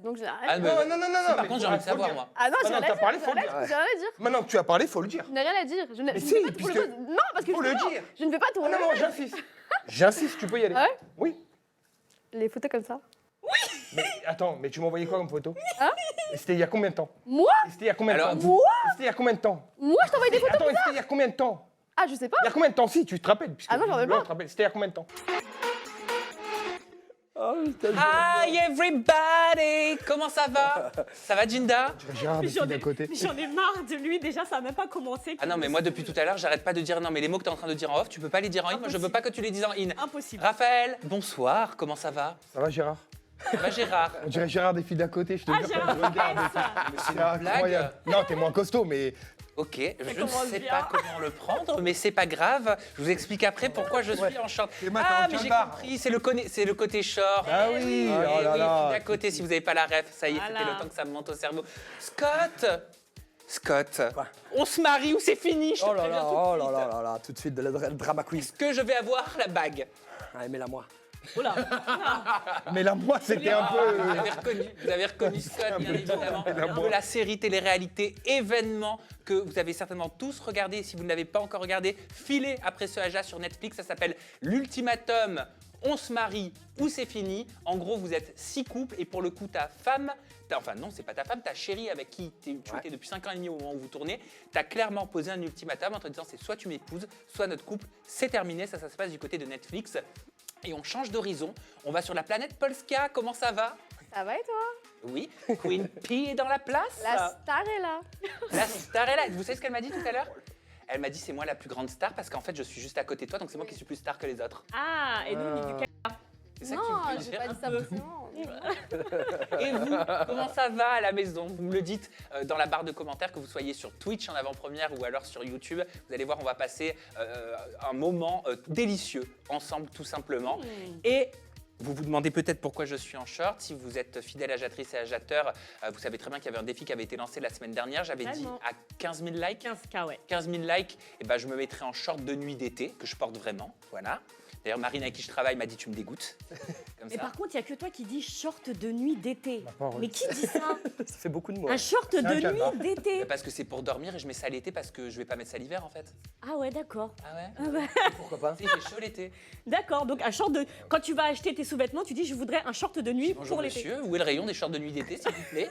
Donc j'ai rien Ah, à dire. mais- Non, non, non, non. Si, par mais contre, j'ai faut- envie de faut savoir, le dire. moi. Ah non, j'ai Maintenant rien que t'as parlé, faut le à dire. J'ai rien à dire. Maintenant que tu as parlé, faut le dire. Je n'ai rien à dire. Je ne Mais je si, ne fais pas tourner puisque- le pot. Non, parce que Faut le justement, dire. je ne fais pas Ah tourner non, le non, pot. j'insiste. J'insiste, tu peux y aller. Ah ouais Oui. Les photos comme ça. Mais attends, mais tu m'as envoyé quoi comme photo? Hein? Et c'était il y a combien de temps? Moi Et c'était il y a combien de Alors, temps? Moi Et c'était il y a combien de temps? Moi, je t'envoie des photos. Attends, et c'était il y a combien de temps? Ah, je sais pas. Il y a combien de temps? Si, tu te rappelles. Puisque Ah non, j'en rappelle là, pas. on te rappelle. C'était il y a combien de temps? Hi everybody! Comment ça va? Ça va, Jinda? Gérard, Mais des filles d'à côté. mais j'en ai marre de lui, déjà, ça n'a même pas commencé. Ah non, mais moi, depuis tout à l'heure, j'arrête pas de dire non, mais les mots que tu es en train de dire en off, tu peux pas les dire en in. Moi, je veux pas que tu les dises en in. Impossible. Raphaël, bonsoir, comment ça va? Ça va, Gérard? Ça va, Gérard? On dirait Gérard des filles d'à côté, je te Ah, jure. Gérard, quand je regarde. ça. C'est incroyable. Non, t'es moins costaud, mais Ok, je ne commence sais bien. pas comment le prendre, mais c'est pas grave. Je vous explique après pourquoi je suis en short. moi, Ah, t'es mais en j'ai bar. compris, c'est le côté short. Ah oui, Eh oh là oui, là. d'à côté, si vous n'avez pas la ref, ça y est, Voilà. c'était le temps que ça me monte au cerveau. Scott, on se marie ou c'est fini, je te Oh là préviens là, tout de oh suite. là là là là, tout de suite de la drama queen. Est-ce que je vais avoir la bague? Allez, mets-la moi. Oh là. mais là, moi, c'était un Ah, peu. vous avez reconnu Scott, bien évidemment. la De voix. la série télé-réalité événement que vous avez certainement tous regardé. Si vous ne l'avez pas encore regardé, filez après ce Aja sur Netflix. Ça s'appelle L'Ultimatum. On se marie ou c'est fini. En gros, vous êtes 6 couples et pour le coup, ta femme, enfin non, c'est pas ta femme, ta chérie avec qui tu étais depuis 5 ans et demi au moment où vous tournez, t'as clairement posé un ultimatum en te disant c'est soit tu m'épouses, soit notre couple, c'est terminé. Ça se passe du côté de Netflix. Et on change d'horizon. On va sur la planète Polska. Comment ça va? Ça va et toi? Oui, Queen P est dans la place. La star est là. La star est là. Vous savez ce qu'elle m'a dit tout à l'heure? Elle m'a dit c'est moi la plus grande star parce qu'en fait je suis juste à côté de toi donc c'est moi qui suis plus star que les autres. Ah, et nous, on dit du C'est ça Non, que tu veux j'ai dire? pas dit ça forcément. Et vous, comment ça va à la maison? Vous me le dites dans la barre de commentaires, que vous soyez sur Twitch en avant-première ou alors sur YouTube. Vous allez voir, on va passer un moment délicieux ensemble tout simplement. Et vous vous demandez peut-être pourquoi je suis en short. Si vous êtes fidèle ajatrice et ajateur, vous savez très bien qu'il y avait un défi qui avait été lancé la semaine dernière. J'avais dit Vraiment. à 15 000 likes. 15K, ouais. 15 000 likes, et ben je me mettrai en short de nuit d'été, que je porte vraiment. Voilà. D'ailleurs, Marine avec qui je travaille m'a dit tu me dégoûtes. Comme Mais ça. par contre, il n'y a que toi qui dis short de nuit d'été. parole. Mais qui dit ça? Ça fait beaucoup de mots. Un short un de calmar. nuit d'été. Parce que c'est pour dormir et je mets ça l'été parce que je vais pas mettre ça l'hiver en fait. Ah ouais, d'accord. Ah ouais? Ah ouais. Pourquoi pas? Si, il fait chaud l'été. D'accord, donc un short de... Quand tu vas acheter tes sous-vêtements, tu dis je voudrais un short de nuit Bonjour pour l'été. monsieur, où est le rayon des shorts de nuit d'été s'il vous plaît?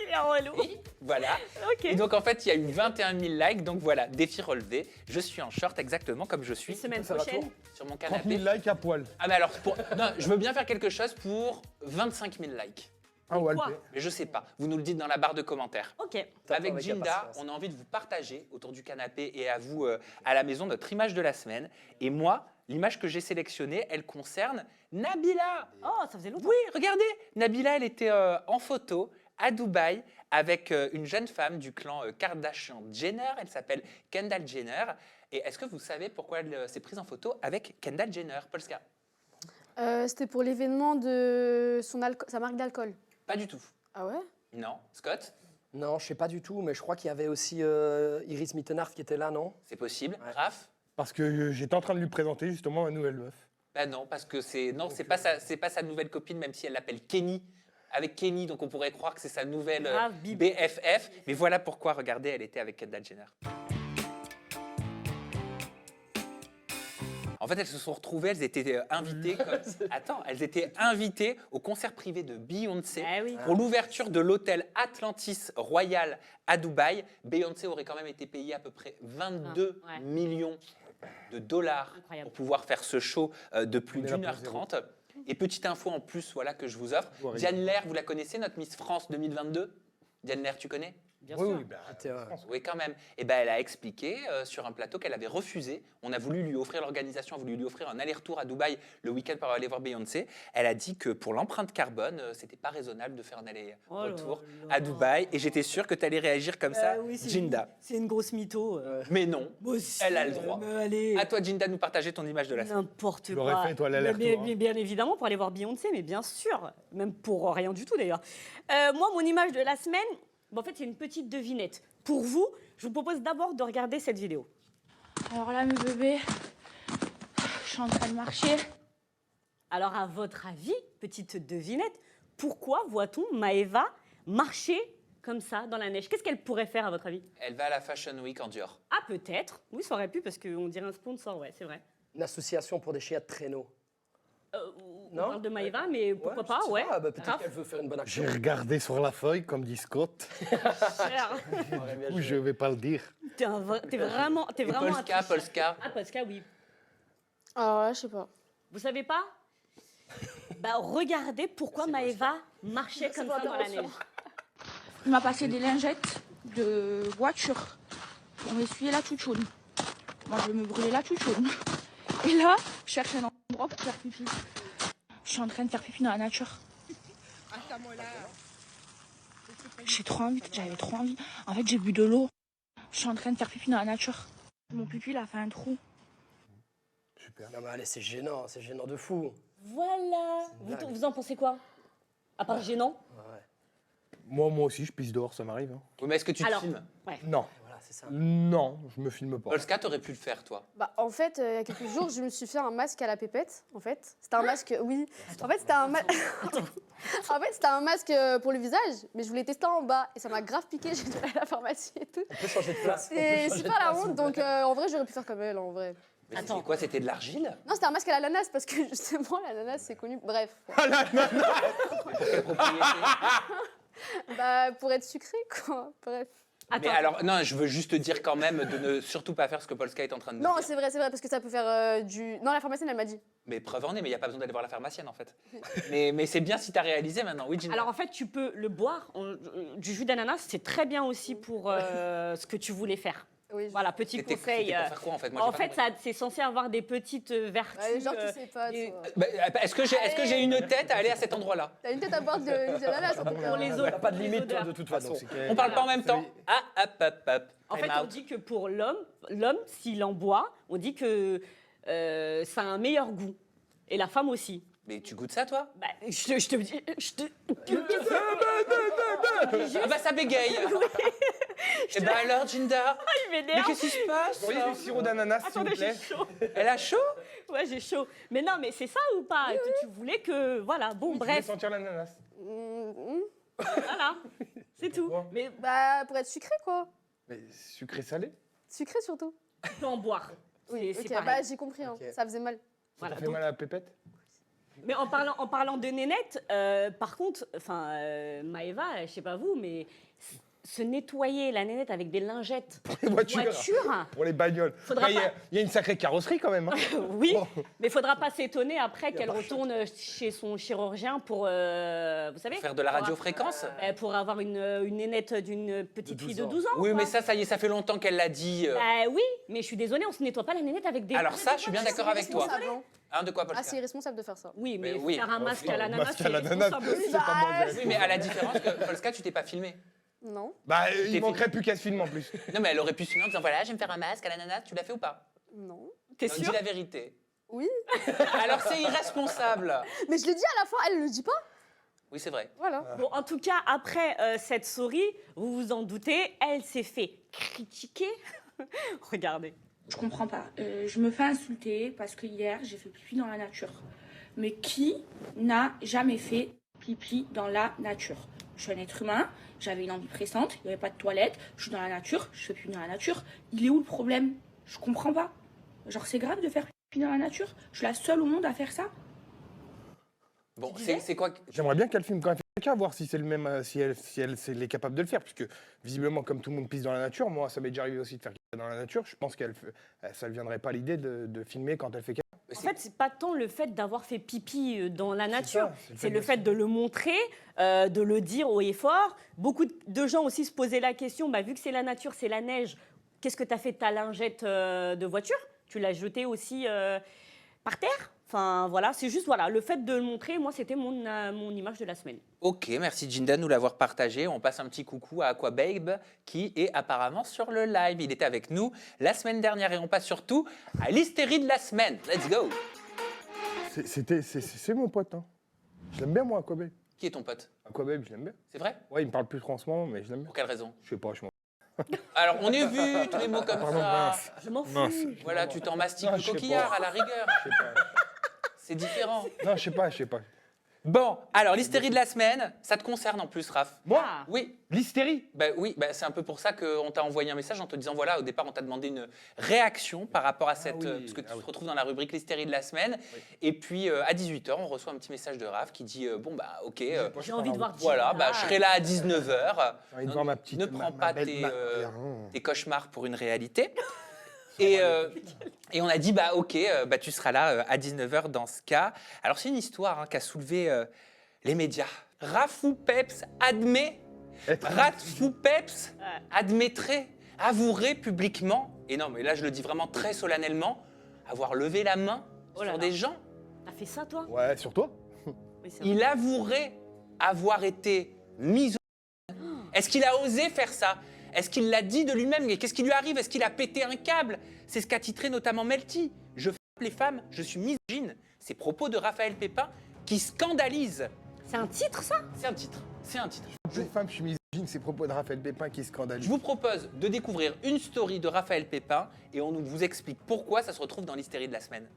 Il est relou. Oui, voilà. Ok. Et donc en fait, il y a eu 21 000 likes, donc voilà, défi relevé. Je suis en short exactement comme je suis Semaine Ça va prochaine. sur mon 30 canapé. 000 likes à poil. Ah mais alors, non, je veux bien faire quelque chose pour 25 000 likes. Ah ouais, quoi? Mais je sais pas, vous nous le dites dans la barre de commentaires. Ok. D'accord, Avec avec Jinda, impatience. on a envie de vous partager autour du canapé et à vous à la maison notre image de la semaine. Et moi, l'image que j'ai sélectionnée, elle concerne Nabila. Oh, ça faisait longtemps. Oui, regardez, Nabila, elle était en photo à Dubaï avec une jeune femme du clan Kardashian-Jenner. Elle s'appelle Kendall Jenner. Et est-ce que vous savez pourquoi elle s'est prise en photo avec Kendall Jenner, Polska? C'était pour l'événement de sa marque d'alcool. Pas du tout. Ah ouais? Non. Scott, Non, je sais pas du tout, mais je crois qu'il y avait aussi Iris Mittenard qui était là, non? c'est possible. Ouais. Raph? Parce que j'étais en train de lui présenter justement ma nouvelle meuf. Ben non, parce que c'est pas sa nouvelle copine, même si elle l'appelle Kenny. Avec Kenny, donc on pourrait croire que c'est sa nouvelle Grave, bib. BFF. Mais voilà pourquoi, regardez, elle était avec Kendall Jenner. En fait, elles se sont retrouvées, elles étaient invitées. Elles étaient invitées au concert privé de Beyoncé Ah oui. pour l'ouverture de l'hôtel Atlantis Royal à Dubaï. Beyoncé aurait quand même été payée à peu près 22 Ah, ouais. millions de dollars Incroyable. pour pouvoir faire ce show de plus On est là d'une pour heure 30. Et petite info en plus, voilà, que je vous offre. Ouais. Diane Lair, vous la connaissez, notre Miss France 2022? Diane Lair, tu connais? Bien Oui, sûr. oui, bah, C'était, Oui, quand même. Et ben, elle a expliqué sur un plateau qu'elle avait refusé. On a voulu lui offrir, l'organisation a voulu lui offrir un aller-retour à Dubaï le week-end pour aller voir Beyoncé. Elle a dit que pour l'empreinte carbone, c'était pas raisonnable de faire un aller-retour Oh là à là. Dubaï. Et j'étais sûr que tu allais réagir comme ça, Oui, c'est Jinda. C'est une grosse mytho. Mais non. Moi aussi, Elle a le droit. mais allez. À toi, Jinda, de nous partager ton image de la semaine. N'importe Tu l'aurais quoi. fait, toi, l'aller-retour, Mais hein. bien évidemment, pour aller voir Beyoncé, mais bien sûr. Même pour rien du tout, d'ailleurs. Moi, mon image de la semaine, en fait, c'est une petite devinette. Pour vous, je vous propose d'abord de regarder cette vidéo. Alors là, mes bébés, je suis en train de marcher. Alors, à votre avis, petite devinette, pourquoi voit-on Maëva marcher comme ça dans la neige? Qu'est-ce qu'elle pourrait faire à votre avis? Elle va à la Fashion Week en Dior. Ah, peut-être. Oui, ça aurait pu parce qu'on dirait un sponsor, ouais, c'est vrai. Une association pour des chiens de traîneau. On Non? parle de Maëva, mais pourquoi Ouais, pas, je sais ouais. pas, bah, peut-être Raph, qu'elle veut faire une bonne action. J'ai regardé sur la feuille, comme dit Scott. cher. Ou je vais pas le dire. T'es vraiment Et un Polska, tricheur. Polska. Ah, Polska, oui. Alors là, je sais pas. Vous savez pas? Bah, regardez pourquoi Maëva marchait comme ça dans la neige. Il m'a passé des lingettes de voiture pour m'essuyer la chouchoune. Moi, je vais me brûler la chouchoune. Et là, je cherche un endroit pour faire pipi. Je suis en train de faire pipi dans la nature. J'avais trop envie. En fait, j'ai bu de l'eau. Je suis en train de faire pipi dans la nature. Mon pipi, il a fait un trou. Super. Non mais allez, c'est gênant de fou. Voilà. C'est une blague. Vous en pensez quoi? À part gênant? Ouais, Moi aussi, je pisse dehors, ça m'arrive. hein. Oui, mais est-ce que tu te Alors. filmes? Non, voilà, c'est ça. non, je me filme pas. Polska, t'aurais pu le faire, toi. Bah, en fait, il y a quelques jours, je me suis fait un masque à la pépette. En fait, c'était un masque, oui. En fait, c'était un, en fait, c'était un masque pour le visage, mais je voulais tester en bas et ça m'a grave piqué. J'ai dû aller à la pharmacie et tout. On peut changer de place. on peut Et changer c'est de pas la place, s'il honte, vous donc plaît. en vrai, j'aurais pu faire comme elle, en vrai. Mais Attends. c'était quoi? C'était de l'argile? Non, c'était un masque à l'ananas parce que justement, l'ananas, c'est connu. Bref. Quelle propriété? Bah, pour être sucré, quoi. Bref. Mais alors, non, je veux juste te dire quand même de ne surtout pas faire ce que Polska est en train de nous Non, dire. c'est vrai, parce que ça peut faire du. Non, la pharmacienne, elle m'a dit. Mais preuve en est, mais il n'y a pas besoin d'aller voir la pharmacienne en fait. mais c'est bien si tu as réalisé maintenant, oui, Gina. Alors en fait, tu peux le boire. Du jus d'ananas, c'est très bien aussi pour ce que tu voulais faire. Oui, Voilà, petit C'était conseil. pour faire quoi en fait? Moi, En j'ai pas fait, compris. c'est censé avoir des petites vertus. Ouais, genre, tu sais pas, et- toi. Bah, est-ce que j'ai une tête à aller à cet endroit-là? T'as une tête à boire de l'ananas, en tout cas. Pour les T'as autres. pas de les limite, toi, odeurs. de toute façon. On parle pas en même temps. Ah, hop. En fait, Time on out. dit que pour l'homme, s'il en boit, on dit que ça a un meilleur goût. Et la femme aussi. Mais tu goûtes ça, toi? Bah, je te dis. Ah bah ça bégaye. Et bah alors, Ginda, Il mais m'énerve. qu'est-ce qui se passe? Vous voyez du sirop d'ananas, s'il vous Attendez, plaît? j'ai chaud. Elle a chaud? Ouais, j'ai chaud. Mais non, mais c'est ça ou pas? Tu voulais que. Voilà, bon, Je vais bref. sentir l'ananas. Voilà. C'est tout. Bon. Mais Bah, pour être sucré, quoi. Mais sucré-salé? Sucré, surtout. tu peux en boire. Oui, C'est ok, pareil. bah, j'ai compris, hein. Ok. Ça faisait mal. Voilà, Ça fait donc- mal à la pépette? Mais en parlant de nénette, par contre, Maëva, je sais pas vous, mais se nettoyer la nénette avec des lingettes Pour les voitures. Pour les bagnoles. Faudra Bah, Il y, pas- a- il y a une sacrée carrosserie quand même. hein. oui, Bon. mais il faudra pas s'étonner après qu'elle retourne chez son chirurgien pour, vous savez, Faire de la radiofréquence? pour avoir une nénette d'une petite De fille 12 de ans. 12 ans. Oui, quoi. mais ça y est, ça fait longtemps qu'elle l'a dit. Oui, mais je suis désolée, on se nettoie pas la nénette avec des. Alors ça, je suis bien d'accord avec toi. Irresponsable, hein. Hein, de quoi, Ah, Polska? c'est irresponsable de faire ça. Oui, mais, Mais oui. faire un masque à l'ananas, Masque c'est à l'ananas, irresponsable aussi. c'est pas mauvais. Oui, mais à la différence que Polska, tu t'es pas filmé. Non. Bah, T'es il manquerait plus qu'à se filmer en plus. Non, mais elle aurait pu se filmer en disant voilà, je vais me faire un masque à l'ananas. Tu l'as fait ou pas? Non. T'es Non, dis sûr? la vérité. Oui. Alors c'est irresponsable. Mais je l'ai dit à la fin, elle le dit pas. Oui, c'est vrai. Voilà. Bon, en tout cas, après cette souris, vous vous en doutez, elle s'est fait critiquer. Regardez. Je comprends pas. Je me fais insulter parce que hier, j'ai fait pipi dans la nature. Mais qui n'a jamais fait pipi dans la nature? Je suis un être humain, j'avais une envie pressante, il n'y avait pas de toilette, je suis dans la nature, je fais pipi dans la nature. Il est où le problème? Je comprends pas. Genre, c'est grave de faire pipi dans la nature? Je suis la seule au monde à faire ça? Bon, Tu disais c'est quoi? J'aimerais bien qu'elle filme quand elle fait caca, voir si c'est le même, si elle est capable de le faire, puisque visiblement, comme tout le monde pisse dans la nature, moi, ça m'est déjà arrivé aussi de faire caca dans la nature. Je pense ça ne viendrait pas l'idée de filmer quand elle fait caca. En fait, c'est pas tant le fait d'avoir fait pipi dans la nature, ça, c'est le fait de le montrer, de le dire haut et fort. Beaucoup de gens aussi se posaient la question, bah, vu que c'est la nature, c'est la neige, qu'est-ce que tu as fait de ta lingette de voiture? Tu l'as jetée aussi par terre? Enfin, voilà, c'est juste voilà, le fait de le montrer, moi, c'était mon image de la semaine. Ok, merci Jinda de nous l'avoir partagé. On passe un petit coucou à Aquababe qui est apparemment sur le live. Il était avec nous la semaine dernière et on passe surtout à l'hystérie de la semaine. Let's go. C'est mon pote. Hein. Je l'aime bien, moi, Aquababe. Qui est ton pote? Aquababe, je l'aime bien. C'est vrai? Ouais, il me parle plus trop en ce moment, mais je l'aime bien. Pour quelle raison? Je sais pas, je m'en Alors, on est vu tous les mots comme Pardon, ça. mince. Je m'en fous. Mince. Voilà, tu t'en mastiques Non, le je sais coquillard pas. à la rigueur. Je sais pas. C'est différent. Non, je sais pas. Bon, alors l'hystérie de la semaine, ça te concerne en plus, Raph. Moi Ah. Oui, L'hystérie oui, c'est un peu pour ça qu'on t'a envoyé un message en te disant, voilà, au départ, on t'a demandé une réaction par rapport à cette... oui, parce que tu ah oui. te retrouves dans la rubrique l'hystérie de la semaine. Oui. Et puis, à 18h, on reçoit un petit message de Raph qui dit, bon, bah, ok, J'ai envie de voir voilà, Gina. je serai là à 19h. J'ai envie de voir ma petite... Ne prends pas belle- tes cauchemars pour une réalité. Et on a dit, bah ok, tu seras là à 19h dans ce cas. Alors c'est une histoire qui a soulevé les médias. Rafou Peps admet, Rafou Peps admettrait, avouerait publiquement, et non mais là je le dis vraiment très solennellement, avoir levé la main Oh là sur là. des gens. T'as fait ça, toi? Ouais, sur toi. Oui, c'est vrai. Il avouerait avoir été misogyne. Est-ce qu'il a osé faire ça? Est-ce qu'il l'a dit de lui-même? Mais qu'est-ce qui lui arrive? Est-ce qu'il a pété un câble? C'est ce qu'a titré notamment Melty. Je frappe les femmes, je suis misogyne. Ces propos de Raphaël Pépin qui scandalisent. C'est un titre, ça? C'est un titre. C'est un titre. Je suis femme, je suis misogyne, ces propos de Raphaël Pépin qui Je scandalisent. vous propose de découvrir une story de Raphaël Pépin et on vous explique pourquoi ça se retrouve dans l'hystérie de la semaine.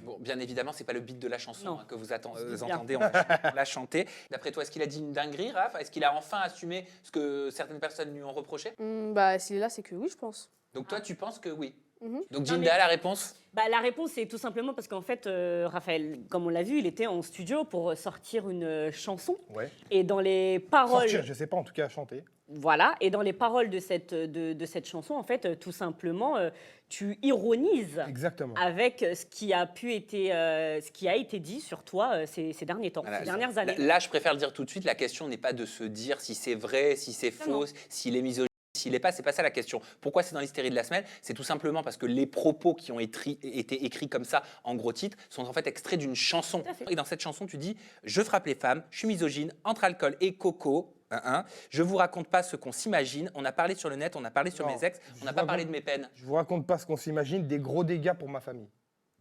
Bon, bien évidemment, c'est pas le beat de la chanson Non. que vous C'est bien. entendez, on l'a chanté. D'après toi, est-ce qu'il a dit une dinguerie, Raph? Est-ce qu'il a enfin assumé ce que certaines personnes lui ont reproché? Bah, s'il est là, c'est que oui, je pense. Donc toi, tu penses que oui. Mhm. Donc Non, Jinda, mais- la réponse? La réponse, c'est tout simplement parce qu'en fait, Raphaël, comme on l'a vu, il était en studio pour sortir une chanson. Ouais. Et dans les paroles... Sortir, je sais pas, en tout cas, chanter. Voilà, et dans les paroles de cette chanson, en fait, tout simplement, tu ironises Exactement. avec ce qui a été dit sur toi ces derniers temps, Voilà, ces dernières années. Là, je préfère le dire tout de suite, la question n'est pas de se dire si c'est vrai, si c'est Non, faux, s'il est misogyne, s'il n'est pas, c'est pas ça la question. Pourquoi c'est dans l'hystérie de la semaine? C'est tout simplement parce que les propos qui ont été écrits comme ça en gros titre sont en fait extraits d'une chanson. Tout à fait. Et dans cette chanson, tu dis « Je frappe les femmes, je suis misogyne, entre alcool et coco, je vous raconte pas ce qu'on s'imagine, on a parlé sur le net, on a parlé sur Non, mes ex, on je n'a pas vois parlé bien. de mes peines. Je vous raconte pas ce qu'on s'imagine, des gros dégâts pour ma famille.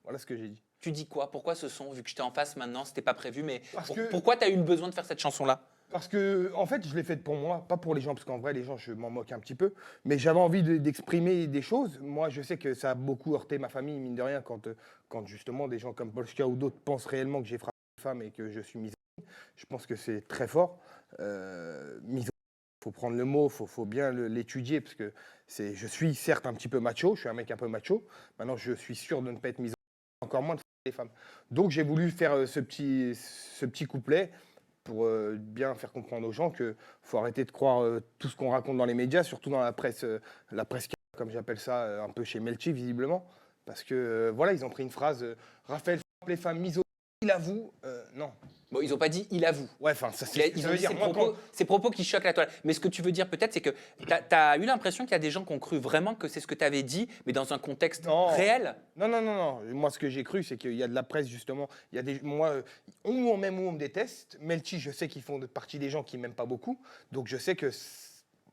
Voilà ce que j'ai dit. Tu dis quoi? Pourquoi ce son? Vu que j'étais en face maintenant, c'était pas prévu, mais Parce que- pourquoi tu as eu le besoin de faire cette chanson-là? Parce que, en fait, je l'ai faite pour moi, pas pour les gens, parce qu'en vrai, les gens, je m'en moque un petit peu. Mais j'avais envie d'exprimer des choses. Moi, je sais que ça a beaucoup heurté ma famille, mine de rien, quand justement des gens comme Polska ou d'autres pensent réellement que j'ai frappé une femme et que je suis misogyne. Je pense que c'est très fort. Misogyne, il faut prendre le mot, il faut bien l'étudier, parce que je suis certes un petit peu macho, je suis un mec un peu macho. Maintenant, je suis sûr de ne pas être misogyne, encore moins de frapper les femmes. Donc, j'ai voulu faire ce petit couplet pour bien faire comprendre aux gens qu'il faut arrêter de croire tout ce qu'on raconte dans les médias, surtout dans la presse comme j'appelle ça, un peu chez Melty, visiblement. Parce que, voilà, ils ont pris une phrase Raphaël frappe les femmes misogynes, il avoue. Non. Bon, ils n'ont pas dit « il avoue ». Ouais, enfin, ça Ils ça ont veut dit dire. Moi, quand- ces propos qui choquent la toile. Mais ce que tu veux dire peut-être, c'est que tu as eu l'impression qu'il y a des gens qui ont cru vraiment que c'est ce que tu avais dit, mais dans un contexte Non. réel. Non, non, non, non. Moi, ce que j'ai cru, c'est qu'il y a de la presse, justement. Il y a des, moi, on m'aime ou on me déteste. Melty, je sais qu'ils font partie des gens qui m'aiment pas beaucoup. Donc, je sais que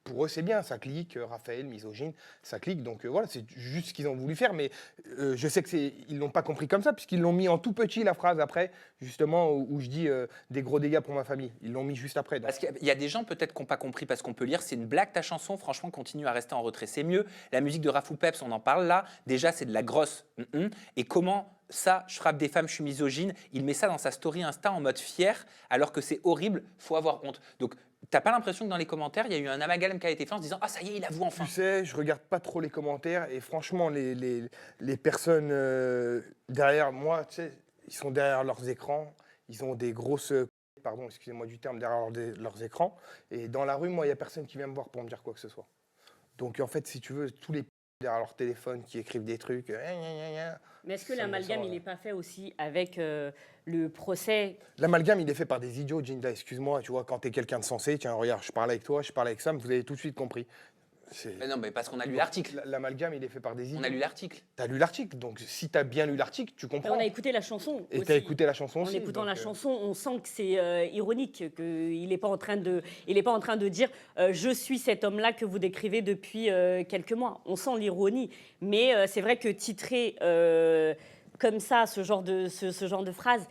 pour eux, c'est bien. Ça clique. Raphaël, misogyne, ça clique. Donc, voilà, c'est juste ce qu'ils ont voulu faire. Mais je sais qu'ils l'ont pas compris comme ça, puisqu'ils l'ont mis en tout petit, la phrase après, justement, où je dis des gros dégâts pour ma famille. Ils l'ont mis juste après. Donc. Parce qu'il y a des gens peut-être qui n'ont pas compris parce qu'on peut lire, c'est une blague ta chanson, franchement continue à rester en retrait, c'est mieux. La musique de Rafou Peps, on en parle là, déjà c'est de la grosse. Et comment ça, je frappe des femmes, je suis misogyne, il met ça dans sa story Insta en mode fier alors que c'est horrible, faut avoir honte. Donc t'as pas l'impression que dans les commentaires, il y a eu un amalgame qui a été fait en se disant « Ah ça y est, il avoue enfin ». Tu sais, je regarde pas trop les commentaires et franchement, les personnes derrière moi, tu sais, ils sont derrière leurs écrans, ils ont des grosses, pardon, excusez-moi du terme, derrière leurs écrans. Et dans la rue, moi, il y a personne qui vient me voir pour me dire quoi que ce soit. Donc en fait, si tu veux, tous les derrière leur téléphone qui écrivent des trucs. Mais est-ce que Ça me l'amalgame, sort, il n'est pas fait aussi avec le procès? L'amalgame, il est fait par des idiots, Jinda, excuse-moi, tu vois, quand t'es quelqu'un de sensé, tiens, regarde, je parle avec toi, je parle avec Sam, vous avez tout de suite compris. Mais non, mais parce qu'on a lu l'article. L'amalgame, il est fait par des idiots. On a lu l'article. T'as lu l'article, donc si t'as bien lu l'article, tu Et comprends. on a écouté la chanson. Et aussi. t'as écouté la chanson En aussi. écoutant donc, la chanson, on sent que c'est ironique, qu'il n'est pas en train de dire je suis cet homme-là que vous décrivez depuis quelques mois. On sent l'ironie, mais c'est vrai que titrer comme ça ce genre de phrase,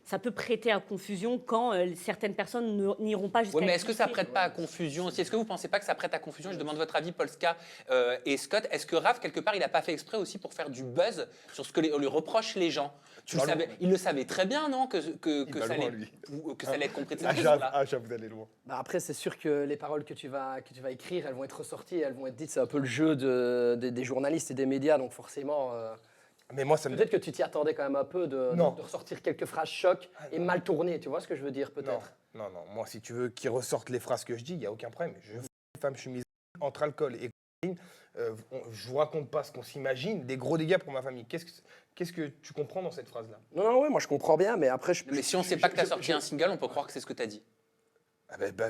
ça peut prêter à confusion quand certaines personnes n'iront pas jusqu'à. Oui, mais est-ce que ça critiquer. prête pas à confusion aussi? Est-ce que vous pensez pas que ça prête à confusion? Je demande votre avis, Polska et Scott. Est-ce que Raph, quelque part, il n'a pas fait exprès aussi pour faire du buzz sur ce que lui reprochent les gens? Il le savait très bien, non, que va ça loin, allait, lui. que ça allait être compris de cette Ah, façon-là. j'avoue d'aller loin. Bah après, c'est sûr que les paroles que tu vas écrire, elles vont être ressorties, elles vont être dites. C'est un peu le jeu des journalistes et des médias, donc forcément. Mais moi, ça me. Peut-être que tu t'y attendais quand même un peu Non. de ressortir quelques phrases choc et mal tournées. Tu vois ce que je veux dire, Non, peut-être. non, non. Moi, si tu veux qu'ils ressortent les phrases que je dis, il n'y a aucun problème. Je femme, je suis mise entre alcool et cocaïne. Je vous raconte pas ce qu'on s'imagine, des gros dégâts pour ma famille. Qu'est-ce que tu comprends dans cette phrase-là? Non, non, ouais, moi je comprends bien, mais après, Mais si on ne sait pas que tu as sorti un single, on peut croire que c'est ce que tu as dit.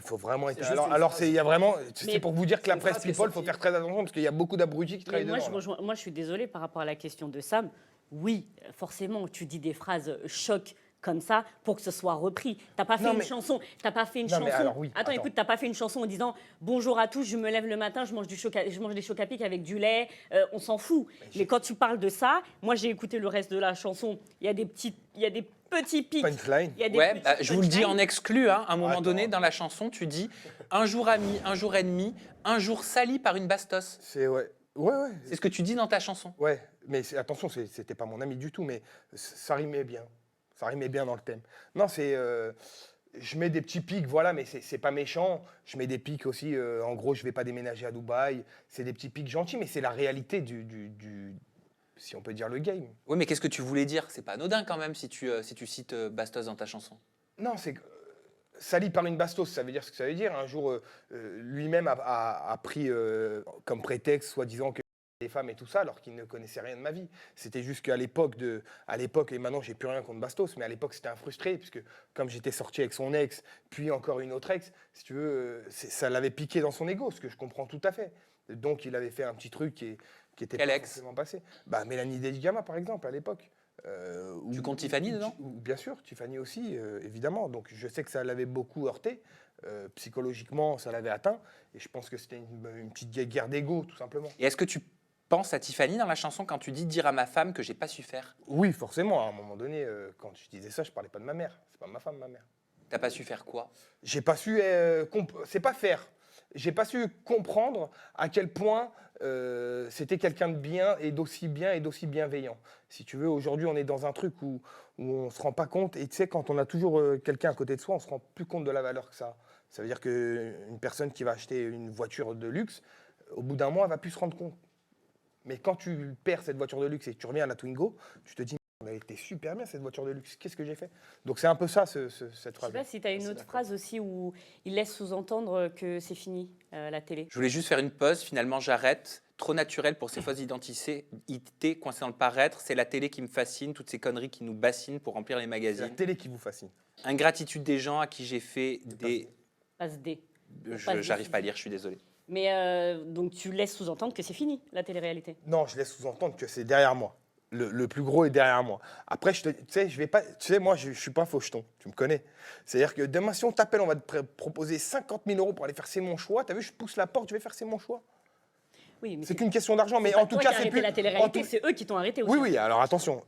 Faut vraiment être. C'est juste Alors, une phrase. il y a vraiment. Mais C'est pour vous dire que la une presse phrase qui est people, il faut sortie. faire très attention parce qu'il y a beaucoup d'abrutis qui Mais travaillent dedans. moi, je suis désolée par rapport à la question de Sam. Oui, forcément, tu dis des phrases choc comme ça pour que ce soit repris. T'as pas fait Non, une mais- chanson. T'as pas fait une Non, mais chanson. alors oui, Attends, attends. écoute, t'as pas fait une chanson en disant bonjour à tous, je me lève le matin, je mange des chocs à pic avec du lait. On s'en fout. Mais quand tu parles de ça, moi j'ai écouté le reste de la chanson. Il y a des petits pics. Punchline. Il y a des Ouais, petits je vous le dis en punchlines. exclu, hein, à un moment Attends. donné, dans la chanson, tu dis un jour ami, un jour ennemi, un jour sali par une bastos. C'est ouais. Ouais. C'est ce que tu dis dans ta chanson. Ouais, mais attention, c'était pas mon ami du tout, mais ça rimait bien. Ça rimait bien dans le thème. Non, je mets des petits pics, voilà, mais c'est pas méchant. Je mets des pics aussi, en gros, je vais pas déménager à Dubaï. C'est des petits pics gentils, mais c'est la réalité si on peut dire, le game. Oui, mais qu'est-ce que tu voulais dire? C'est pas anodin quand même si tu cites bastos dans ta chanson. Non, c'est sali par une bastos, ça veut dire ce que ça veut dire. Un jour, lui-même a pris comme prétexte, soi-disant, que des femmes et tout ça, alors qu'il ne connaissait rien de ma vie. C'était juste qu'à l'époque, et maintenant j'ai plus rien contre Bastos, mais à l'époque c'était un frustré, puisque comme j'étais sorti avec son ex, puis encore une autre ex, si tu veux, ça l'avait piqué dans son ego, ce que je comprends tout à fait. Donc il avait fait un petit truc qui était Quel pas ex? forcément passé. Bah, Mélanie Deligama par exemple, à l'époque. Tu comptes Tiffany dedans? Bien sûr, Tiffany aussi, évidemment. Donc je sais que ça l'avait beaucoup heurté. Psychologiquement, ça l'avait atteint. Et je pense que c'était une petite guerre d'ego, tout simplement. Et est-ce que tu penses à Tiffany dans la chanson quand tu dis dire à ma femme que j'ai pas su faire? Oui, forcément. À un moment donné, quand je disais ça, je parlais pas de ma mère. C'est pas ma femme, ma mère. T'as pas su faire quoi? J'ai pas su. C'est pas faire. J'ai pas su comprendre à quel point c'était quelqu'un de bien et d'aussi bienveillant. Si tu veux, aujourd'hui, on est dans un truc où on se rend pas compte. Et tu sais, quand on a toujours quelqu'un à côté de soi, on se rend plus compte de la valeur que ça a. Ça veut dire qu'une personne qui va acheter une voiture de luxe, au bout d'un mois, elle va plus se rendre compte. Mais quand tu perds cette voiture de luxe et que tu reviens à la Twingo, tu te dis, elle a été super bien cette voiture de luxe, qu'est-ce que j'ai fait? Donc c'est un peu ça, cette Je sais phrase. pas si tu as une autre phrase aussi où il laisse sous-entendre que c'est fini, la télé. Je voulais juste faire une pause, finalement j'arrête. Trop naturel pour ces fausses identités, coincées dans le paraître. C'est la télé qui me fascine, toutes ces conneries qui nous bassinent pour remplir les C'est la magazines. télé qui vous fascine. Ingratitude des gens à qui j'ai fait des... Passe D. J'arrive pas à lire, je suis désolé. Mais donc tu laisses sous-entendre que c'est fini, la télé-réalité. Non, je laisse sous-entendre que c'est derrière moi. Le plus gros est derrière moi. Après, tu sais, je vais pas. Tu sais, moi, je suis pas un faucheton. Tu me connais. C'est-à-dire que demain, si on t'appelle, on va te proposer 50 000 € pour aller faire c'est mon choix. T'as vu, je pousse la porte, je vais faire c'est mon choix. Oui, mais C'est qu'une question d'argent, mais pas en tout toi cas, qui as c'est arrêté plus. la en télé-réalité, tout- c'est eux qui t'ont arrêté aussi. Oui, oui. Alors attention.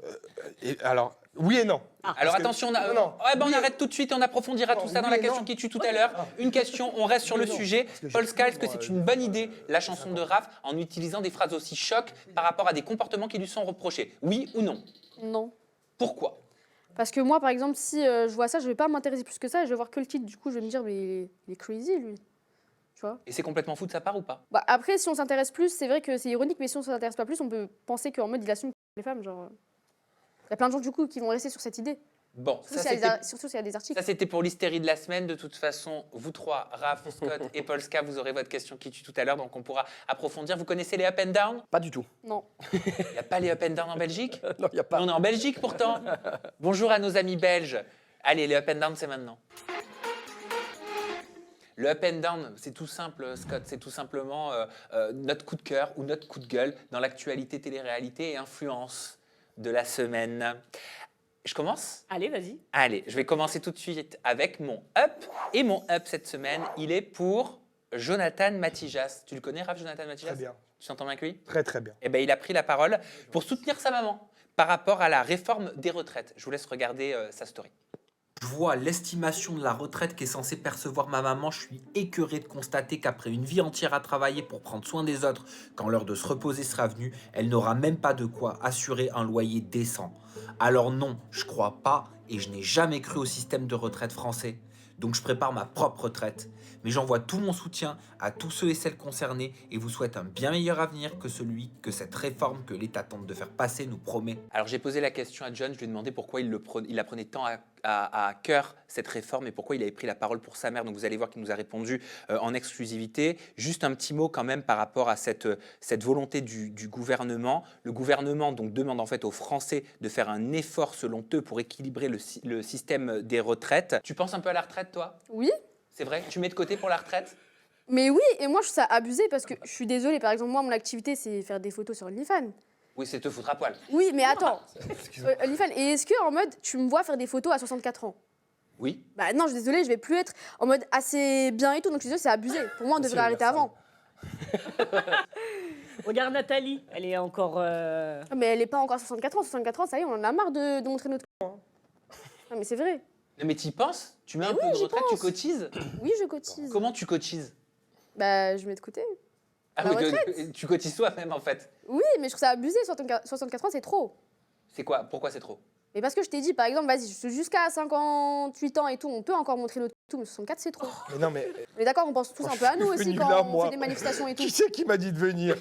Alors, oui et non. Alors Parce que- attention, non, non. Ouais, on Oui, arrête tout de suite et on approfondira Non, tout ça dans oui la et question non. qui tue tout à l'heure. Une question, on reste sur le Oui et non. sujet. Parce que j'ai Polska, est-ce que moi, c'est une bonne idée, la chanson de Raph, en utilisant des phrases aussi chocs par rapport à des comportements qui lui sont reprochés? Oui ou non? Non. Pourquoi? Parce que moi, par exemple, si je vois ça, je vais pas m'intéresser plus que ça. Et je vais voir que le titre. Du coup, je vais me dire, mais il est crazy, lui. Tu vois? Et c'est complètement fou de sa part ou pas? Bah, après, si on s'intéresse plus, c'est vrai que c'est ironique, mais si on s'intéresse pas plus, on peut penser qu'en mode, il assume les femmes. Genre, il y a plein de gens, du coup, qui vont rester sur cette idée. Bon, Surtout ça s'il y a c'était... surtout s'il y a des articles. Ça, c'était pour l'hystérie de la semaine. De toute façon, vous trois, Raph, Scott et Polska, vous aurez votre question qui tue tout à l'heure, donc on pourra approfondir. Vous connaissez les up and down? Pas du tout. Non. Il n'y a pas les up and down en Belgique? Non, il n'y a pas. On est en Belgique pourtant. Bonjour à nos amis belges. Allez, les up and down, c'est maintenant. Le up and down, c'est tout simple, Scott. C'est tout simplement notre coup de cœur ou notre coup de gueule dans l'actualité, télé-réalité et influence de la semaine. Je commence ? Allez, vas-y. Allez, je vais commencer tout de suite avec mon up. Et mon up cette semaine, il est pour Jonathan Matijas. Tu le connais, Raph, Jonathan Matijas ? Très bien. Tu t'entends bien avec lui ? Très très bien. Eh ben, il a pris la parole pour soutenir sa maman par rapport à la réforme des retraites. Je vous laisse regarder sa story. Je vois l'estimation de la retraite qu'est censée percevoir ma maman. Je suis écœuré de constater qu'après une vie entière à travailler pour prendre soin des autres, quand l'heure de se reposer sera venue, elle n'aura même pas de quoi assurer un loyer décent. Alors non, je crois pas et je n'ai jamais cru au système de retraite français. Donc je prépare ma propre retraite. Mais j'envoie tout mon soutien à tous ceux et celles concernés et vous souhaite un bien meilleur avenir que celui que cette réforme que l'État tente de faire passer nous promet. Alors j'ai posé la question à John, je lui ai demandé pourquoi il la prenait tant à cœur, cette réforme, et pourquoi il avait pris la parole pour sa mère. Donc vous allez voir qu'il nous a répondu en exclusivité. Juste un petit mot quand même par rapport à cette volonté du gouvernement. Le gouvernement donc demande en fait aux Français de faire un effort selon eux pour équilibrer le système des retraites. Tu penses un peu à la retraite toi ? Oui, C'est vrai ? Tu mets de côté pour la retraite ? mais oui, et moi je trouve ça abusé parce que je suis désolée, par exemple, moi mon activité c'est faire des photos sur OnlyFans. Oui, c'est te foutre à poil. Oui, mais attends, OnlyFans, et est-ce que en mode tu me vois faire des photos à 64 ans ? Oui. Bah non, je suis désolée, je vais plus être en mode assez bien et tout, donc je suis désolée, c'est abusé. Pour moi, on devrait arrêter avant. Regarde Nathalie, elle est encore... Ah, mais elle est pas encore à 64 ans, 64 ans, ça y est, on en a marre de montrer notre corps. Non, mais c'est vrai. Non, mais t'y penses ? Tu mets Mais un peu oui, de j'y retraite, tu pense. cotises ? Oui, je cotise. Comment tu cotises ? Bah, je mets de côté. Ah La oui, retraite. tu cotises toi-même en fait. Oui, mais je trouve ça abusé, 64 ans, c'est trop. C'est quoi ? Pourquoi c'est trop ? Mais parce que je t'ai dit, par exemple, vas-y, jusqu'à 58 ans et tout, on peut encore montrer notre tout, mais 64, c'est trop. Mais non, mais Mais d'accord, on pense tous un peu à nous je suis aussi venu quand là, on moi. fait des manifestations et tout. qui c'est qui m'a dit de venir?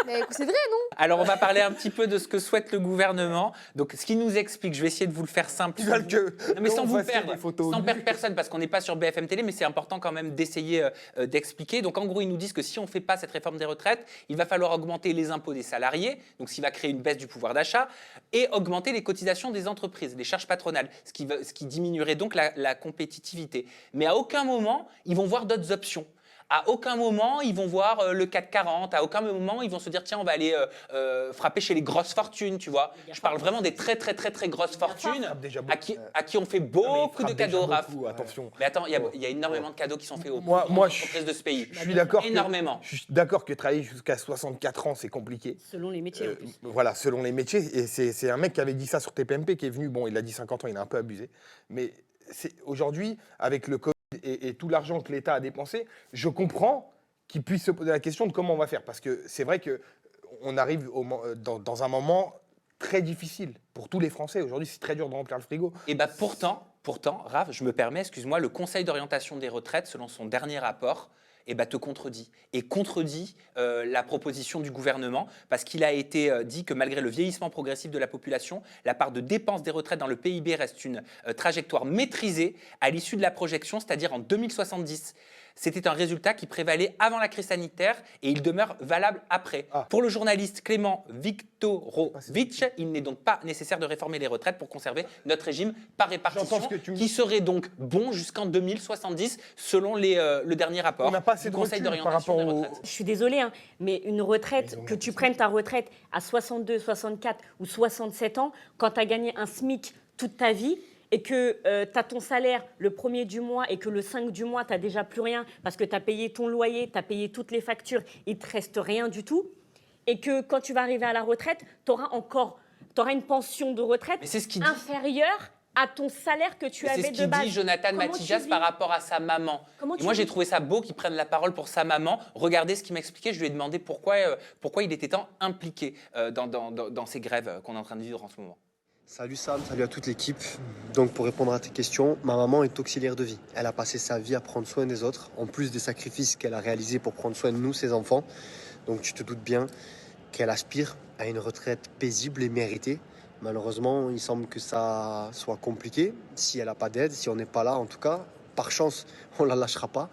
Mais c'est vrai, non? Alors on va parler un petit peu de ce que souhaite le gouvernement. Donc ce qui nous explique, je vais essayer de vous le faire simple. Ils veulent que Non, mais sans on vous fasse perdre, des photos sans nues. perdre personne, parce qu'on n'est pas sur BFM Télé, mais c'est important quand même d'essayer d'expliquer. Donc en gros, ils nous disent que si on ne fait pas cette réforme des retraites, il va falloir augmenter les impôts des salariés, donc ce qui va créer une baisse du pouvoir d'achat, et augmenter les cotisations des entreprises, les charges patronales, ce qui diminuerait donc la compétitivité. Mais à aucun moment, ils vont voir d'autres options. À aucun moment, ils vont voir le CAC 40. À aucun moment, ils vont se dire tiens, on va aller frapper chez les grosses fortunes, tu vois. Je parle vraiment des très grosses fortunes frappent déjà à qui on fait beaucoup de cadeaux, Raph. Attention. Mais attends, il y a énormément de cadeaux qui sont faits aux Moi, entreprises de ce pays. Je suis d'accord. Énormément. Je suis d'accord que travailler jusqu'à 64 ans, c'est compliqué. Selon les métiers. en plus. Voilà, selon les métiers. Et c'est un mec qui avait dit ça sur TPMP qui est venu. Bon, il a dit 50 ans, il a un peu abusé. Mais aujourd'hui, avec le Covid et tout l'argent que l'État a dépensé, je comprends qu'il puisse se poser la question de comment on va faire. Parce que c'est vrai qu'on arrive dans un moment très difficile pour tous les Français. Aujourd'hui, c'est très dur de remplir le frigo. Et bien pourtant, Raph, je me permets, excuse-moi, le Conseil d'orientation des retraites, selon son dernier rapport, te contredit. Et contredit la proposition du gouvernement, parce qu'il a été dit que malgré le vieillissement progressif de la population, la part de dépenses des retraites dans le PIB reste une trajectoire maîtrisée à l'issue de la projection, c'est-à-dire en 2070. C'était un résultat qui prévalait avant la crise sanitaire et il demeure valable après. Ah. Pour le journaliste Clément Viktorovitch, il n'est donc pas nécessaire de réformer les retraites pour conserver notre régime par répartition, J'entends ce que tu me qui serait donc bon jusqu'en 2070 selon le dernier rapport On n'a pas assez du de Conseil recul par d'orientation des rapport retraites. Je suis désolée, hein, mais une retraite, Ils ont que mis tu un prennes ta retraite à 62, 64 ou 67 ans, quand tu as gagné un SMIC toute ta vie, et que tu as ton salaire le 1er du mois et que le 5 du mois, tu n'as déjà plus rien parce que tu as payé ton loyer, tu as payé toutes les factures, il ne te reste rien du tout, et que quand tu vas arriver à la retraite, tu auras une pension de retraite Mais c'est ce qu'il dit. inférieure à ton salaire que tu C'est avais ce de qu'il base. dit Jonathan Comment Matijas tu vis par rapport à sa maman. Comment Et tu moi, j'ai vis trouvé ça beau qu'il prenne la parole pour sa maman. Regardez ce qu'il m'expliquait. Je lui ai demandé pourquoi il était tant impliqué dans ces grèves qu'on est en train de vivre en ce moment. Salut Sam, salut à toute l'équipe. Donc pour répondre à tes questions, ma maman est auxiliaire de vie. Elle a passé sa vie à prendre soin des autres, en plus des sacrifices qu'elle a réalisés pour prendre soin de nous, ses enfants. Donc tu te doutes bien qu'elle aspire à une retraite paisible et méritée. Malheureusement, il semble que ça soit compliqué. Si elle n'a pas d'aide, si on n'est pas là en tout cas, par chance, on ne la lâchera pas.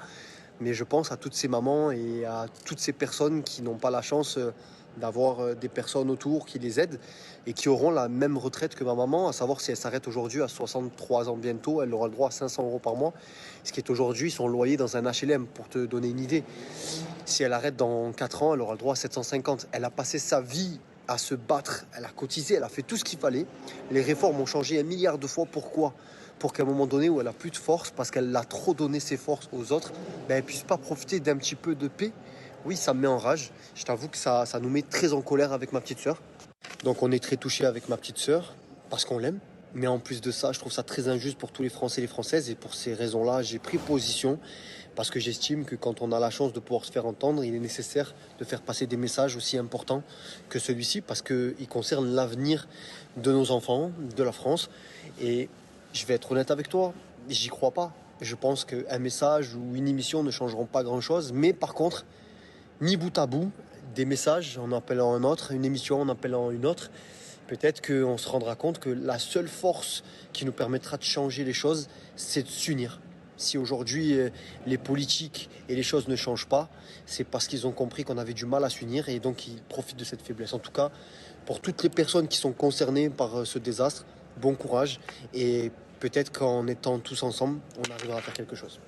Mais je pense à toutes ces mamans et à toutes ces personnes qui n'ont pas la chance d'avoir des personnes autour qui les aident et qui auront la même retraite que ma maman, à savoir si elle s'arrête aujourd'hui à 63 ans bientôt, elle aura le droit à 500 € par mois, ce qui est aujourd'hui son loyer dans un HLM, pour te donner une idée. Si elle arrête dans 4 ans, elle aura le droit à 750. Elle a passé sa vie à se battre, elle a cotisé, elle a fait tout ce qu'il fallait. Les réformes ont changé 1 milliard de fois. Pourquoi ? Pour qu'à un moment donné où elle a plus de force, parce qu'elle a trop donné ses forces aux autres, elle puisse pas profiter d'un petit peu de paix. Oui, ça me met en rage. Je t'avoue que ça nous met très en colère avec ma petite sœur. Donc on est très touchés avec ma petite sœur, parce qu'on l'aime. Mais en plus de ça, je trouve ça très injuste pour tous les Français et les Françaises. Et pour ces raisons-là, j'ai pris position. Parce que j'estime que quand on a la chance de pouvoir se faire entendre, il est nécessaire de faire passer des messages aussi importants que celui-ci. Parce qu'il concerne l'avenir de nos enfants, de la France. Et je vais être honnête avec toi, j'y crois pas. Je pense qu'un message ou une émission ne changeront pas grand-chose. Mais par contre, mis bout à bout, des messages en appelant un autre, une émission en appelant une autre, peut-être qu'on se rendra compte que la seule force qui nous permettra de changer les choses, c'est de s'unir. Si aujourd'hui les politiques et les choses ne changent pas, c'est parce qu'ils ont compris qu'on avait du mal à s'unir et donc ils profitent de cette faiblesse. En tout cas, pour toutes les personnes qui sont concernées par ce désastre, bon courage et peut-être qu'en étant tous ensemble, on arrivera à faire quelque chose.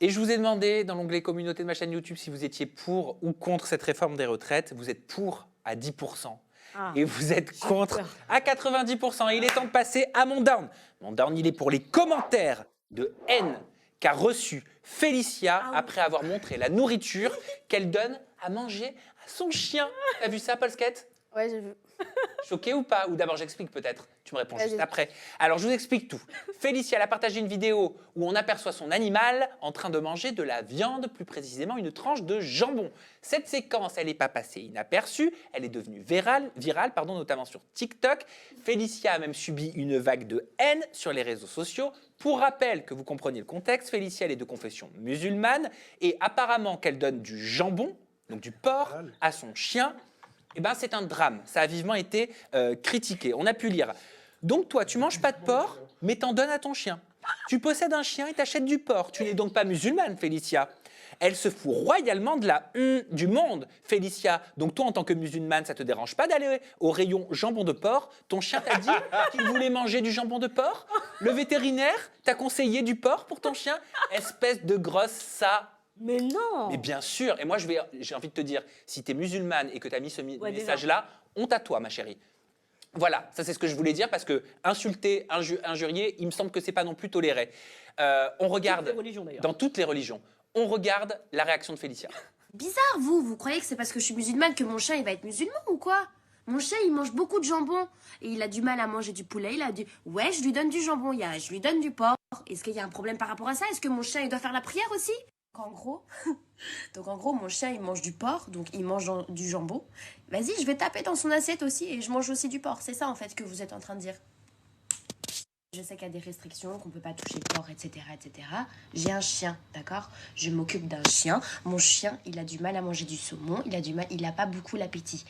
Et je vous ai demandé dans l'onglet communauté de ma chaîne YouTube si vous étiez pour ou contre cette réforme des retraites. Vous êtes pour à 10%. Et vous êtes contre à 90%. Et il est temps de passer à mon down. Mon down, il est pour les commentaires de haine qu'a reçu Félicia après avoir montré la nourriture qu'elle donne à manger à son chien. T'as vu ça, Polskette? Ouais, j'ai vu. Choqué ou pas? Ou d'abord j'explique peut-être. Tu me réponds Vas-y. juste après. Alors je vous explique tout. Félicia elle a partagé une vidéo où on aperçoit son animal en train de manger de la viande, plus précisément une tranche de jambon. Cette séquence, elle n'est pas passée inaperçue, elle est devenue virale, notamment sur TikTok. Félicia a même subi une vague de haine sur les réseaux sociaux. Pour rappel, que vous compreniez le contexte, Félicia elle est de confession musulmane et apparemment qu'elle donne du jambon, donc du porc, à son chien. Eh ben, c'est un drame. Ça a vivement été critiqué. On a pu lire. Donc toi, tu manges pas de porc, mais t'en donnes à ton chien. Tu possèdes un chien et t'achètes du porc. Tu n'es donc pas musulmane, Félicia. Elle se fout royalement de la du monde, Félicia. Donc toi, en tant que musulmane, ça te dérange pas d'aller au rayon jambon de porc? Ton chien t'a dit qu'il voulait manger du jambon de porc? Le vétérinaire t'a conseillé du porc pour ton chien? Espèce de grosse ça. Mais non. Mais bien sûr, et moi j'ai envie de te dire, si tu es musulmane et que tu as mis ce message-là, honte à toi, ma chérie. Voilà, ça c'est ce que je voulais dire parce que insulter, injurier, il me semble que c'est pas non plus toléré. On regarde, Toutes les religions, d'ailleurs. dans toutes les religions, on regarde la réaction de Félicia. Bizarre, vous croyez que c'est parce que je suis musulmane que mon chien il va être musulman ou quoi? Mon chien il mange beaucoup de jambon et il a du mal à manger du poulet, ouais, je lui donne du jambon, je lui donne du porc. Est-ce qu'il y a un problème par rapport à ça? Est-ce que mon chien il doit faire la prière aussi? Donc en gros, mon chien il mange du porc, donc il mange du jambon. Vas-y, je vais taper dans son assiette aussi et je mange aussi du porc. C'est ça en fait que vous êtes en train de dire. Je sais qu'il y a des restrictions, qu'on peut pas toucher le porc, etc., etc. J'ai un chien, d'accord? Je m'occupe d'un chien. Mon chien, il a du mal à manger du saumon, il a pas beaucoup l'appétit.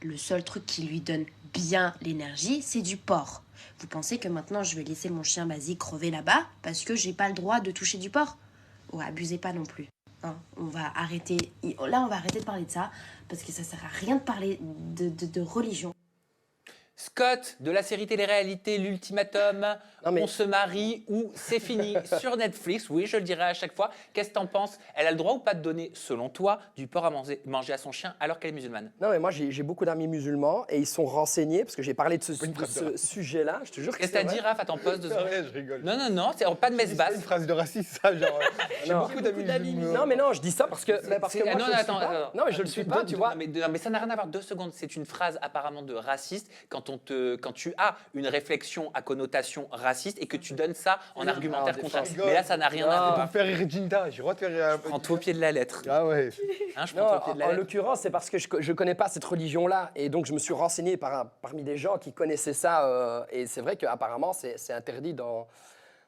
Le seul truc qui lui donne bien l'énergie, c'est du porc. Vous pensez que maintenant je vais laisser mon chien basique crever là-bas parce que j'ai pas le droit de toucher du porc? Ouais, abusez pas non plus. Hein, on va arrêter de parler de ça parce que ça sert à rien de parler de religion. Scott, de la série télé-réalité L'Ultimatum, mais- on se marie ou c'est fini sur Netflix. Oui, je le dirai à chaque fois. Qu'est-ce que t'en penses? Elle a le droit ou pas de donner, selon toi, du porc à manger à son chien alors qu'elle est musulmane? Non, mais moi, j'ai beaucoup d'amis musulmans et ils sont renseignés parce que j'ai parlé de ce sujet-là. Je te jure que Qu'est-ce c'est que t'as dit, vrai. Raph? Attends, pause 2 secondes. Ouais, je rigole. Non, c'est pas de messe C'est basse. une phrase de raciste, ça, genre. J'ai Non. beaucoup d'amis musulmans. Non, mais non, je dis ça parce que moi, Non, je le suis attends, pas. attends. Non, mais je le suis pas, tu vois. Non, mais ça n'a rien à voir. 2 secondes. C'est une phrase apparemment de raciste quand tu as une réflexion à connotation raciste et que tu donnes ça en argumentaire des contraire. fois. Mais là, ça n'a rien à Pour voir. faire rire Ginta, j'ai le droit de faire. Prends-toi au pied de la lettre. Ah ouais. Hein, je Non, prends-toi au pied de la en lettre. l'occurrence, c'est parce que je connais pas cette religion-là et donc je me suis renseigné parmi des gens qui connaissaient ça et c'est vrai qu'apparemment c'est interdit dans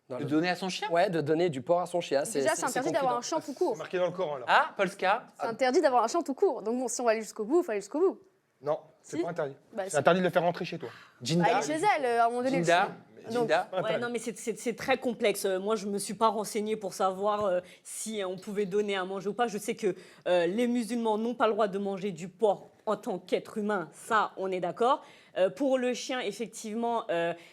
De le- donner à son chien? Ouais, de donner du porc à son chien. Déjà, c'est interdit d'avoir un chien tout court. C'est marqué dans le Coran, là. Ah, Polska. C'est interdit d'avoir un chien tout court. Donc bon, si on va aller jusqu'au bout, il faut aller jusqu'au bout. Non, c'est Si. pas interdit. Bah, C'est interdit de le faire rentrer chez toi. Bah, Jinda. elle est chez elle, à un moment donné. le Jinda. chien. Donc, Jinda. Ouais, non, mais c'est très complexe. Moi, je ne me suis pas renseignée pour savoir si on pouvait donner à manger ou pas. Je sais que les musulmans n'ont pas le droit de manger du porc en tant qu'être humain, ça, on est d'accord. Pour le chien, effectivement,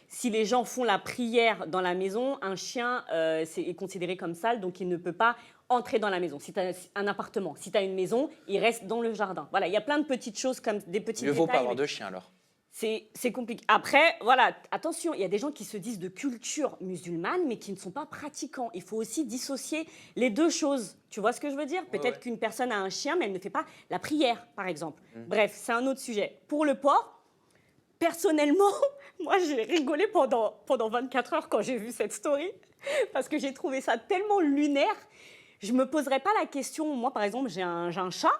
si les gens font la prière dans la maison, un chien est considéré comme sale, donc il ne peut pas entrer dans la maison. Si tu as un appartement, si tu as une maison, il reste dans le jardin. Voilà, il y a plein de petites choses comme des petits Il ne détails. vaut pas avoir mais de chien alors. c'est compliqué. Après, voilà, attention, il y a des gens qui se disent de culture musulmane, mais qui ne sont pas pratiquants. Il faut aussi dissocier les deux choses. Tu vois ce que je veux dire? Peut-être qu'une personne a un chien, mais elle ne fait pas la prière, par exemple. Bref, c'est un autre sujet. Pour le porc, personnellement, moi, j'ai rigolé pendant 24 heures quand j'ai vu cette story, parce que j'ai trouvé ça tellement lunaire. Je ne me poserais pas la question. Moi, par exemple, j'ai un chat.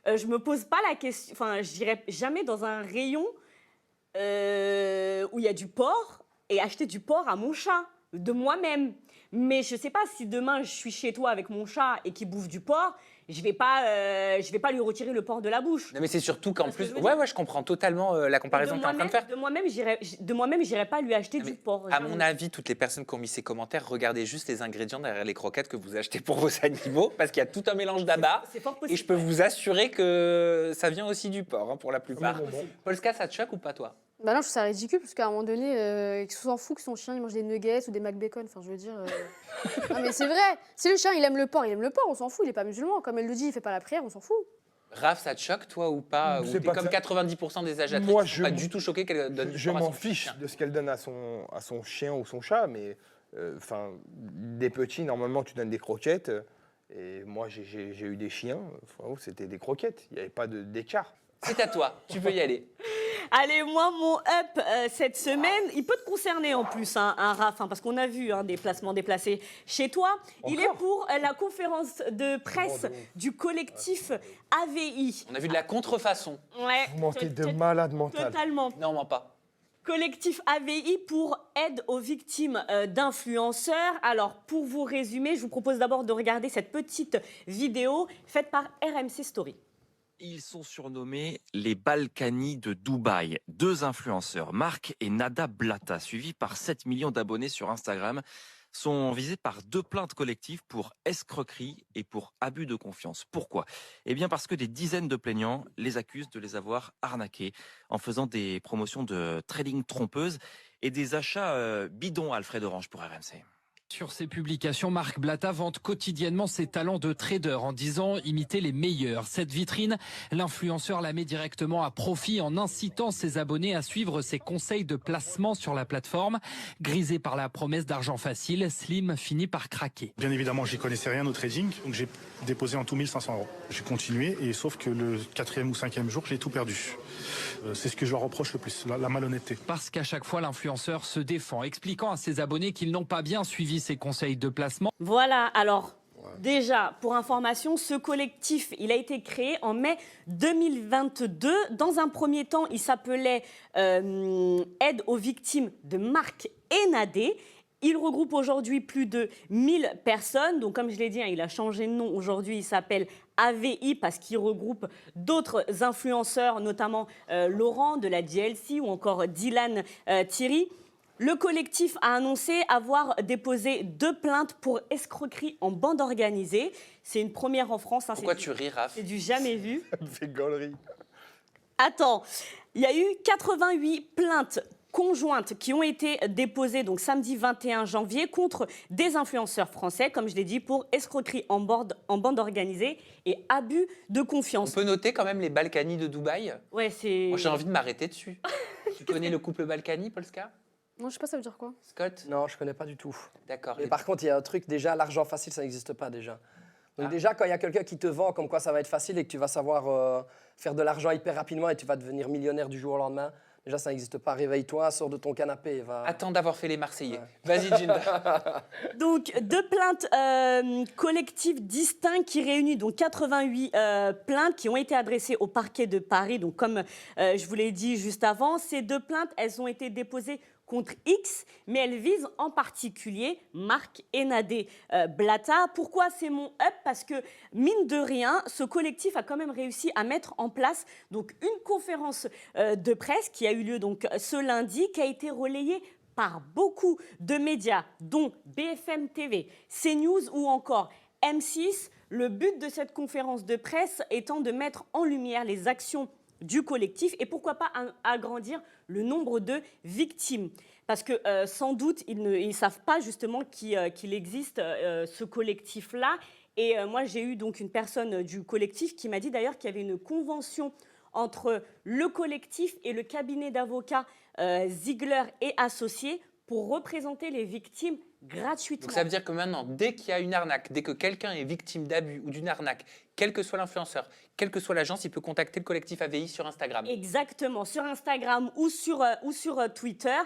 Je ne me pose pas la question. Enfin, je n'irai jamais dans un rayon où il y a du porc et acheter du porc à mon chat, de moi-même. Mais je ne sais pas si demain je suis chez toi avec mon chat et qu'il bouffe du porc, je vais pas lui retirer le porc de la bouche. Non, mais c'est surtout qu'en Parce que plus, je veux ouais, dire. je comprends totalement la comparaison que tu es en train de faire. De moi-même, j'irai pas lui acheter du porc. À mon avis, toutes les personnes qui ont mis ces commentaires, regardez juste les ingrédients derrière les croquettes que vous achetez pour vos animaux, parce qu'il y a tout un mélange d'abat. C'est fort Et possible. je peux vous assurer que ça vient aussi du porc, hein, pour la plupart. Mais bon. Polska, ça te choque ou pas, toi? Bah non, je trouve ça ridicule parce qu'à un moment donné, il s'en fout que son chien il mange des nuggets ou des McBacon. Enfin, je veux dire. Non, mais c'est vrai. Si le chien il aime le porc, on s'en fout. Il est pas musulman. Comme elle le dit, il fait pas la prière, on s'en fout. Raph, ça te choque, toi, ou pas? Ou C'est t'es pas comme ça. 90% des agiatrices Moi, qui sont je pas m'en- du tout choqués qu'elle donne du Je porc à m'en son fiche chien. de ce qu'elle donne à son chien ou son chat, mais enfin, des petits, normalement, tu donnes des croquettes. Et moi, j'ai eu des chiens, c'était des croquettes. Il n'y avait pas d'écart. C'est à toi, tu peux y aller. Allez, moi, mon up cette semaine, il peut te concerner en plus, un Raph, parce qu'on a vu des placements déplacés chez toi. Il est pour la conférence de presse du collectif AVI. On a vu de la contrefaçon. Ouais, Vous manquez de malade mental. totalement. Non, ment pas. Collectif AVI pour aide aux victimes d'influenceurs. Alors, pour vous résumer, je vous propose d'abord de regarder cette petite vidéo faite par RMC Story. Ils sont surnommés les Balkany de Dubaï. Deux influenceurs, Marc et Nada Blata, suivis par 7 millions d'abonnés sur Instagram, sont visés par 2 plaintes collectives pour escroquerie et pour abus de confiance. Pourquoi? Eh bien parce que des dizaines de plaignants les accusent de les avoir arnaqués en faisant des promotions de trading trompeuses et des achats bidons, Alfred Orange pour RMC. Sur ses publications, Marc Blata vante quotidiennement ses talents de trader en disant imiter les meilleurs. Cette vitrine, l'influenceur la met directement à profit en incitant ses abonnés à suivre ses conseils de placement sur la plateforme. Grisé par la promesse d'argent facile, Slim finit par craquer. Bien évidemment, j'y connaissais rien au trading, donc j'ai déposé en tout 1 500 €. J'ai continué, et sauf que le 4e ou 5e jour, j'ai tout perdu. C'est ce que je leur reproche le plus, la malhonnêteté. Parce qu'à chaque fois, l'influenceur se défend, expliquant à ses abonnés qu'ils n'ont pas bien suivi ses conseils de placement. Voilà, alors déjà, pour information, ce collectif, il a été créé en mai 2022. Dans un premier temps, il s'appelait Aide aux victimes de Marc et Nadé. Il regroupe aujourd'hui plus de 1000 personnes. Donc, comme je l'ai dit, il a changé de nom. Aujourd'hui, il s'appelle AVI parce qu'il regroupe d'autres influenceurs, notamment Laurent de la DLC ou encore Dylan Thierry. Le collectif a annoncé avoir déposé 2 plaintes pour escroquerie en bande organisée. C'est une première en France. Pourquoi tu ris, Raph? C'est du jamais vu. C'est gaulerie. Attends, il y a eu 88 plaintes conjointes qui ont été déposées donc samedi 21 janvier contre des influenceurs français, comme je l'ai dit, pour escroquerie en bande organisée et abus de confiance. On peut noter quand même les Balkany de Dubaï. Ouais, c'est... Moi, j'ai envie de m'arrêter dessus. Tu connais le couple Balkany, Polska? Non, je sais pas, ça veut dire quoi. Scott? Non, je connais pas du tout. D'accord. Mais par contre, il y a un truc, déjà, l'argent facile, ça n'existe pas déjà. Donc déjà, quand il y a quelqu'un qui te vend comme quoi ça va être facile et que tu vas savoir faire de l'argent hyper rapidement et tu vas devenir millionnaire du jour au lendemain, déjà, ça n'existe pas. Réveille-toi, sors de ton canapé et va... Attends d'avoir fait les Marseillais. Vas-y, Jinder. Donc, 2 plaintes collectives distinctes qui réunissent donc 88 plaintes qui ont été adressées au parquet de Paris. Donc, comme je vous l'ai dit juste avant, ces 2 plaintes, elles ont été déposées contre X, mais elles visent en particulier Marc et Nadé Blata. Pourquoi c'est mon up? Parce que, mine de rien, ce collectif a quand même réussi à mettre en place donc, une conférence de presse qui a eu lieu donc, ce lundi, qui a été relayée par beaucoup de médias, dont BFM TV, CNews ou encore M6. Le but de cette conférence de presse étant de mettre en lumière les actions du collectif et pourquoi pas agrandir le nombre de victimes. Parce que sans doute, ils ne savent pas justement qu'il existe ce collectif-là. Et moi, j'ai eu donc une personne du collectif qui m'a dit d'ailleurs qu'il y avait une convention entre le collectif et le cabinet d'avocats Ziegler et Associés pour représenter les victimes gratuitement. Donc ça veut dire que maintenant, dès qu'il y a une arnaque, dès que quelqu'un est victime d'abus ou d'une arnaque, quel que soit l'influenceur, quelle que soit l'agence, il peut contacter le collectif AVI sur Instagram. Exactement, sur Instagram ou sur Twitter.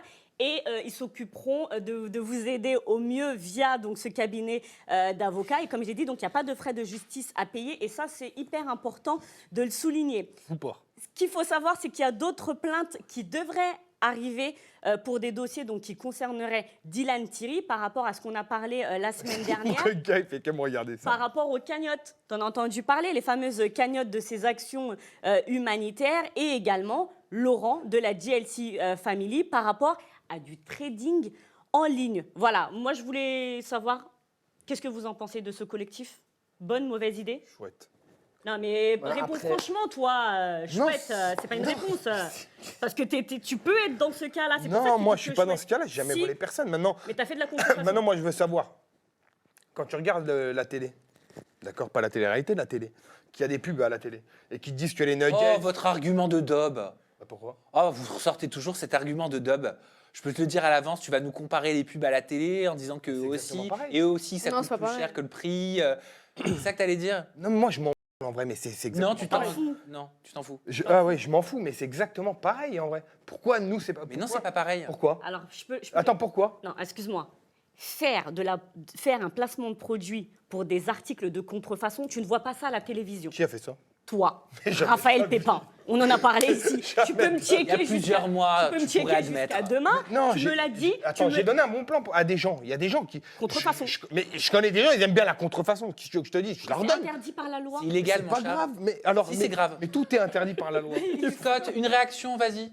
Et ils s'occuperont de vous aider au mieux via donc, ce cabinet d'avocats. Et comme j'ai dit, donc il n'y a pas de frais de justice à payer. Et ça, c'est hyper important de le souligner. Ou pas. Ce qu'il faut savoir, c'est qu'il y a d'autres plaintes qui devraient arriver pour des dossiers donc, qui concerneraient Dylan Thierry par rapport à ce qu'on a parlé la semaine dernière. Le gars, il fait que me regarder ça. Par rapport aux cagnottes, tu en as entendu parler, les fameuses cagnottes de ces actions humanitaires et également Laurent de la GLC Family par rapport à du trading en ligne. Voilà, moi je voulais savoir, qu'est-ce que vous en pensez de ce collectif? Bonne, mauvaise idée? Chouette. Non mais Voilà, réponds après- franchement, toi, chouette, c'est pas une réponse. Parce que tu peux être dans ce cas-là. C'est pour ça Non, que moi, tu je suis dis pas que dans ce cas-là. J'ai jamais Si. volé personne. Maintenant, Mais t'as fait de la contrefaçon. maintenant, moi, je veux savoir. Quand tu regardes la télé, d'accord, pas la télé-réalité, la télé, qu'il y a des pubs à la télé et qui te disent que les nuggets. Oh, votre argument de daube. Bah, pourquoi? Oh, vous ressortez toujours cet argument de daube. Je peux te le dire à l'avance, tu vas nous comparer les pubs à la télé en disant que C'est eux exactement aussi, pareil. et eux aussi, ça Non, coûte c'est pas plus pareil. cher que le prix. C'est ça que t'allais dire? Non, mais moi, je m'en fous en vrai, mais c'est exactement. Non, tu t'en pareil. fous. Non, tu t'en fous. Ah ouais, je m'en fous, mais c'est exactement pareil en vrai. Pourquoi nous, c'est pas. Mais non, pourquoi c'est pas pareil. Pourquoi? Alors, je peux... Attends, pourquoi? Non, excuse-moi. Faire un placement de produit pour des articles de contrefaçon, tu ne vois pas ça à la télévision. Qui a fait ça? Toi, Mais jamais Raphaël ça, Pépin, on en a parlé ici. Tu peux me Il y a checker plusieurs jusqu'à- mois, tu peux me tu pourrais checker admettre. jusqu'à demain. Non, tu j'ai- me l'as dit. Attends, j'ai donné un bon plan à des gens. Il y a des gens qui. Contrefaçon. Mais je connais des gens, ils aiment bien la contrefaçon. Qu'est-ce que tu veux que je te dise? Je leur C'est donne. interdit par la loi. C'est illégal, C'est mon pas chat. grave. Mais alors, Si, mais- c'est grave. Mais tout est interdit par la loi. Scott, une réaction, vas-y.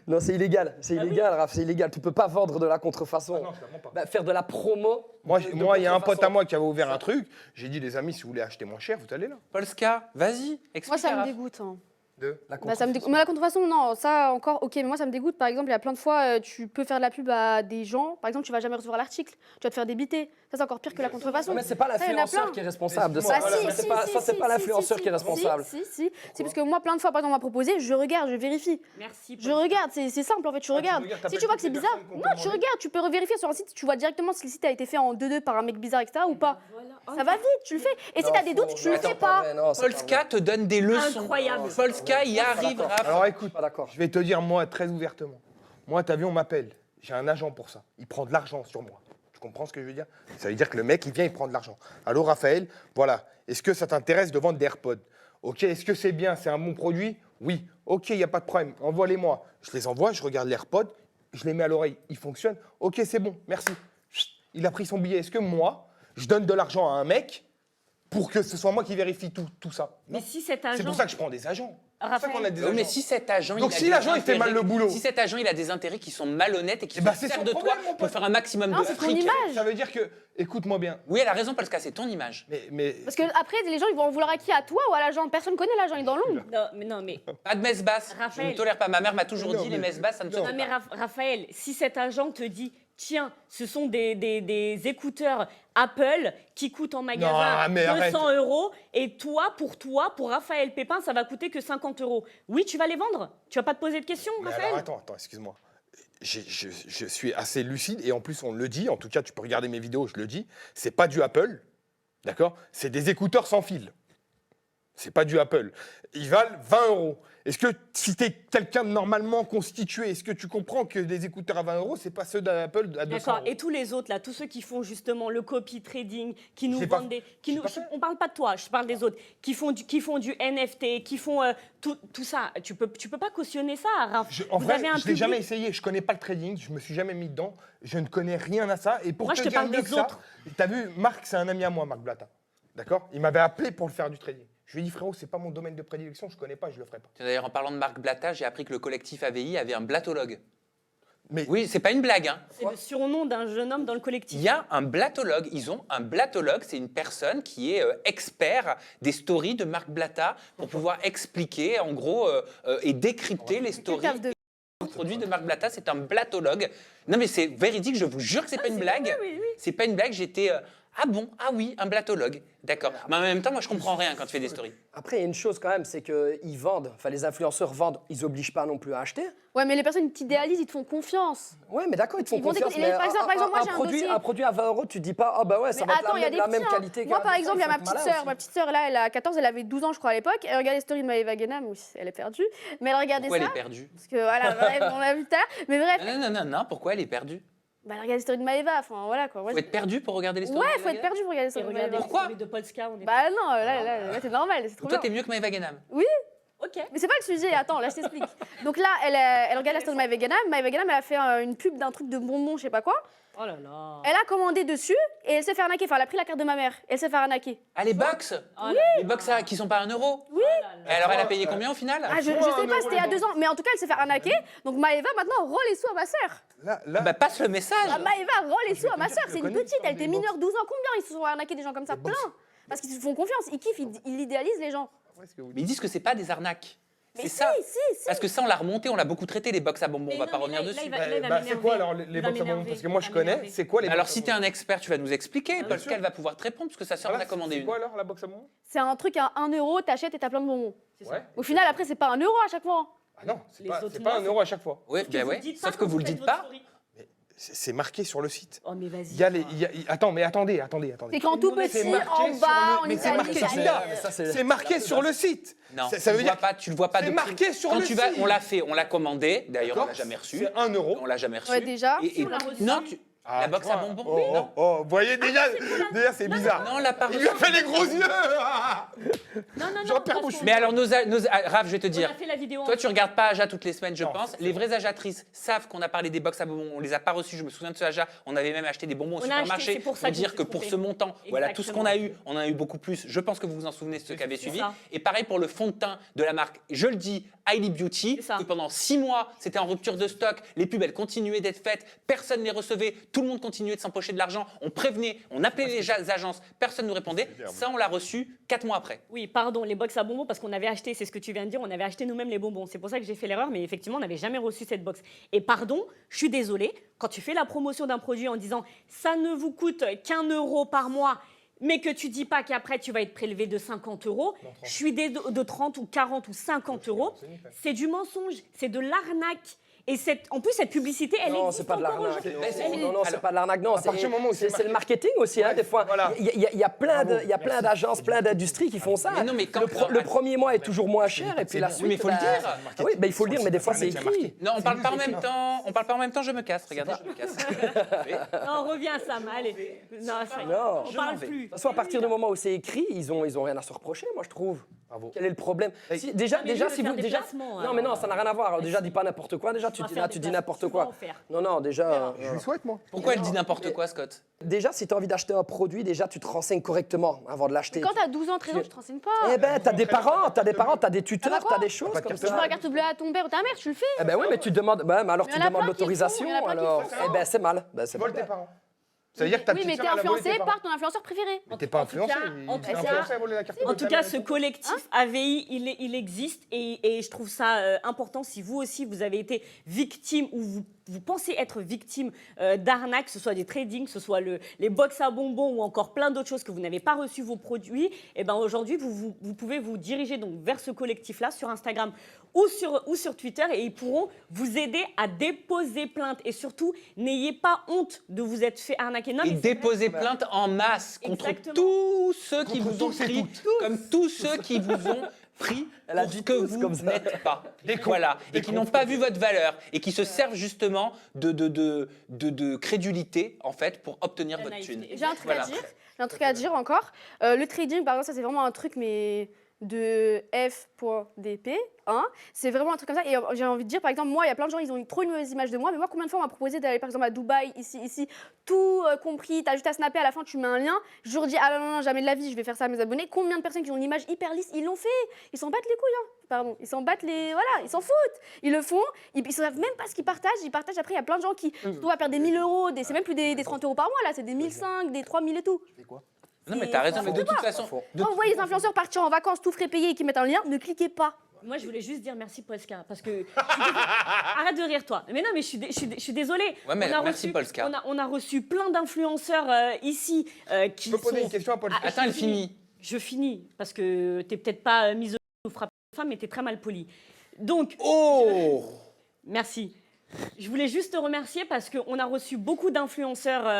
Non, c'est illégal. C'est illégal, Raph, c'est illégal. Tu peux pas vendre de la contrefaçon. Ah non, clairement pas. Bah, faire de la promo. Moi, de il y a un pote à contrefaçon. moi qui avait ouvert un truc. J'ai dit, les amis, si vous voulez acheter moins cher, vous allez là. Polska, vas-y, explique. Moi, ça à me Raph. dégoûte. Hein. La Bah, ça me dégoûte. Mais la contrefaçon, non, ça encore, ok. Mais moi, ça me dégoûte. Par exemple, il y a plein de fois, tu peux faire de la pub à des gens. Par exemple, tu vas jamais recevoir l'article. Tu vas te faire débiter. Ça, c'est encore pire que la contrefaçon. Non, mais c'est pas Ça, il y en a l'influenceur plein. qui est responsable de Excuse-moi, ça. Bah, voilà, si, c'est si, pas, si, ça, c'est si, pas si, l'influenceur si, qui est responsable. Si. C'est parce que moi, plein de fois, par exemple, on m'a proposé, je regarde, je vérifie. Merci. Je regarde, c'est simple en fait, tu regardes. regardes, Si t'appelles tu vois que c'est toutes les bizarre, personnes qui ont non, tu commandé. regardes, tu peux vérifier sur un site, tu vois directement si le site a été fait en 2-2 par un mec bizarre, etc. ou pas. Ça va vite, tu le fais. Et si Non, t'as des doutes, faut- tu le Attends, fais pas. vrai, non, c'est pas Polska vrai. te donne des leçons. Incroyable. Polska y arrive, d'accord. Raph. Alors Je écoute, suis pas d'accord. je vais te dire, moi, très ouvertement. Moi, t'as vu, on m'appelle. J'ai un agent pour ça. Il prend de l'argent sur moi. Tu comprends ce que je veux dire? Ça veut dire que le mec, il vient, il prend de l'argent. Allô, Raphaël, voilà. Est-ce que ça t'intéresse de vendre des AirPods? Ok, est-ce que c'est bien? C'est un bon produit? Oui. Ok, il n'y a pas de problème. Envoie-les-moi. Je les envoie, je regarde les AirPods, je les mets à l'oreille. Ils fonctionnent. Ok, c'est bon, merci. Chut, il a pris son billet. Est-ce que moi, je donne de l'argent à un mec pour que ce soit moi qui vérifie tout ça? Mais Non. si cet C'est agent. pour ça que je prends des agents. C'est pour ça qu'on a des Oui, agents. mais si cet agent, Donc il a si des l'agent, il fait mal intérêts- le boulot. Si cet agent, il a des intérêts qui sont malhonnêtes et qui Eh ben, se c'est servent son de toi problème, mon pour pote. faire un maximum Non, de c'est ton fric. image. Ça veut dire que, écoute-moi bien, Oui, elle a raison, Polska, c'est ton image. mais Parce que après, les gens, ils vont en vouloir à qui? À toi ou à l'agent? Personne connaît l'agent, il est dans l'ombre. Non, mais Pas de messe basse. Je Raphaël. ne tolère pas. Ma mère m'a toujours Non, dit les mais- messes basses, ça ne se non. fait Non, mais pas. Raphaël, si cet agent te dit, tiens, ce sont des écouteurs Apple qui coûtent en magasin mais 200 € et pour Raphaël Pépin, ça va coûter que 50 €. Oui, tu vas les vendre? Tu vas pas te poser de questions, mais Raphaël? alors attends, excuse-moi. Je suis assez lucide et en plus on le dit, en tout cas tu peux regarder mes vidéos, je le dis, c'est pas du Apple, d'accord? C'est des écouteurs sans fil. C'est pas du Apple. Ils valent 20 €. Est-ce que si tu es quelqu'un de normalement constitué, est-ce que tu comprends que des écouteurs à 20 €, c'est pas ceux d'Apple à 200 D'accord. €? Et tous les autres, là, tous ceux qui font justement le copy trading, qui nous J'ai pas- vendent des. j'ai pas fait. On parle pas de toi, je parle des autres, qui font du NFT, qui font tout ça. Tu peux pas cautionner ça, Raph. En Vous vrai, avez un je l'ai jamais public- essayé. Je connais pas le trading. Je me suis jamais mis dedans. Je ne connais rien à ça. Et pour Moi, te je te dire parle mieux des que ça, autres. t'as vu, Marc, c'est un ami à moi, Marc Blatta. D'accord? Il m'avait appelé pour le faire du trading. Je lui ai dit, frérot, c'est pas mon domaine de prédilection. Je connais pas. Je le ferai pas. D'ailleurs, en parlant de Marc Blatta, j'ai appris que le collectif AVI avait un blatologue. Oui, c'est pas une blague. Hein. C'est le surnom d'un jeune homme dans le collectif. Il y a un blatologue. Ils ont un blatologue. C'est une personne qui est expert des stories de Marc Blatta pour pouvoir expliquer, en gros, et décrypter les stories. Le produit de Marc Blatta, c'est un blatologue. Non, mais c'est véridique. Je vous jure que c'est pas une blague. Oui. C'est pas une blague. J'étais ah bon, ah oui, un blatologue. D'accord. Mais en même temps, moi, je comprends rien quand tu fais des stories. Après, il y a une chose quand même, c'est qu'ils vendent, enfin les influenceurs vendent, ils n'obligent pas non plus à acheter. Ouais, mais les personnes qui t'idéalisent, ils te font confiance. Ouais, mais d'accord, ils te font Ils vont confiance. découvrir- Mais par exemple, moi, j'ai un dossier. un produit à 20 €, tu te dis pas, ah bah ouais, ça Mais va être attends, il y a des la petits, même hein. qualité. Moi, qu'un- par exemple, il y a faut ma être petite malin sœur. aussi. Ma petite sœur, là, elle a 14, elle avait 12 ans, je crois, à l'époque. Elle regardait les stories de Maëva Guénam. Oui, elle est perdue. Mais elle regardait Pourquoi ça. elle est perdue? Parce que voilà, bref, on l'a vu tout à l'heure. Mais bref, Non, pourquoi elle est perdue? bah, elle regarde les stories de Maëva. Enfin, voilà quoi. Moi, Faut être perdu pour regarder les stories. Ouais, de faut être Maëva perdu pour regarder les Et stories de regardez Maëva. les stories de Polska, on est... Bah non, là c'est normal, c'est trop Toi, bien. t'es mieux que Maëva Guénam. Ok. Mais c'est pas le sujet, attends, là je t'explique. Donc là, elle regarde la story de Maëva Guénam. Maëva Guénam, elle a fait une pub d'un truc de bonbons, je sais pas quoi. Oh là là. Elle a commandé dessus et elle s'est fait arnaquer. Enfin, elle a pris la carte de ma mère et elle s'est fait arnaquer. Ah, les box? Oh Les box qui sont pas 1 €? Oui. Et alors, elle a payé combien au final? Ah, je sais pas, c'était il y a 2 ans. Mais en tout cas, elle s'est fait arnaquer. Donc Maëva, maintenant, rend les sous à ma sœur. Bah, passe le message. Ah, Maëva, rend les sous à ma sœur. je C'est une connais petite, elle des était mineure, 12 ans. Combien ils se sont arnaqués des gens comme ça? Plein. Parce qu'ils se font confiance, ils kiffent, ils idéalisent les gens. Mais ils disent que c'est pas des arnaques. Mais C'est si, ça. si. Parce que ça, on l'a remonté, on l'a beaucoup traité, les box à bonbons. Mais On va non, pas mais revenir là, dessus. il va m'énerver. C'est quoi alors les Il va box à bonbons? m'énerver. Parce que moi je Il va connais, m'énerver. c'est quoi les box Alors, à si t'es un expert, tu vas nous expliquer, bien parce sûr. qu'elle va pouvoir te répondre, parce que sa sœur en a commandé C'est une. quoi alors la box à bonbons? C'est un truc à 1 €, t'achètes et t'as plein de bonbons. Ouais. Au final, après, c'est pas 1 € à chaque fois. Ah non, c'est Les pas, autres c'est pas mois, 1 € à chaque fois. Ouais, ben ouais. Sauf que vous le dites pas. C'est marqué sur le site. Oh mais vas-y. Il y a les, attends, mais attendez. C'est qu'en tout C'est petit, marqué en sur bas, le- en mais c'est Italie. marqué, ça- Gilda. Ça, C'est marqué sur le site. Non, Ça veut dire tu le vois pas c'est de prix. marqué sur Quand le tu vas, site. on l'a fait, on l'a commandé. D'ailleurs, on D'accord. l'a jamais reçu. C'est 1 €. On l'a jamais reçu. Ouais, déjà. Et on l'a reçu. non, la box à bonbons. Oui, non. Vous voyez déjà c'est bizarre. Non, on l'a pas Il reçu. lui a fait les gros yeux. Non, Jean-Pierre parce Bouchou. qu'on- Mais alors, Raph, je vais te on dire. a fait la vidéo. Toi, tu regardes pas Aja toutes les semaines, je Non, pense. c'est Les vraies Ajatrices savent qu'on a parlé des box à bonbons. On les a pas reçus. Je me souviens de ce Aja. On avait même acheté des bonbons au On a acheté, supermarché c'est pour ça que je me dire suis que pour trompée. ce montant, voilà tout ce qu'on Exactement. a eu. On en a eu beaucoup plus. Je pense que vous vous en souvenez, ceux qui avaient suivi. ça. Et pareil pour le fond de teint de la marque. Je le dis, Hailey Beauty, C'est ça. que pendant 6 mois, c'était en rupture de stock. Les pubs, elles continuaient d'être faites. Personne ne les recevait. Tout le monde continuait de s'empocher de l'argent. On prévenait, on appelait les agences. Personne ne nous répondait. Ça, on l'a reçu 4 mois après. Oui, pardon, les box à bonbons, parce qu'on avait acheté, c'est ce que tu viens de dire, on avait acheté nous-mêmes les bonbons. C'est pour ça que j'ai fait l'erreur, mais effectivement, on n'avait jamais reçu cette box. Et pardon, je suis désolée, quand tu fais la promotion d'un produit en disant ça ne vous coûte qu'1 € par mois, mais que tu dis pas qu'après tu vas être prélevé de 50 €, je suis de 30 ou 40 ou 50 €, c'est du mensonge, c'est de l'arnaque. Et en plus, cette publicité, elle Non, existe c'est pas de encore l'arnaque. aujourd'hui. Non, c'est pas de l'arnaque. Non, partir du moment où c'est c'est le marketing aussi. Hein, des fois, voilà. il y a plein d'agences, plein d'industries qui font ça. Mais non, mais quand- le premier mois est toujours moins cher et puis la suite. mais il faut le dire. Oui, il faut le dire, mais des fois c'est écrit. Non, on parle pas en même temps. On parle pas en même temps. Je me casse. Regardez, je me casse. Oui. Non, reviens, Sam, allez. Non, ça, Non. on Je parle m'en vais. plus. De toute façon, à partir du moment où c'est écrit, ils ont rien à se reprocher, moi je trouve. Bravo. Quel est le problème Si- mais lui, déjà, il veut si faire vous des déjà. placements, Non, mais non, ça n'a rien à voir. Déjà, dis pas n'importe quoi. Déjà, tu vas dis faire là, des tu dis placements, n'importe tu vas quoi. en faire. Non, déjà. Je lui souhaite moi. Pourquoi elle dit n'importe quoi, Scott? Déjà, si tu as envie d'acheter un produit, déjà, tu te renseignes correctement avant de l'acheter. Quand t'as 12 ans, 13 ans, tu te renseignes pas. Eh ben, t'as des parents, t'as des tuteurs, Ah bah quoi t'as des choses Pas de comme Tu prends ça. la carte bleue à ton père ou ta mère, tu le fais. Eh ben oui, mais tu demandes. Ben, mais alors Mais tu il y en a demandes plein qui le font, l'autorisation. il y en a plein qui le Alors, font. eh ben c'est mal. Ben, c'est Vole mal. tes parents. Ça veut dire que ta Oui, petite mais sœur, t'es elle a volé tes influencé parents. par ton influenceur préféré. Mais t'es pas En tout influencé. cas, il en est tout cas- influencé à voler la carte En bleue de tout ta cas, mère. ce collectif AVI, il existe et je trouve ça important. Si vous aussi, vous avez été victime ou vous pensez être victime d'arnaques, que ce soit des tradings, que ce soit les box à bonbons ou encore plein d'autres choses que vous n'avez pas reçu vos produits, et ben aujourd'hui, vous pouvez vous diriger donc vers ce collectif-là sur Instagram ou sur Twitter et ils pourront vous aider à déposer plainte. Et surtout, n'ayez pas honte de vous être fait arnaquer. Non, Et mais c'est vrai. déposer plainte en masse contre Exactement. tous ceux qui Contre vous ont tous et pris, toutes. comme tous ceux qui vous ont pris Elle a pour dit ce que tous vous comme ça. n'êtes pas. Des cons. Voilà. Des Et qui cons. n'ont pas vu votre valeur et qui se servent justement de crédulité, en fait, pour obtenir La votre naïveté. thune. J'ai un truc Voilà. à dire. J'ai un truc à dire encore. Le trading, par exemple, ça c'est vraiment un truc mais de F.DP, hein. C'est vraiment un truc comme ça. Et j'ai envie de dire, par exemple, moi, il y a plein de gens, ils ont eu trop une mauvaise image de moi. Mais moi, combien de fois on m'a proposé d'aller, par exemple, à Dubaï, ici, tout compris, t'as juste à snapper, à la fin, tu mets un lien. Je leur dis, ah non, jamais de la vie, je vais faire ça à mes abonnés. Combien de personnes qui ont une image hyper lisse, ils l'ont fait. Ils s'en battent les couilles, hein. Pardon. Ils s'en battent les... Voilà, ils s'en foutent. Ils le font. Ils savent même pas ce qu'ils partagent. Ils partagent après, il y a plein de gens qui doivent perdre des 1000 euros. C'est même plus des 30 euros par mois, là. C'est des 1500, des 3000 et tout. Non, mais t'as raison, mais de toute façon. Quand vous voyez les influenceurs partir en vacances, tout frais payé et qui mettent un lien, ne cliquez pas. Moi, je voulais juste dire merci Polska, parce que... Arrête de rire, toi. Mais non, mais je suis désolée. Ouais, mais merci Polska. On a reçu plein d'influenceurs ici qui Je peux poser sont... une question à Polska? Attends, elle finit. Je finis, parce que t'es peut-être pas misogyne ou frappée de femme, mais t'es très mal poli. Donc... Oh Merci. Je voulais juste te remercier parce qu'on a reçu beaucoup d'influenceurs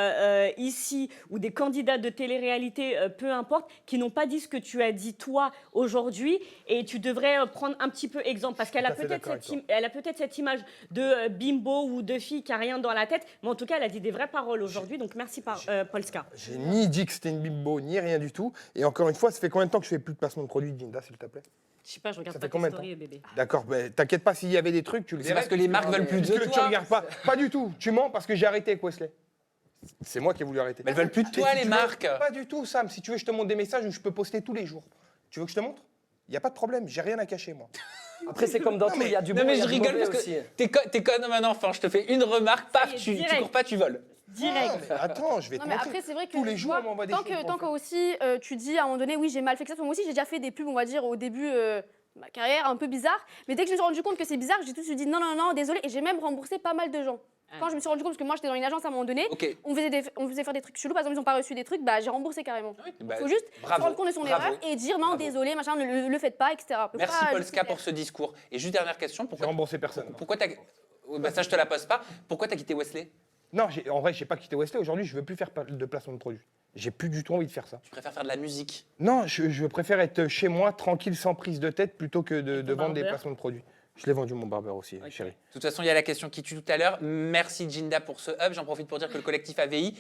ici ou des candidats de télé-réalité, peu importe, qui n'ont pas dit ce que tu as dit toi aujourd'hui et tu devrais prendre un petit peu exemple parce qu'elle a peut-être cette image de bimbo ou de fille qui n'a rien dans la tête, mais en tout cas elle a dit des vraies paroles aujourd'hui, donc merci Polska. J'ai ni dit que c'était une bimbo, ni rien du tout. Et encore une fois, ça fait combien de temps que je fais plus de placement de produits, Ginda, s'il te plaît? Je sais pas, je regarde Ça pas fait combien tes de stories, temps? bébé. D'accord, t'inquiète pas, s'il y avait des trucs, tu le C'est verrais. parce que les marques veulent plus de Que tu toi. regardes pas. Pas du tout. Tu mens parce que j'ai arrêté avec Wesley. C'est moi qui ai voulu arrêter. Mais elles veulent plus de toi, Et si les tu veux- marques. Pas du tout, Sam. Si tu veux, je te montre des messages où je peux poster tous les jours. Tu veux que je te montre? Il n'y a pas de problème, j'ai rien à cacher, moi. Après, c'est comme dans tout, il y a du bon, Non, mais il y a je du rigole mauvais parce aussi. que t'es comme un enfant. Je te fais une remarque, paf, tu direct. cours pas, tu voles. Direct. Non, mais attends, je vais te Non, mais montrer. après, c'est vrai que Tous les tu jours, vois, on m'envoie des tant choses que, pour tant en que faire. aussi tu dis à un moment donné, oui, j'ai mal fait que ça. Moi aussi, j'ai déjà fait des pubs, on va dire, au début de ma carrière, un peu bizarre. Mais dès que je me suis rendu compte que c'est bizarre, j'ai tout de suite dit non, non, non, désolé. Et j'ai même remboursé pas mal de gens. Quand je me suis rendu compte, parce que moi, j'étais dans une agence à un moment donné, Ok. on faisait faire des trucs chelous. Par exemple, ils n'ont pas reçu des trucs, bah, j'ai remboursé carrément. Bah, Il faut juste bravo, se rendre compte de son bravo. erreur et dire non, Bravo. désolé, machin, ne le faites pas, etc. Faut Merci pas Polska justifier. pour ce discours. Et juste dernière question, J'ai pourquoi remboursé personne. pourquoi t'as... Ouais, bah, ça, je te la pose pas. Pourquoi t'as quitté Wesley? Non, en vrai, j'ai pas quitté Wesley. Aujourd'hui, je veux plus faire de placement de produits. J'ai plus du tout envie de faire ça. Tu préfères faire de la musique? Non, je préfère être chez moi, tranquille, sans prise de tête, plutôt que de ton vendre des barbeur? placements de produits. Je l'ai vendu, mon barbeur aussi, chérie. De toute façon, il y a la question qui tue tout à l'heure. Merci Ginda pour ce hub. J'en profite pour dire que le collectif AVI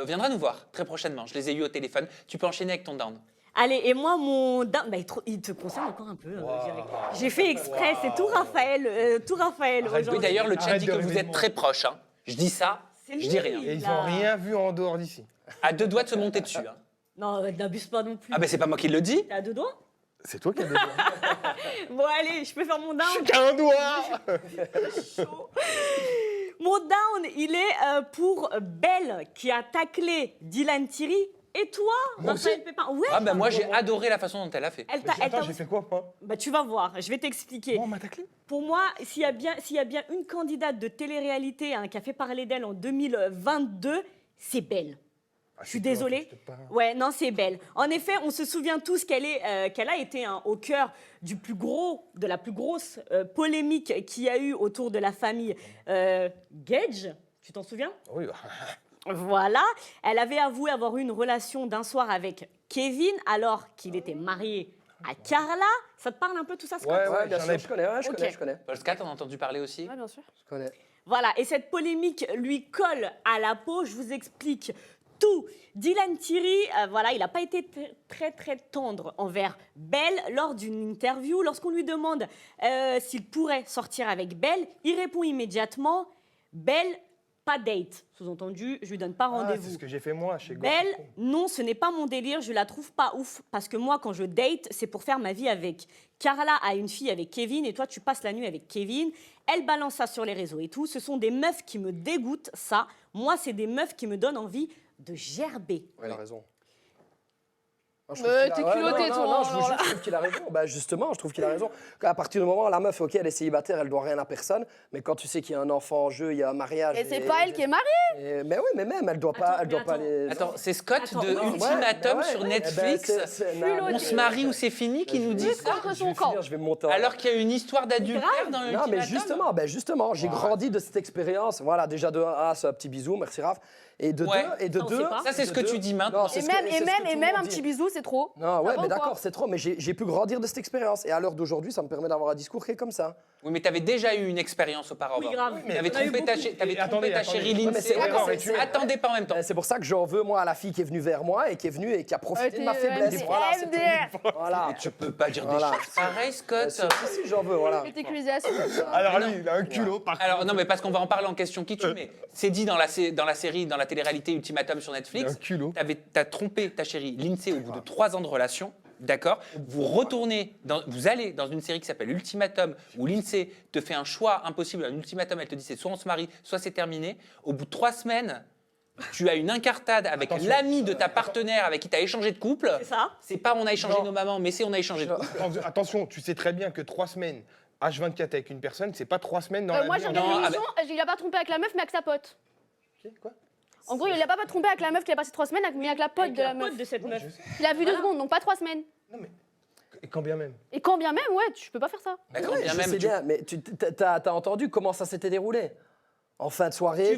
viendra nous voir très prochainement. Je les ai eus au téléphone. Tu peux enchaîner avec ton down. Allez, et moi, mon down, bah, il te concerne encore un peu. J'ai fait exprès, c'est tout Raphaël aujourd'hui. Oui, d'ailleurs, le chat Arrête dit de que vous rêver êtes de très proches. Hein. Je dis ça, C'est je dis lui. rien. Et ils Là. n'ont rien vu en dehors d'ici. À deux doigts de se monter dessus. Hein. Non, n'abuse pas non plus. Ah ben c'est pas moi qui le dis. T'es à deux doigts? C'est toi qui as des doigts. Bon, allez, je peux faire mon down. Qu'un doigt. Chaud. Mon down, il est pour Belle qui a taclé Dylan Thierry. Et toi, Moi Raphaël aussi. Pépin? Ouais. Ah ben moi j'ai adoré la façon dont elle a fait. Elle t'a- elle Attends, t'a- j'ai fait quoi, moi? Bah, tu vas voir, je vais t'expliquer. Moi, on m'a taclé. Pour moi, s'il y a bien une candidate de télé-réalité qui a fait parler d'elle en 2022, c'est Belle. Je suis désolée. Ouais, non, c'est Belle. En effet, on se souvient tous qu'elle a été au cœur de la plus grosse polémique qu'il y a eu autour de la famille Gage. Tu t'en souviens? Oui. Voilà. Elle avait avoué avoir eu une relation d'un soir avec Kevin alors qu'il était marié à Carla. Ça te parle un peu tout ça, Scott? Ouais, bien j'en sûr, ai- je connais, ouais, je Ok. connais, je connais. Polska, t'en as entendu parler aussi? Ouais, bien sûr. Je connais. Voilà, et cette polémique lui colle à la peau. Je vous explique tout. Dylan Thierry, voilà, il n'a pas été très tendre envers Belle lors d'une interview. Lorsqu'on lui demande s'il pourrait sortir avec Belle, il répond immédiatement « Belle, pas date ». Sous-entendu, je lui donne pas Ah, rendez-vous. c'est ce que j'ai fait moi chez Gossip. Belle, non, ce n'est pas mon délire, je la trouve pas ouf. Parce que moi, quand je date, c'est pour faire ma vie avec. Carla a une fille avec Kevin et toi, tu passes la nuit avec Kevin. Elle balance ça sur les réseaux et tout. Ce sont des meufs qui me dégoûtent, ça. Moi, c'est des meufs qui me donnent envie de gerber. Ouais, il a raison. Moi, je Mais trouve t'es qu'il a- culotté, non, toi, non, je vous alors jure, là. je trouve qu'il a raison. Bah, justement, je trouve qu'il a raison. À partir du moment où la meuf, ok, elle est célibataire, elle doit rien à personne. Mais quand tu sais qu'il y a un enfant en jeu, il y a un mariage. Et c'est pas elle qui est mariée. Mais oui, mais même, elle doit pas, Attends, elle doit mais pas attends. les. Attends, c'est Scott Attends, de non, Ultimatum ouais, sur ouais, Netflix. eh ben, non, On se marie ou c'est fini qui nous dit ça. Contre Je son vais camp. finir, je vais me monter en- Alors qu'il y a une histoire d'adultère dans Non, Ultimatum. mais justement, j'ai grandi de cette expérience. Voilà, déjà de 1, c'est un petit bisou, merci Raph. Et de Ouais. 2, et de Ça, on 2. sait pas. Ça, c'est ce que tu dis maintenant. Non, c'est Et ce que- même, c'est ce que tout le un monde petit dit. bisou, c'est trop. Non, ouais, Ça va mais ou quoi? d'accord, c'est trop, mais j'ai pu grandir de cette expérience. Et à l'heure d'aujourd'hui, ça me permet d'avoir un discours qui est comme ça. Oui, mais tu avais déjà eu une expérience auparavant. Oui, grave. Tu avais trompé ta chérie Lindsay. Attendez pas en même temps. C'est pour ça que j'en veux, moi, à la fille qui est venue vers moi et qui est venue et qui a profité de ma faiblesse. Voilà, c'est tout. Voilà. Mais tu peux pas dire des Voilà. choses pareilles, Scott. Si, j'en veux, voilà. Ridiculisation. Alors lui, il a un culot par Alors non, mais parce qu'on va en parler en question qui tue, mais c'est dit dans la série, dans la télé-réalité Ultimatum sur Netflix, Un culot. t'as trompé ta chérie Lindsay au bout de 3 ans de relation. D'accord. Vous allez dans une série qui s'appelle Ultimatum, où Lindsay te fait un choix impossible, un ultimatum, elle te dit c'est soit on se marie, soit c'est terminé. Au bout de 3 semaines, tu as une incartade avec l'ami de ta partenaire avec qui tu as échangé de couple. C'est ça. C'est pas on a échangé nos mamans, mais c'est on a échangé de couple. Attention, tu sais très bien que 3 semaines H24 avec une personne, c'est pas 3 semaines dans la Moi, vie. j'ai regardé l'émission, il a pas trompé avec la meuf, mais avec sa pote. Quoi? En gros, il a pas trompé avec la meuf qui a passé 3 semaines, mais avec la pote de la meuf. de cette meuf. Il a vu 2 secondes, donc pas 3 semaines. Non mais, et quand bien même. Et quand bien même, ouais, tu peux pas faire ça. Bah, quand Ouais, bien je même, sais bien, mais t'as entendu comment ça s'était déroulé en fin de soirée.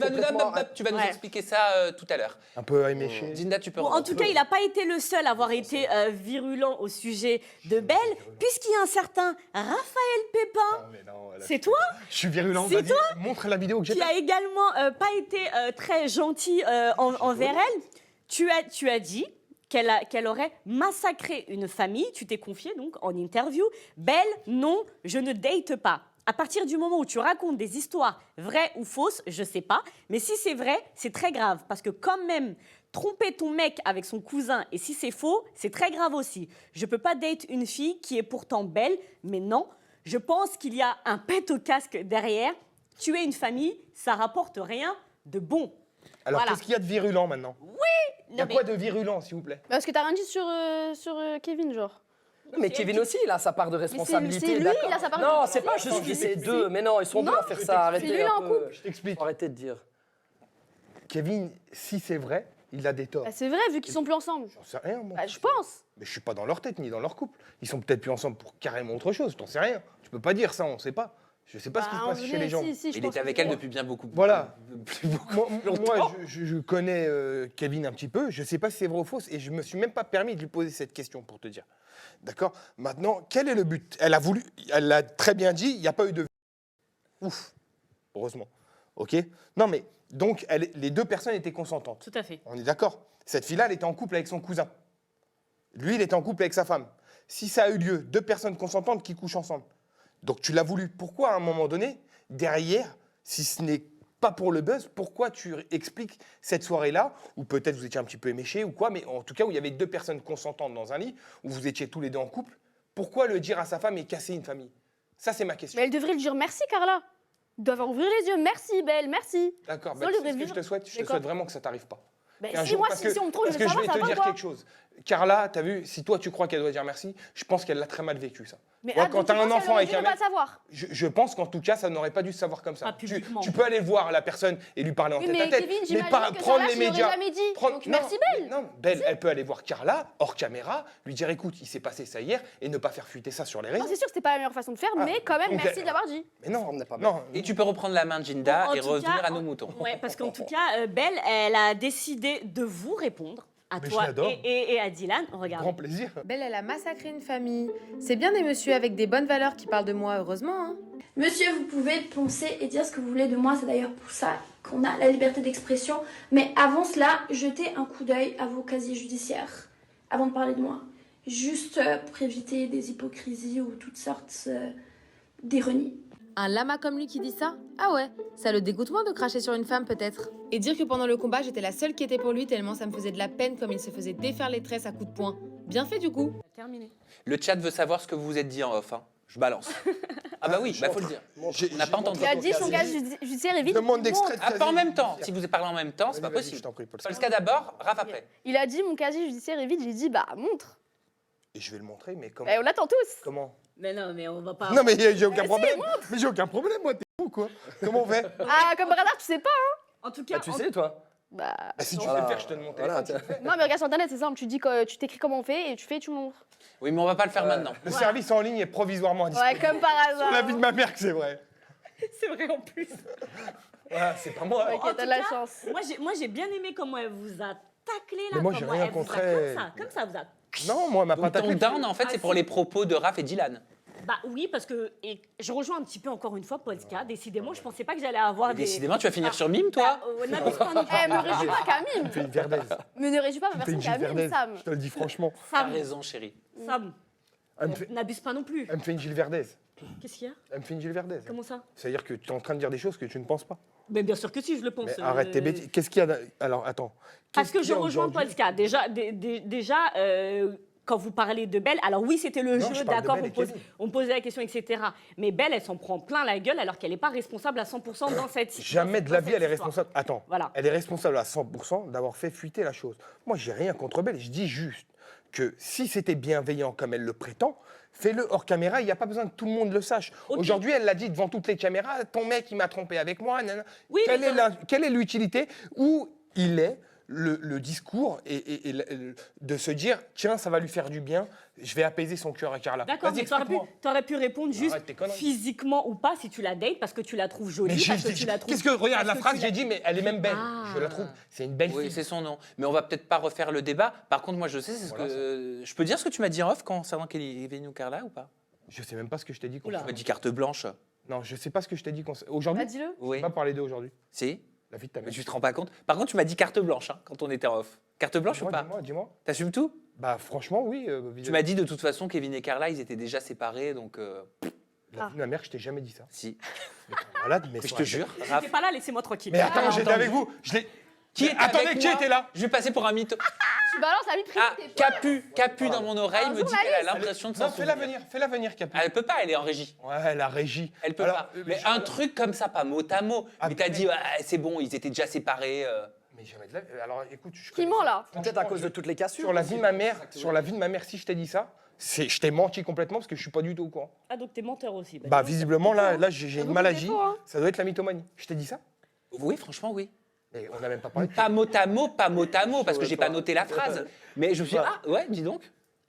tu vas nous expliquer ça tout à l'heure. Un peu éméché. Dinda, tu peux. Bon, en tout cas, il n'a pas été le seul à avoir été virulent au sujet de Belle, puisqu'il y a un certain Raphaël Pépin. C'est toi Je suis virulent, C'est vas-y, toi montre la vidéo que j'ai qui a également pas été très gentil envers elle. Tu as dit qu'elle aurait massacré une famille. Tu t'es confié donc en interview. Belle, non, je ne date pas. À partir du moment où tu racontes des histoires vraies ou fausses, je sais pas, mais si c'est vrai, c'est très grave parce que quand même tromper ton mec avec son cousin et si c'est faux, c'est très grave aussi. Je peux pas date une fille qui est pourtant belle, mais non, je pense qu'il y a un pet au casque derrière. Tuer une famille, ça rapporte rien de bon. Alors Voilà. qu'est-ce qu'il y a de virulent maintenant? Il y a Non, quoi de virulent, s'il vous plaît? Parce que t'as rien dit sur Kevin, genre. Mais Kevin aussi, il a sa part de responsabilité. c'est lui, d'accord. il a sa part de Non, responsabilité. c'est pas juste c'est deux. Mais non, ils sont deux à faire ça. Arrêtez lui, il est un en peu. Je t'explique. Faut arrêter de dire. Kevin, si c'est vrai, il a des torts. Bah, c'est vrai, vu qu'ils sont plus ensemble. J'en sais rien, moi. Bah, je pense. Mais je suis pas dans leur tête ni dans leur couple. Ils sont peut-être plus ensemble pour carrément autre chose. T'en sais rien. Tu peux pas dire ça, on sait pas. Je sais pas ce qui se Bah, en passe vrai, chez les gens. si, je Il pense était avec que elle c'est depuis bien beaucoup. Voilà. Beaucoup Moi, je connais Kevin un petit peu. Je sais pas si c'est vrai ou faux. Et je me suis même pas permis de lui poser cette question pour te dire. D'accord? Maintenant, quel est le but? Elle l'a très bien dit, il n'y a pas eu de... Ouf. Heureusement. OK? Non, mais donc, les 2 personnes étaient consentantes. Tout à fait. On est d'accord? Cette fille-là, elle était en couple avec son cousin. Lui, il était en couple avec sa femme. Si ça a eu lieu, 2 personnes consentantes qui couchent ensemble. Donc, tu l'as voulu. Pourquoi, à un moment donné, derrière, si ce n'est pas pour le buzz, pourquoi tu expliques cette soirée-là, où peut-être vous étiez un petit peu éméchés ou quoi, mais en tout cas, où il y avait 2 personnes consentantes dans un lit, où vous étiez tous les 2 en couple, pourquoi le dire à sa femme et casser une famille? Ça, c'est ma question. Mais elle devrait le dire merci, Carla. Ils doivent ouvrir les yeux. Merci, Belle, merci. D'accord, Sinon, bah, elle tu sais devrait ce que vivre. je te souhaite? Je te D'accord. souhaite vraiment que ça t'arrive pas. Bah, Un si jour, moi, parce si on me trompe, parce je vais que savoir, ça te va dire quoi. quelque chose. Carla, t'as vu, si toi tu crois qu'elle doit dire merci, je pense qu'elle l'a très mal vécu ça. Mais Moi, ah, quand donc, t'as tu un penses qu'elle enfant aurait avec dû un ne pas mec, le savoir. je pense qu'en tout cas, ça n'aurait pas dû se savoir comme ça. Pas publiquement. Tu peux aller voir la personne et lui parler en Oui, tête mais à tête, Kevin, mais j'imagine pas que prendre Carla, les je l'aurais médias. jamais dit. Donc, Non, merci, Belle. Non, Belle, elle peut aller voir Carla hors caméra, lui dire écoute, il s'est passé ça hier et ne pas faire fuiter ça sur les réseaux. Non, c'est sûr que c'était pas la meilleure façon de faire, Ah, mais quand même, donc, merci de l'avoir dit. Mais non, Ça n'est pas bien. non. Et tu peux reprendre la main de Jinda En et tout revenir cas, à nos moutons. Ouais, parce qu'en tout cas, Belle, elle a décidé de vous répondre à Mais je toi l'adore. et à Dylan. Regarde. Grand plaisir. Belle, elle a massacré une famille. C'est bien des messieurs avec des bonnes valeurs qui parlent de moi, heureusement. Hein. Monsieur, vous pouvez penser et dire ce que vous voulez de moi, c'est d'ailleurs pour ça qu'on a la liberté d'expression. Mais avant cela, jetez un coup d'œil à vos casiers judiciaires avant de parler de moi. Juste pour éviter des hypocrisies ou toutes sortes d'ironies. Un lama comme lui qui dit ça? Ah ouais, ça le dégoûte moins de cracher sur une femme peut-être. Et dire que pendant le combat, j'étais la seule qui était pour lui tellement ça me faisait de la peine comme il se faisait défaire les tresses à coups de poing. Bien fait du coup. Terminé. Le chat veut savoir ce que vous vous êtes dit en off. Hein. Je balance. Ah bah oui, bah faut le dire. On n'a pas entendu. Il a dit son casier judiciaire est vide. Demande d'extrait de Ah, pas en même temps. Si vous parlez en même temps, c'est pas Vas-y, possible. je t'en prie, Paul. Polska d'abord, Raph après. Il a dit mon casier judiciaire est vide. J'ai dit bah montre. Et je vais le montrer, mais comment? Et on l'attend tous. Comment? Mais non, mais on va pas. Non, mais j'ai aucun problème. Mais j'ai aucun problème, moi, t'es fou, quoi. Comment on fait? Ah, comme par hasard, tu sais pas. En tout cas, Bah, tu sais, toi. Bah. Bah, si tu Voilà. sais le faire, je te donne mon téléphone. Voilà, tu le fais. Non, mais regarde sur internet, c'est simple. Tu dis que tu t'écris comment on fait et tu fais et tu montres. Oui, mais on va pas le faire maintenant. Le service en ligne est provisoirement Ouais, disponible. comme par Sur hasard. la vie de ma mère que c'est vrai. c'est vrai en plus. Voilà, c'est pas moi. Ok, En t'as tout de la cas, chance. Moi, j'ai bien aimé comment elle vous a taclé là. Mais moi, j'ai comment rien elle vous a contre elle. Comme ça, vous a. Non, moi, elle m'a pas Donc ton taclé. down, en fait, c'est pour les propos de Raph et Dylan. Bah oui, parce que et je rejoins un petit peu encore une fois Polska. Décidément, je pensais pas que j'allais avoir des. Décidément, tu vas finir sur mime, toi. N'abuse pas non plus. Eh, me réjouis pas, Camille. Tu fais une Verdez. Me ne réjouis pas ma Tu fais personne une Gilles Camille, Verdez. Sam. Je te le dis franchement. T'as Sam, raison, chérie. Sam, Elle me fait, n'abuse pas non plus. elle me fait une Gilles Verdez. Qu'est-ce qu'il y a? Elle me fait une Gilles Verdez. Comment ça? C'est-à-dire que tu es en train de dire des choses que tu ne penses pas. Mais bien sûr que si, je le pense. Mais arrête tes bêtises. Qu'est-ce qu'il y a Alors, attends. Parce que Qu'est-ce je qu'il y a rejoins aujourd'hui Polska. Déjà, quand vous parlez de Belle, alors oui, c'était le Non, jeu, je parle de d'accord, Belle et Kevin. on posait la question, etc. Mais Belle, elle s'en prend plein la gueule alors qu'elle n'est pas responsable à 100% dans cette situation. Jamais de la vie, elle est responsable. Attends, Voilà. elle est responsable à 100% d'avoir fait fuiter la chose. Moi, j'ai rien contre Belle. Je dis juste que si c'était bienveillant comme elle le prétend, fais-le hors caméra. Il n'y a pas besoin que tout le monde le sache. Ok. Aujourd'hui, elle l'a dit devant toutes les caméras. Ton mec, il m'a trompé avec moi. Nanana. Oui, mais Quelle est l'utilité où il est le discours et de se dire tiens, ça va lui faire du bien. Je vais apaiser son cœur à Carla. D'accord, Vas-y, mais t'aurais pu répondre juste Arrête tes conneries. physiquement ou pas si tu la dates parce que tu la trouves jolie, Mais parce que tu la trouves. qu'est-ce que regarde la parce que phrase tu j'ai dit mais elle est même belle. Ah. Je la trouve c'est une belle Oui, fille. c'est son nom. Mais on va peut-être pas refaire le débat. Par contre, moi, je sais, c'est ce Voilà, que. Je peux dire ce que tu m'as dit en off concernant Kevin ou Carla ou pas? Je sais même pas ce que je t'ai dit. Oula. Tu m'as dit carte blanche. Non, je sais pas ce que je t'ai dit aujourd'hui. Bah, dis-le. On Oui. va pas parler d'eux aujourd'hui. Si. La vie de ta Mais mère. tu te rends pas compte. Par contre, tu m'as dit carte blanche quand on était en off. Carte blanche ou pas? Dis-moi. T'assumes tout? Bah franchement oui. Tu m'as dit de toute façon, Kevin et Carla, ils étaient déjà séparés, donc. La vie de ma mère, je t'ai jamais dit ça. Si. Mais t'es malade, mais Mais je sur te la- jure. T'es pas là, laissez-moi tranquille. Mais attends, Ah, j'étais entendu. avec vous. Je l'ai. Qui Mais était attendez, avec qui moi était là? Je vais passer pour un mytho. Tu balances la vie privée. Ah, Capu dans mon oreille Un me dit qu'elle a journaliste. l'impression de s'en Non, fais-la souvenir. venir, fais-la venir, Capu. Elle peut pas, elle est en régie. Ouais, la régie. Elle peut Alors, pas. Mais un truc comme ça, pas mot à mot. Ah, mais t'as mais- dit, ouais, c'est bon, ils étaient déjà séparés. Mais jamais de la. Alors écoute, je Qui connais- ment là? Peut-être à cause de toutes les cassures. Sur la vie de ma mère, si je t'ai dit ça, je t'ai menti complètement parce que je suis pas du tout au courant. Ah, donc t'es menteur aussi. Bah visiblement là j'ai une beaucoup maladie. de défauts, hein. Ça doit être la mythomanie. Je t'ai dit ça? Oui, franchement, oui. Mais on n'a même pas parlé. Pas mot à mot, parce que j'ai pas noté la phrase. Mais je me suis dit, ah ouais, dis donc.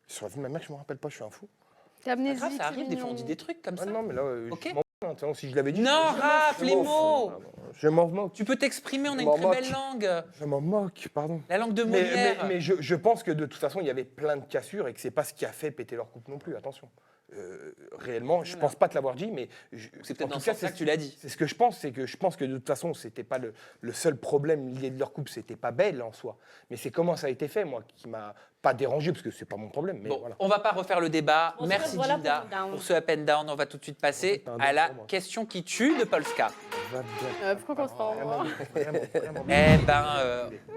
Sur la vie de ma mère, je me rappelle pas, je suis un fou. T'es Pas amnésique. grave, ça arrive, des c'est fois on mignon. dit des trucs comme Ah ça. non, mais là, Ok. je m'en fous, hein. Tiens, si je l'avais dit. Non, Raph, les mots. Je m'en moque. Tu peux t'exprimer, on a Je une m'en très moque. belle langue. Je m'en moque, pardon. La langue de Mais, Molière. mais je pense que de toute façon, il y avait plein de cassures et que c'est pas ce qui a fait péter leur couple non plus. Attention. Réellement, je pense pas te l'avoir dit, mais C'est peut-être en dans tout ce cas, sens-là que tu l'as dit. C'est ce que je pense, c'est que je pense que de toute façon, c'était pas le seul problème lié de leur couple, c'était pas Belle en soi, mais c'est comment ça a été fait, moi, qui m'a pas dérangé parce que c'est pas mon problème. Mais Bon, voilà. on va pas refaire le débat. On se Merci voilà Gilda pour le down. pour ce up and down. On va tout de suite passer En fait, t'as un à down la pour moi. question qui tue de Polska. Va bien. Pourquoi qu'on se prend Vraiment. Eh ben,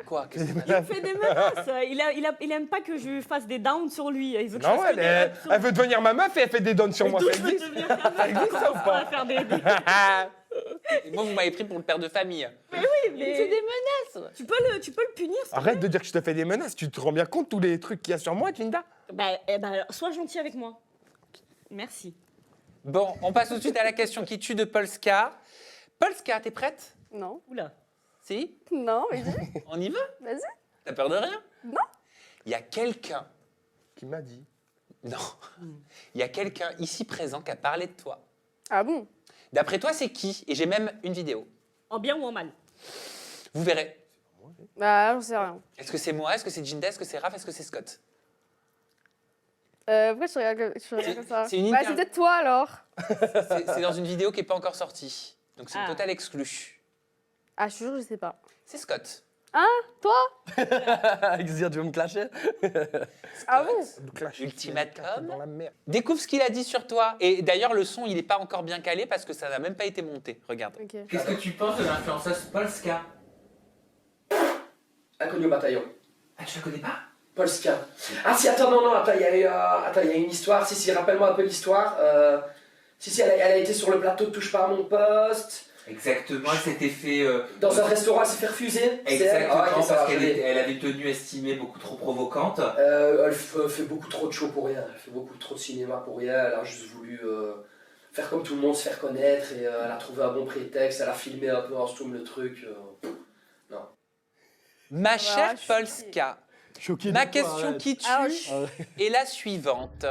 quoi qu'est-ce que- Il fait des menaces. Il aime pas que je fasse des downs sur lui. Il veut que je Non, fasse que des elle ups sur veut devenir ma meuf et elle fait des dons sur moi. D'où Ça je veux existe. devenir ta meuf, existe, ça, ou commence pas à faire des... Moi, vous m'avez pris pour le père de famille. Mais C'est des menaces. tu peux le punir. s'il te Arrête de dire que je te fais des menaces. Tu te rends bien compte tous les trucs qu'il y a sur moi, Jinda? plaît. Sois gentil avec moi. Merci. Bon, on passe tout de suite à la question qui tue de Polska. Polska, t'es prête? Non. Oula. Si? Non, mais dis. On y va? Vas-y. T'as peur de rien? Non. Il y a quelqu'un. Qui m'a dit. Non. Il y a quelqu'un ici présent qui a parlé de toi. Ah bon? D'après toi, c'est qui? Et j'ai même une vidéo. En bien ou en mal? Vous verrez. Bah, j'en sais rien. Est-ce que c'est moi? Est-ce que c'est Jinda? Est-ce que c'est Raph? Est-ce que c'est Scott? Pourquoi tu regardes comme ça? c'est une Bah, interview. c'est peut-être toi alors. C'est dans une vidéo qui n'est pas encore sortie. Donc c'est une Ah. totale exclue. Ah, je suis sûre, je sais pas. C'est Scott. Toi? Xia, tu veux me clasher? Ah bon? Ultimatum. Dans la merde. Découvre ce qu'il a dit sur toi. Et d'ailleurs, le son, il n'est pas encore bien calé parce que ça n'a même pas été monté. Regarde. Ok. Qu'est-ce que tu penses de l'influenceuse Polska? Inconnu au bataillon. Ah, tu la connais pas? Polska. Ah si, attends, non, attends, il y a une histoire. Si, rappelle-moi un peu l'histoire. Si, elle a été sur le plateau de Touche pas à mon poste. Exactement, elle s'était fait... Dans un restaurant, elle s'est fait refuser. Exactement, Ah, ok, ça parce va, qu'elle elle avait une tenue estimée beaucoup trop provocante. Elle fait beaucoup trop de show pour rien. Elle fait beaucoup trop de cinéma pour rien. Elle a juste voulu faire comme tout le monde, se faire connaître. Et elle a trouvé un bon prétexte. Elle a filmé un peu en zoom le truc. Non. Ma chère je suis Polska, Choqué. ma de toi, question arrête. qui tue Ah, est la suivante.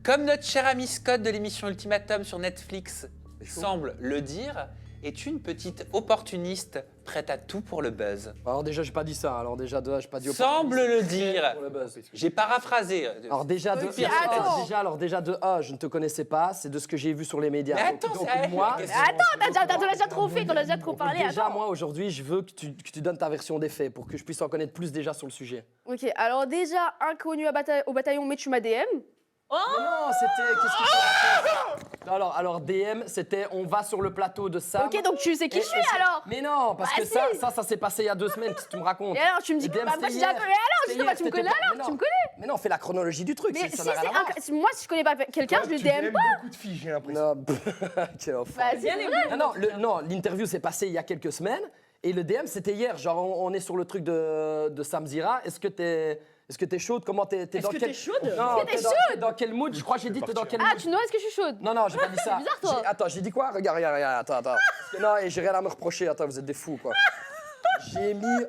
Comme notre cher ami Scott de l'émission Ultimatum sur Netflix semble le dire, es-tu une petite opportuniste prête à tout pour le buzz? Alors déjà, j'ai pas dit ça. Alors déjà, j'ai pas dit Semble le dire. pour le buzz. J'ai paraphrasé. Alors déjà, de A, je ne te connaissais pas. C'est de ce que j'ai vu sur les médias. Mais attends, donc, c'est- moi, mais Attends, t'en as déjà trop fait, t'en as déjà trop parlé. déjà, Attends. moi, aujourd'hui, je veux que tu donnes ta version des faits pour que je puisse en connaître plus déjà sur le sujet. Ok, alors déjà, inconnu au bataillon, mais tu m'as DM. Mais non, c'était... Qu'est-ce que tu racontes ? Alors, DM, c'était on va sur le plateau de Sam. Ok, donc tu sais qui je suis alors. Mais non, parce Bah, que si. ça s'est passé il y a 2 semaines, qu'est-ce que tu me racontes. Et alors, tu me dis Le que DM, bah, moi c'était j'ai déjà. hier. Et alors, je C'était sais pas, hier, tu me c'était connais pas- alors, tu me connais. Mais non, fais la chronologie du truc. Mais ça si, n'a rien à voir. moi, si je connais pas quelqu'un, je le Tu DM aimes pas. beaucoup de filles, j'ai l'impression. Non, quel enfoiré. Bah, c'est vrai. Non, l'interview s'est passée il y a quelques semaines et le DM c'était hier. Genre, on est sur le truc de Sam Zira. Est-ce que t'es chaude? Comment t'es Est-ce dans que quel... t'es chaude? Non, Est-ce que t'es t'es dans quel mood? Je crois que j'ai dit t'es dans quel Ah, mood. tu know, est-ce que je suis chaude? Non, j'ai pas dit ça. bizarre, toi. Attends, j'ai dit quoi? Regarde, attends. Parce que non, et j'ai rien à me reprocher. Attends, vous êtes des fous, quoi. J'ai mis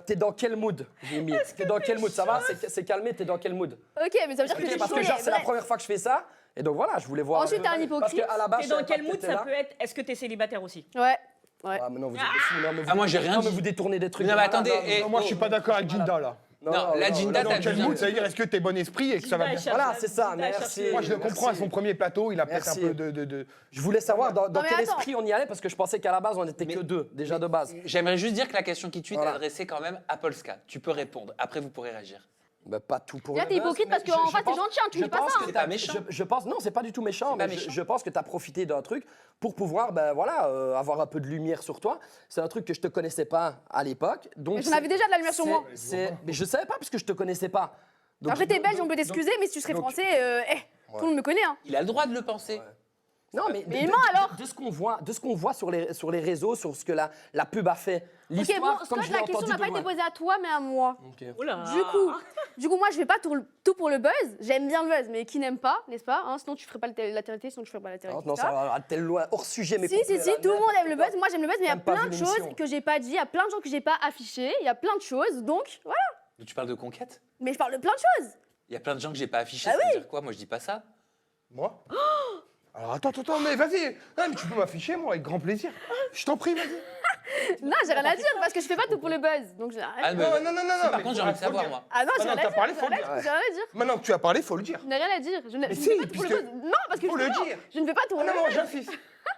t'es dans quel mood? J'ai mis t'es dans quel mood? Ça va? C'est calmé, t'es dans quel mood? Ok, mais ça veut dire que je suis Parce que chaude. genre, c'est la première fois que je fais ça. Et donc voilà, je voulais voir. Ensuite, t'es un hypocrite. Parce qu'à la base, T'es je dans savais pas quel que mood? t'étais Ça là. peut être. Est-ce que t'es célibataire aussi? Ouais. Ah, mais non, vous êtes des fous. Non, mais vous, Ah, moi, j'ai rien non, mais dit. vous détournez des trucs. Non, mais attendez, Non, et- Non, moi, je suis pas d'accord avec Ginda, là. Non, la Ginda, Dans t'as quel bien. mood? Ça veut dire, est-ce que t'es bon esprit et que ça va bien? Voilà, c'est ça, merci. Moi, je le comprends, à son premier plateau, il a peut-être un Merci. peu de... Je voulais savoir dans Non, mais quel attends. esprit on y allait parce que je pensais qu'à la base on était que 2 déjà de base. J'aimerais juste dire que la question qui tue est Voilà. adressée quand même à Polska. Tu peux répondre. Après, vous pourrez réagir. Bah, pas tout pour Là, le t'es buzz, hypocrite mais parce qu'en je fait, t'es pense- gentil, hein, tu je dis pas pense ça. que C'est t'as- pas méchant. Je pense, non, c'est pas du tout méchant, C'est pas mais méchant. je pense que tu as profité d'un truc pour pouvoir ben, voilà, avoir un peu de lumière sur toi. C'est un truc que je te connaissais pas à l'époque. Donc Mais j'en avais déjà de la lumière sur moi. Mais je savais pas parce que je te connaissais pas. Donc, Après, t'es belge, on peut t'excuser, mais si tu serais donc- français, tout le monde me connaît. Hein. Il a le droit de le penser. Non, mais Mais il ment, alors. de ce qu'on voit sur les réseaux, sur ce que la pub a fait. Ok, L'histoire, bon, comme Scott, je l'ai la question entendu n'a pas de été loin. posée à toi, mais à moi. Ok. Oula. Du coup, moi, je fais pas tout pour le buzz. J'aime bien le buzz, mais qui n'aime pas, n'est-ce pas hein? Sinon, tu ferais pas la télé, sinon tu ferais pas la télé. Non, ça va à tel loin, hors sujet, mais Si, complet, si, là, tout le monde aime le d'accord. buzz. Moi, j'aime le buzz, mais il y a T'aimes pas plein vu de l'émission. choses que j'ai pas dit, il y a plein de gens que j'ai pas affichés, il y a plein de choses, donc voilà. Tu parles de conquête? Mais je parle de plein de choses. Il y a plein de gens que j'ai pas affichés. Ah Ça veut oui. dire quoi? Moi, je dis pas ça. Moi? Alors, attends, mais vas-y. Non, mais tu peux m'afficher, moi, avec grand plaisir. Je t'en prie, vas-y. Non, j'ai rien à dire parce que je fais pas tout pour le buzz. Donc j'ai rien à Ah, dire. mais- Non, Si, par mais contre, j'ai envie de faut le savoir, dire. moi. Ah non, j'ai Maintenant rien que à t'as parlé, dire. faut le J'ai dire. rien à dire. Maintenant que tu as parlé, faut le dire. Je n'ai rien à dire. Je ne Mais je si, ne fais pas tout pour le puisque- buzz. Non, parce que Faut le justement, dire. je ne fais pas tout pour Ah le non, buzz. j'insiste.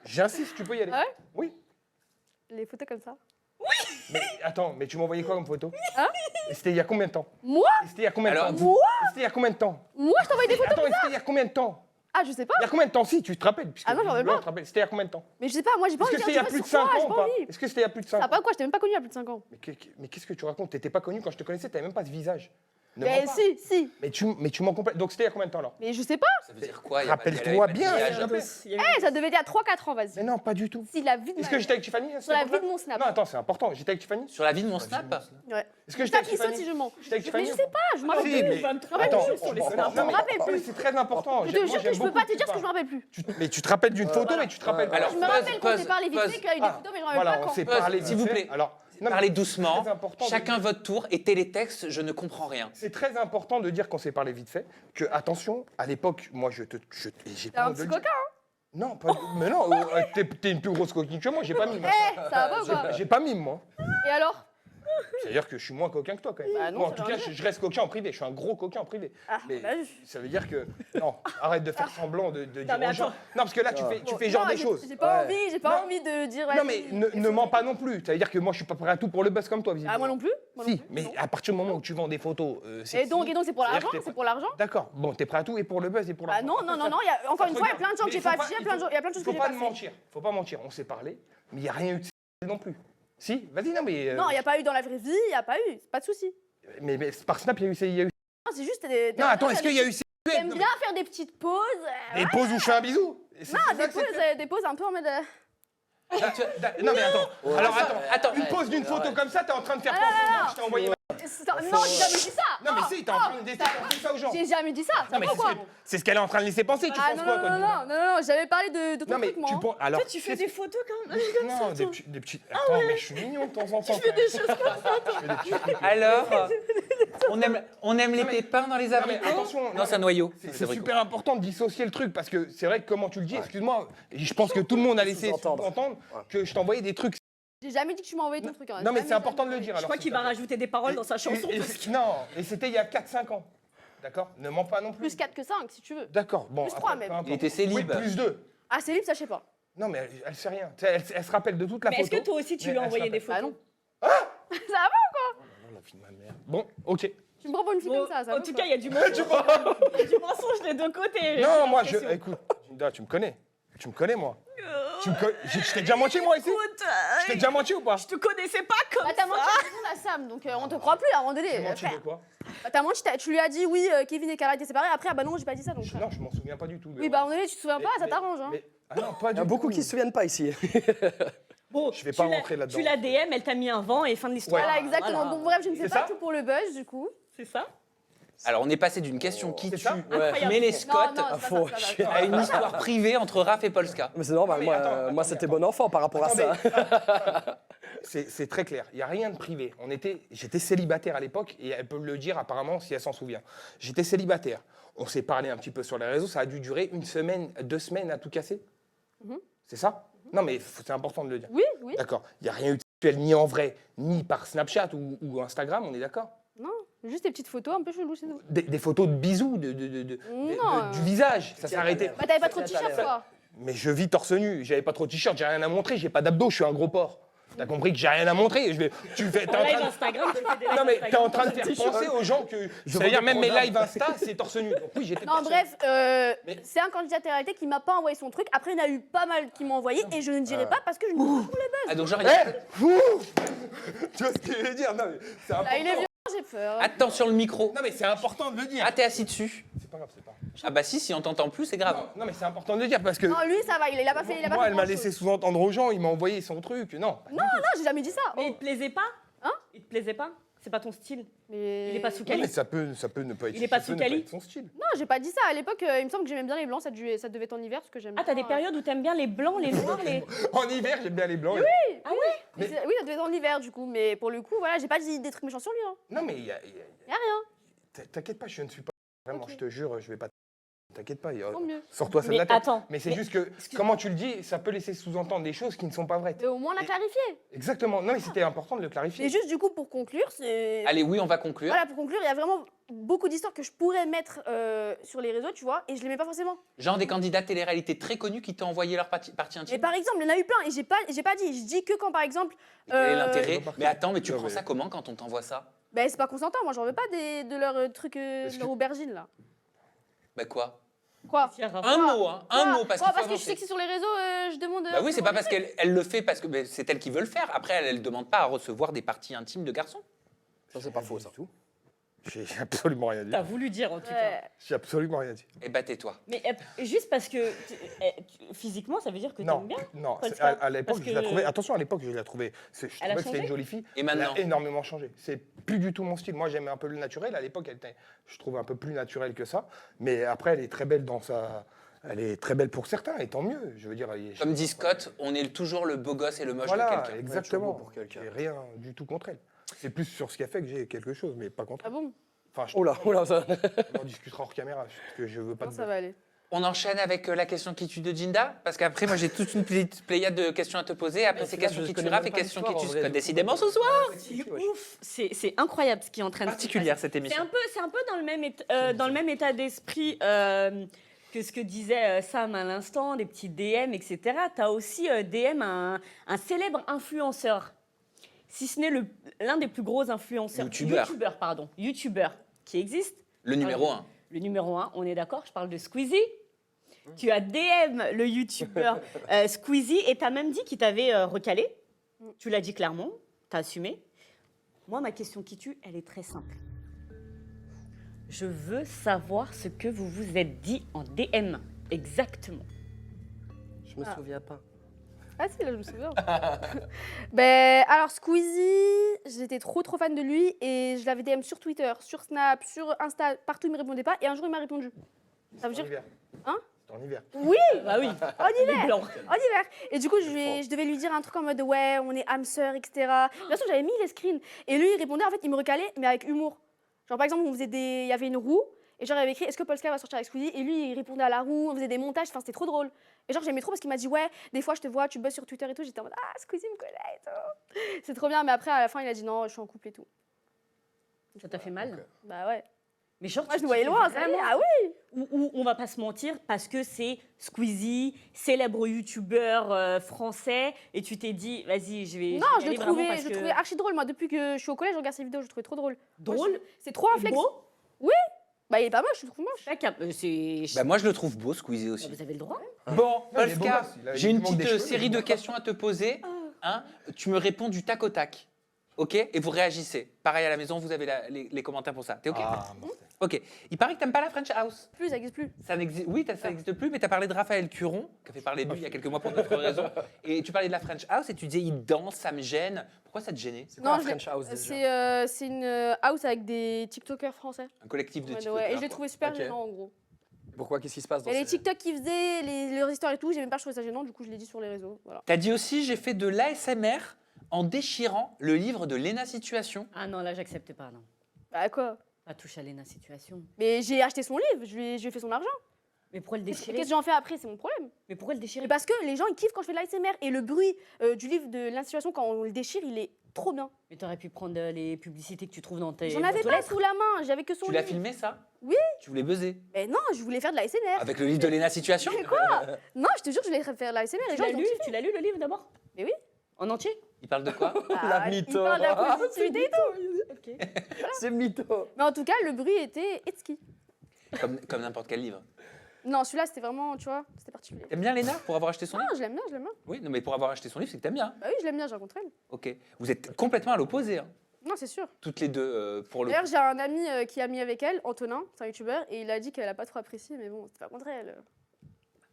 J'insiste, tu peux y aller. Ah ouais Oui. Les photos comme ça. Mais attends, mais tu m'as envoyé quoi comme photo? Hein? Et c'était il y a combien de temps? Moi Et c'était il y a combien de Alors, temps? Moi Et c'était il y a combien de temps? Moi, je t'envoie des photos. Attends, et c'était il y a combien de temps? Ah, je sais pas. Il y a combien de temps? Si, tu te rappelles puisque Ah non, j'en rappelle visiblement, pas. tu te rappelles. C'était il y a combien de temps? Mais je sais pas, moi j'ai pas Est-ce envie que de c'était il y a dire plus de sur 5 quoi, ans j'ai ou pas pas? envie. Est-ce que c'était il y a plus de 5 Ça ans? va quoi, je t'ai même pas connu il y a plus de 5 ans. Mais qu'est-ce que tu racontes? T'étais pas connu quand je te connaissais, t'avais même pas ce visage. Ne Mais mens pas. si. Mais tu m'en complètes. Donc c'était il y a combien de temps alors? Mais je sais pas. Ça veut dire quoi? Il y a pas- il y a Rappelle-toi pas de bien, maquillage. s'il te plaît. Ça devait être à 3-4 ans, vas-y. Mais non, pas du tout. Si, la vie de Est-ce ma que vie. j'étais avec Tiffany? Sur la vie de mon Snap. Non, attends, c'est important. J'étais avec Tiffany? Sur la vie de mon snap? Ouais. Est-ce que Je j'étais avec tape qui saute Tiffany? si je mens. J'étais avec Mais Tiffany je ou sais pas? pas, je me rappelle Si, plus. mais- Je me rappelle Attends, plus sur les non, snaps. non, Je me rappelle mais plus. c'est très important. Je te jure que je peux pas te dire ce que je me rappelle plus. Mais tu te rappelles d'une photo, mais tu te rappelles pas. Alors, Je me rappelle quand on s'est parlé vite pause. fait qu'il y a eu des photos, mais je me rappelle Voilà, pas on quand. s'est Pause, parlé. s'il vous vite fait. plaît. Alors, non, mais Parlez c'est doucement. très important de Chacun dire- votre tour et télétexte, je ne comprends rien. C'est très important de dire qu'on s'est parlé vite fait que, attention, à l'époque, moi, j'ai T'es pas un honte de petit le dire. coquin, hein. Non, pas, mais non, t'es une plus grosse coquine que moi, j'ai pas mime. Ça va pas ou quoi? J'ai pas mime, moi. Et alors? C'est-à-dire que je suis moins coquin que toi, quand même. Bah non, Moi, en ça tout veut cas, rien dire. je reste coquin en privé. Je suis un gros coquin en privé. Ah, Mais bah, ça veut dire que. Non, arrête de faire semblant de dire mais aux gens. attends. Non, parce que là, tu fais genre non, des j'ai- choses. J'ai pas Ouais. j'ai pas envie de dire. Non, mais ne mens pas non plus. C'est-à-dire que moi, je suis pas prêt à tout pour le buzz comme toi, visiblement. Ah, moi non plus. Moi non Si, plus, mais non. à partir du moment où tu vends des photos. Et sexy, donc, c'est pour c'est-à-dire l'argent? que t'es C'est pas- pour l'argent? D'accord. Bon, t'es prêt à tout et pour le buzz et pour Bah l'argent. non, encore une fois, il y a plein de gens que j'ai pas affichés, il y a plein de choses que Faut j'ai pas pas te fait. mentir. Faut pas mentir. On s'est parlé, mais il y a rien eu de non plus. Si, vas-y, non, mais. Non, il n'y a pas eu dans la vraie vie, il n'y a pas eu, pas de souci. Mais par Snap, il y a eu. Non, c'est juste des. Non, attends, est-ce qu'il y a eu. J'aime Non, bien faire des petites pauses. Des pauses où je fais un bisou? C'est Non, ça des que c'est pauses, des pauses un peu en mode. Non, mais attends. Ouais. Alors, Ouais. attends. Une pause d'une Ouais. photo comme ça, t'es en train de faire Ah, quoi? non, non, Je t'ai envoyé. Non, j'ai jamais dit ça. Non, mais si, t'es en train de laisser penser ça aux gens. J'ai jamais dit ça. Non, mais Pourquoi? c'est ce qu'elle est en train de laisser penser. Tu Ah penses non, quoi, non, toi, non, Dina? non, j'avais parlé de ton Non, mais truc, moi. tu penses. Alors. Toi, tu fais des photos quand même. Non, des petites. Attends, mais je suis mignon de temps en temps. Tu fais des choses comme ça, Alors, On aime les pépins dans les Non, mais abricots. attention, Non, c'est un noyau. c'est super important de dissocier le truc parce que c'est vrai que comment tu le dis, excuse-moi, je pense que tout le monde a laissé Sous-entendre. entendre que je t'envoyais des trucs. J'ai jamais dit que tu m'as envoyé ton truc. Hein. Non, mais Jamais, c'est important de jamais. le dire. Je crois qu'il va rajouter des paroles dans sa chanson. Non, et c'était il y a 4-5 ans. D'accord? Ne mens pas non plus. Plus 4 que 5, si tu veux. D'accord, bon. Plus 3 après, même. peu importe. Il était célib. Oui, plus 2. Ah, c'est libre, ça, je sais pas. Non, mais elle sait rien. Tu sais, elle se rappelle de toute la Mais photo. est-ce que toi aussi, tu mais lui as elle se envoyé des rappelle. photos? Ça va? Oh, la fille de ma mère. Bon, ok. Tu me prends pour une fille Bon, comme ça en va tout pas. cas, il y a du mensonge. Il y a du mensonge des deux côtés. j'ai Non, moi, l'impression. écoute, Linda, tu me connais. Tu me connais, moi. Je t'ai déjà menti, moi, ici? Écoute, Je t'ai déjà menti ou pas? je te connaissais pas comme Bah, t'as ça. menti à tout le monde à Sam, donc on te croit plus à un moment donné. J'ai menti frère. de quoi? Bah, t'as menti, tu lui as dit oui, Kevin et Carla étaient séparés. Après, ah bah non, j'ai pas dit ça. Donc, Non, je m'en souviens pas du tout. oui, bah à un moment donné, tu te souviens pas, ça t'arrange. Hein. Ah non, pas Il y du a tout. beaucoup qui ne se souviennent pas ici. Bon, Je vais pas tu l'as- rentrer là-dedans. Tu l'as DM, elle t'a mis un vent et fin de l'histoire. Voilà, exactement. Voilà. Bon, bref, je ne fais C'est pas ça tout pour le buzz, du coup. C'est ça? Alors, on est passé d'une question qui C'est tue ça Mélé Non, Scott non, c'est pas faux. ça, c'est pas ça. à une histoire privée entre Raph et Polska. Mais c'est normal, mais moi, attends, moi c'était bon enfant par rapport à ça. C'est très clair. Il n'y a rien de privé. J'étais célibataire à l'époque et elle peut le dire apparemment si elle s'en souvient. J'étais célibataire. On s'est parlé un petit peu sur les réseaux. Ça a dû durer 1 semaine, 2 semaines à tout casser. C'est ça? Non, mais c'est important de le dire. Oui, oui. D'accord. Il n'y a rien eu de sexuel ni en vrai, ni par Snapchat ou Instagram, on est d'accord? Non, juste des petites photos un peu cheloues, c'est tout. Des photos de bisous, Non. du visage. Ça s'est arrêté. Bah, t'avais pas trop de t-shirts, toi. Mais je vis torse nu. J'avais pas trop de t-shirt, j'ai rien à montrer. J'ai pas d'abdos, je suis un gros porc. T'as compris que j'ai rien à montrer. Tu fais. T'es en En live train de- Instagram, tu fais des lives Non mais t'es Instagram en train de dans un faire t-shirt. penser aux gens que. Je C'est-à-dire vends même des mes programmes. lives Insta, c'est torse nu. Donc oui, j'étais. Non, torse nu. bref, Mais- c'est un candidat télé-réalité qui m'a pas envoyé son truc. Après, il y en a eu pas mal qui m'ont envoyé et je ne dirai pas parce que je ne veux pas pour le buzz. Ah, donc, genre, Tu vois ce que je veux dire? Non mais c'est Là, important. il est violent, j'ai peur. attends sur le micro. Non mais c'est important de le dire. Ah, t'es assis dessus. C'est pas grave, c'est pas. Ah, bah si on t'entend plus, c'est grave. Non mais c'est important de le dire parce que. Non, lui, ça va, il a pas fait. Il a pas Moi, fait elle m'a grand-chose. laissé sous-entendre aux gens. Il m'a envoyé son truc. Non. Non, j'ai jamais dit ça. Mais il Oh. te plaisait pas? Hein? Il te plaisait pas? C'est pas ton style? Mais... Il est pas sous Non, Cali? mais ça peut ne pas être. Il est pas ça sous peut ne Cali? être son style. Non, j'ai pas dit ça. À l'époque, il me semble que j'aimais bien les blancs. Ça devait être en hiver, parce que j'aime Ah, t'as bien, des périodes où t'aimes bien les blancs, les noirs, les... En hiver, j'aime bien les blancs. Ah ouais? Oui, ça devait être en hiver, du coup. Mais pour le coup, voilà, j'ai pas dit des trucs méchants sur lui. Hein. Non mais Y a rien. t'inquiète pas, je ne suis pas vraiment. Ok. Je te jure, je vais pas. T'inquiète pas. Tant mieux. Sors-toi ça de Mais la tête. attends, Mais c'est mais- juste que comment tu le dis, ça peut laisser sous-entendre des choses qui ne sont pas vraies. Mais au moins, on l'a Et- clarifié. Exactement. Non mais c'était important de le clarifier. Et juste, du coup, pour conclure, c'est. Allez, oui, on va conclure. Voilà, pour conclure, il y a vraiment beaucoup d'histoires que je pourrais mettre sur les réseaux, tu vois, et je les mets pas forcément. Genre des candidats télé-réalité très connus qui t'ont envoyé leur partie Mais intime. par exemple, il y en a eu plein, et j'ai pas dit. Je dis que quand, par exemple. Quel est l'intérêt? Par Mais contre- attends, mais tu Non, prends mais- ça comment quand on t'envoie ça? Ben, c'est pas consentant, moi, j'en veux pas de leur truc, Est-ce de leur que- aubergine, là. Bah quoi? Quoi? Un mot, hein, un mot, parce qu'il faut que je suis avancer. sexy sur les réseaux, je demande. Bah oui, c'est pas parce qu'elle le fait parce que mais c'est elle qui veut le faire. Après, elle demande pas à recevoir des parties intimes de garçons. Ça, c'est pas faux, ça. J'ai absolument rien dit. T'as voulu dire, en tout cas. J'ai absolument rien dit. Et bah tais-toi. Mais juste parce que physiquement, ça veut dire que Non, t'aimes bien? non. Polska. À l'époque, Parce je la que- trouvais. Attention, à l'époque, je la trouvais. Je Elle a trouvais que c'était changé une jolie fille. Et maintenant? Elle a énormément changé. C'est plus du tout mon style. Moi, j'aimais un peu le naturel. À l'époque, je trouvais un peu plus naturelle que ça. Mais après, elle est très belle dans sa. Elle est très belle pour certains, et tant mieux. Je veux dire. Comme dit Scott, on est toujours le beau gosse et le moche Voilà, de quelqu'un. exactement. pour quelqu'un. J'ai rien du tout contre elle. C'est plus sur ce qui a fait que j'ai quelque chose, mais pas contre Ah elle. bon? Enfin, Oh là, ça. on en discutera hors caméra, parce que je veux pas Non, de ça va aller. On enchaîne avec la question qui tue de Jinda, parce qu'après, moi, j'ai toute une pléiade de questions à te poser. Après, c'est celui-là, questions je qui connais tue Raph et même pas questions qui l'histoire, tue en vrai, Scott. du coup. Décidément ce soir. C'est ouf, c'est incroyable ce qui est en train de se Particulière passer. cette émission. C'est un peu dans le même état d'esprit que ce que disait Sam à l'instant, des petits DM, etc. Tu as aussi DM un célèbre influenceur, si ce n'est l'un des plus gros influenceurs. YouTubeurs qui existe. Le numéro 1. Le numéro 1, on est d'accord, je parle de Squeezie. Tu as DM le youtubeur Squeezie et tu as même dit qu'il t'avait recalé. Tu l'as dit clairement, tu as assumé. Moi, ma question qui tue, elle est très simple. Je veux savoir ce que vous vous êtes dit en DM, exactement. Je me souviens pas. Ah si, là, je me souviens. Ben, alors, Squeezie, j'étais trop fan de lui et je l'avais DM sur Twitter, sur Snap, sur Insta, partout, il me répondait pas et un jour, il m'a répondu. Ça veut En dire... hiver. Hein? C'était en hiver. Oui, Bah oui, en hiver. blanc. En hiver. Et du coup, je devais lui dire un truc en mode ouais, on est âmes sœurs, etc. Bien sûr, j'avais mis les screens. Et lui, il répondait, en fait, il me recalait, mais avec humour. Genre, par exemple, il y avait une roue, et genre, il avait écrit est-ce que Polska va sortir avec Squeezie? Et lui, il répondait à la roue, on faisait des montages, enfin, c'était trop drôle. Et genre, j'aimais trop parce qu'il m'a dit ouais, des fois, je te vois, tu buzz sur Twitter et tout. J'étais en mode ah, Squeezie me connaît et tout. C'est trop bien, mais après, à la fin, il a dit non, je suis en couple et tout. Ça t'a fait mal? Bah ouais. Mais genre, Moi, je tu me voyais t'y loin, fais ça y est, vraiment- ah oui. Ou on va pas se mentir, parce que c'est Squeezie, célèbre youtubeur français, et tu t'es dit, vas-y, je vais. Non, je je vais le y aller vraiment trouvais, parce je le que- trouvais archi drôle. Moi, depuis que je suis au collège, je regarde ses vidéos, je le trouvais trop drôle. Drôle? C'est trop un Et flex. beau? Oui. Bah, il est pas moche, je le trouve moche. C'est. Bah, moi, je le trouve beau, Squeezie aussi. Vous avez le droit? Bon, il est beau Polska, gosse, j'ai il une manque des petite cheveux, série mais de bon. questions à te poser. Hein. Tu me réponds du tac au tac. OK? Et vous réagissez. Pareil à la maison, vous avez les commentaires pour ça. T'es OK? OK. Il paraît que t'aimes pas la French House. Plus, ça existe plus. Ça n'existe, oui, ça n'existe plus, mais tu as parlé de Raphaël Curon, qui a fait parler de lui il y a quelques mois pour d'autres raisons. Et tu parlais de la French House et tu disais il danse, ça me gêne. Pourquoi ça te gênait? C'est quoi la je l'ai- French House déjà? c'est une house avec des TikTokers français. Un collectif de Ouais, TikTokers. ouais, et je l'ai trouvé super Ok. gênant en gros. Pourquoi? Qu'est-ce qui se passe dans Et les ces... TikTok qui faisaient, leurs histoires et tout, j'ai même pas trouvé ça gênant, du coup je l'ai dit sur les réseaux. Voilà. Tu as dit aussi j'ai fait de l'ASMR en déchirant le livre de Léna Situation. Ah non, là, j'accepte pas, non. Bah quoi? Pas touche à Léna Situation. Mais j'ai acheté son livre, je lui ai fait son argent. Mais pourquoi le Qu'est-ce déchirer? que j'en fais après, c'est mon problème. Mais pourquoi le déchirer? Mais parce que les gens ils kiffent quand je fais de l'ASMR et le bruit du livre de l'institution quand on le déchire, il est trop bien. Mais t'aurais pu prendre les publicités que tu trouves dans tes. J'en avais boîtes aux pas lettres. sous la main, j'avais que son Tu livre. l'as filmé ça? Oui. Tu voulais buzzer? Mais non, je voulais faire de l'ASMR. Avec le livre de Léna Situation? Mais quoi? Non, je te jure, je voulais faire de l'ASMR. Les Tu gens l'as ils ont lu? kiffé. Tu l'as lu le livre d'abord? Mais oui. En entier? Il parle de quoi? Ah, il parle de la positivité et tout. C'est mytho. Mais en tout cas, le bruit était exquis. Comme n'importe quel livre. Non, celui-là, c'était vraiment, tu vois, c'était particulier. T'aimes bien Léna pour avoir acheté son Ah, livre? je l'aime bien, je l'aime bien. Oui, non, mais pour avoir acheté son livre, c'est que t'aimes bien. Bah oui, je l'aime bien, j'ai rencontré elle. Ok. Vous êtes complètement à l'opposé, hein. Non, c'est sûr. Toutes les deux pour le. D'ailleurs, j'ai un ami qui a mis avec elle, Antonin, c'est un youtubeur, et il a dit qu'elle a pas trop apprécié, mais bon, c'était pas contre elle.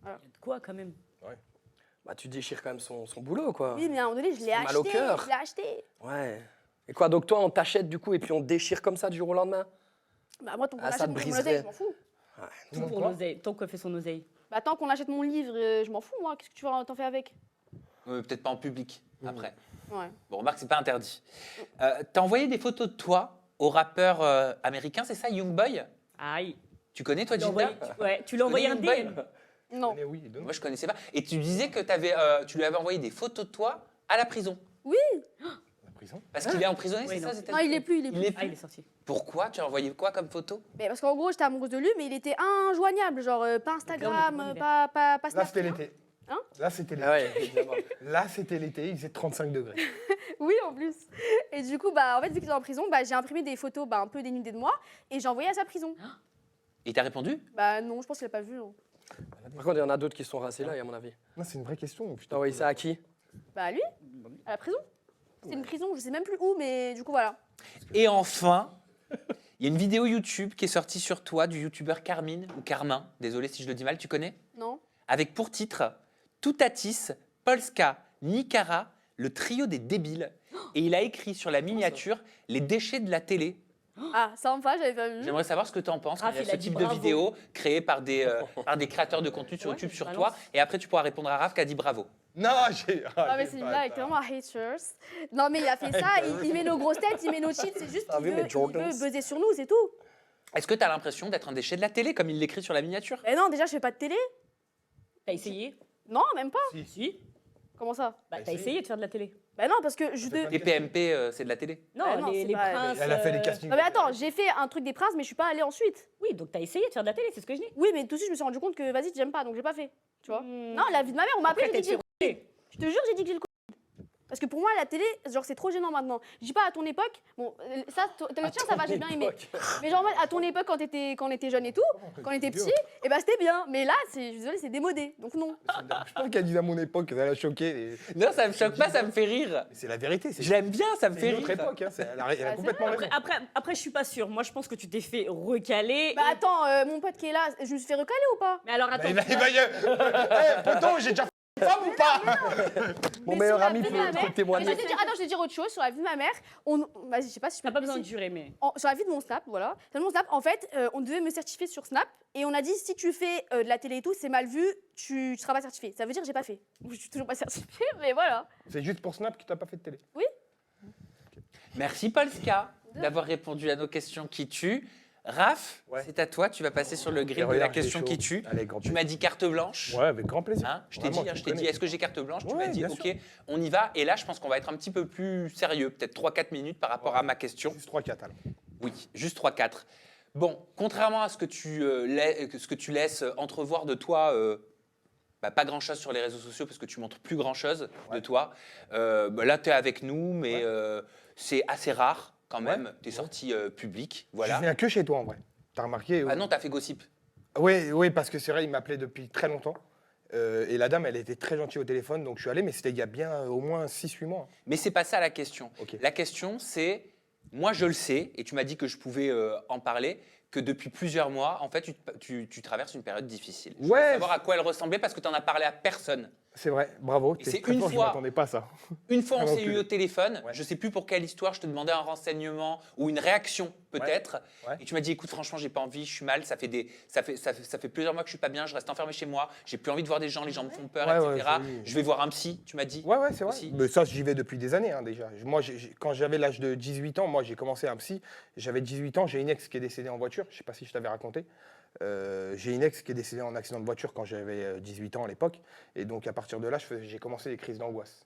Voilà. Il y a de quoi quand même? Bah, tu déchires quand même son boulot, quoi. Oui, mais à un moment donné, je l'ai fait mal au acheté. cœur. Je l'ai acheté. Ouais. Et quoi, donc toi, on t'achète du coup et puis on déchire comme ça du jour au lendemain? Bah moi, tant qu'on Ah, ça achète te mon briserait. oseille, je m'en fous. Tout pour l'oseille. Tant qu'on fait son oseille. Bah tant qu'on achète mon livre, je m'en fous, moi. Qu'est-ce que tu vas t'en faire avec? Peut-être pas en public après. Ouais. Bon, remarque, c'est pas interdit. T'as envoyé des photos de toi au rappeur américain, c'est ça, Youngboy? Aïe. Tu connais toi, Tu l'as Ginda? envoyé- ouais, tu l'as envoyé un connais DM. Youngboy? Non. Mais oui, Moi, je connaissais pas. Et tu disais que tu lui avais envoyé des photos de toi à la prison. Oui. la prison. Parce qu'il est emprisonné, Oui, c'est non. ça? Non, il est plus, il est plus. Il est Ah, plus. il est sorti. Pourquoi? Tu as envoyé quoi comme photo? Mais parce qu'en gros, j'étais amoureuse de lui, mais il était injoignable. Genre, pas Instagram, Dans les pas Là, Snap. c'était rien. l'été. Hein? Là, c'était l'été. Ah ouais, évidemment. Là, c'était l'été, il faisait 35 degrés. Oui, en plus. Et du coup, bah, en fait, vu qu'il est en prison, bah, j'ai imprimé des photos bah, un peu dénudées de moi et j'ai envoyé à sa prison. Et t'as répondu? Bah non, je pense qu'il a pas vu. Non. Par contre, il y en a d'autres qui sont rassés là, à mon avis. Non, c'est une vraie question. T'as envoyé ça à qui? Bah à lui, à la prison. C'est une prison, je sais même plus où, mais du coup, voilà. Et enfin, il y a une vidéo YouTube qui est sortie sur toi du youtubeur Carmine, ou Carmin, désolé si je le dis mal, tu connais? Non? Avec pour titre Toutatis, Polska, Nicara, le trio des débiles. Et il a écrit sur la miniature les déchets de la télé. Ah, ça me va, j'avais pas vu. J'aimerais savoir ce que tu en penses quand Raph, il y a il ce a dit type de bravo. vidéo créée par des créateurs de contenu sur Ouais, YouTube sur balance. toi. Et après, tu pourras répondre à Raph qui a dit bravo. Non, j'ai. Ah, mais c'est une blague, tellement haters. Non, mais il a fait ça, il met nos grosses têtes, il met nos cheats, c'est juste T'as qu'il vu veut, mes il Jordans? veut buzzer sur nous, c'est tout. Est-ce que tu as l'impression d'être un déchet de la télé, comme il l'écrit sur la miniature? Mais non, déjà, je fais pas de télé. T'as essayé? Non, même pas. Si. Comment ça? Bah, t'as essayé de faire de la télé. Bah non, parce que je... Les PMP, c'est de la télé. Non, Bah non, c'est les pas- princes. Elle a fait des castings. Non mais attends, j'ai fait un truc des princes, mais je suis pas allée ensuite. Oui, donc t'as essayé de faire de la télé, c'est ce que je dis. Oui, mais tout de suite, je me suis rendu compte que vas-y, j'aime pas, donc j'ai pas fait. Tu vois? Hmm. Non, la vie de ma mère, on m'a appelé, Après, j'ai dit que t'as j'ai le Covid. Je te jure, j'ai dit que j'ai le Covid. Parce que pour moi, la télé, genre, c'est trop gênant maintenant. Je dis pas à ton époque, bon, ça, le tien, ça va, j'ai bien aimé. Mais genre, à ton époque, quand on était jeune et tout, quand on était petit, et ben c'était bien. Mais là, je suis désolée, c'est démodé, donc non. Je pense qu'elle dit à mon époque, ça l'a choqué. Non, ça me choque pas, ça me fait rire. C'est la vérité. Je l'aime bien, ça me C'est fait une autre rire. époque. Hein. Elle a Ah, complètement c'est raison. Après, je suis pas sûre. Moi, je pense que tu t'es fait recaler. Bah attends, mon pote qui est là, je me suis fait recaler ou pas? Mais alors, attends. Poto, j'ai déjà fait une femme ou pas? Mon Mais meilleur sur la ami vie peut de ma mère- témoigner. Mais je vais te dire, attends, je vais te dire autre chose sur la vie de ma mère. Vas-y, je sais pas si je peux. T'as pas besoin de si- jurer, mais. Sur la vie de mon Snap, voilà. Sur mon Snap, en fait, on devait me certifier sur Snap et on a dit si tu fais de la télé et tout, c'est mal vu, tu seras pas certifié. Ça veut dire que j'ai pas fait. Je suis toujours pas certifiée, mais voilà. C'est juste pour Snap que t'as pas fait de télé. Merci Polska. d'avoir répondu à nos questions qui tuent. Raph, c'est à toi, tu vas passer sur le grill de la regarde, question j'ai qui chaud. tue. Allez, grand Tu m'as dit carte blanche. Ouais, avec grand plaisir. Hein, je t'ai Vraiment, dit, tu me connais. est-ce que j'ai carte blanche? Tu Ouais, m'as dit, bien ok, sûr. on y va. Et là, je pense qu'on va être un petit peu plus sérieux, peut-être 3-4 minutes par rapport à ma question. Juste 3-4 alors. Oui, juste 3-4. Bon, contrairement à ce que tu laisses entrevoir de toi, pas grand-chose sur les réseaux sociaux parce que tu montres plus grand-chose de toi. Là, tu es avec nous, mais c'est assez rare quand même. Tu es sorti public, voilà. Je viens que chez toi en vrai. T'as remarqué? Ah non, tu as fait Gossip. Oui, parce que c'est vrai, il m'appelait depuis très longtemps. Et la dame, elle était très gentille au téléphone, donc je suis allé, mais c'était il y a bien au moins 6-8 mois. Mais c'est pas ça la question. Ok. La question, c'est, moi je le sais, et tu m'as dit que je pouvais en parler, que depuis plusieurs mois, en fait, tu traverses une période difficile. Je voulais savoir à quoi elle ressemblait parce que tu n'en as parlé à personne. C'est vrai, bravo. Et c'est très une fort, fois- je m'attendais pas à ça. Une fois, on Non s'est plus. eu au téléphone, je sais plus pour quelle histoire, je te demandais un renseignement ou une réaction peut-être, Ouais. et tu m'as dit, écoute, franchement, j'ai pas envie, je suis mal, ça fait plusieurs mois que je suis pas bien, je reste enfermé chez moi, j'ai plus envie de voir des gens, les gens me font peur, Ouais, etc. ouais, Je vais voir un psy, tu m'as dit. Ouais, c'est vrai. Aussi. Mais ça, j'y vais depuis des années déjà. Moi, quand j'avais l'âge de 18 ans, moi, j'ai commencé un psy. J'avais 18 ans, j'ai une ex qui est décédée en voiture. Je sais pas si je t'avais raconté. J'ai une ex qui est décédée en accident de voiture quand j'avais 18 ans à l'époque. Et donc, à partir de là, j'ai commencé des crises d'angoisse.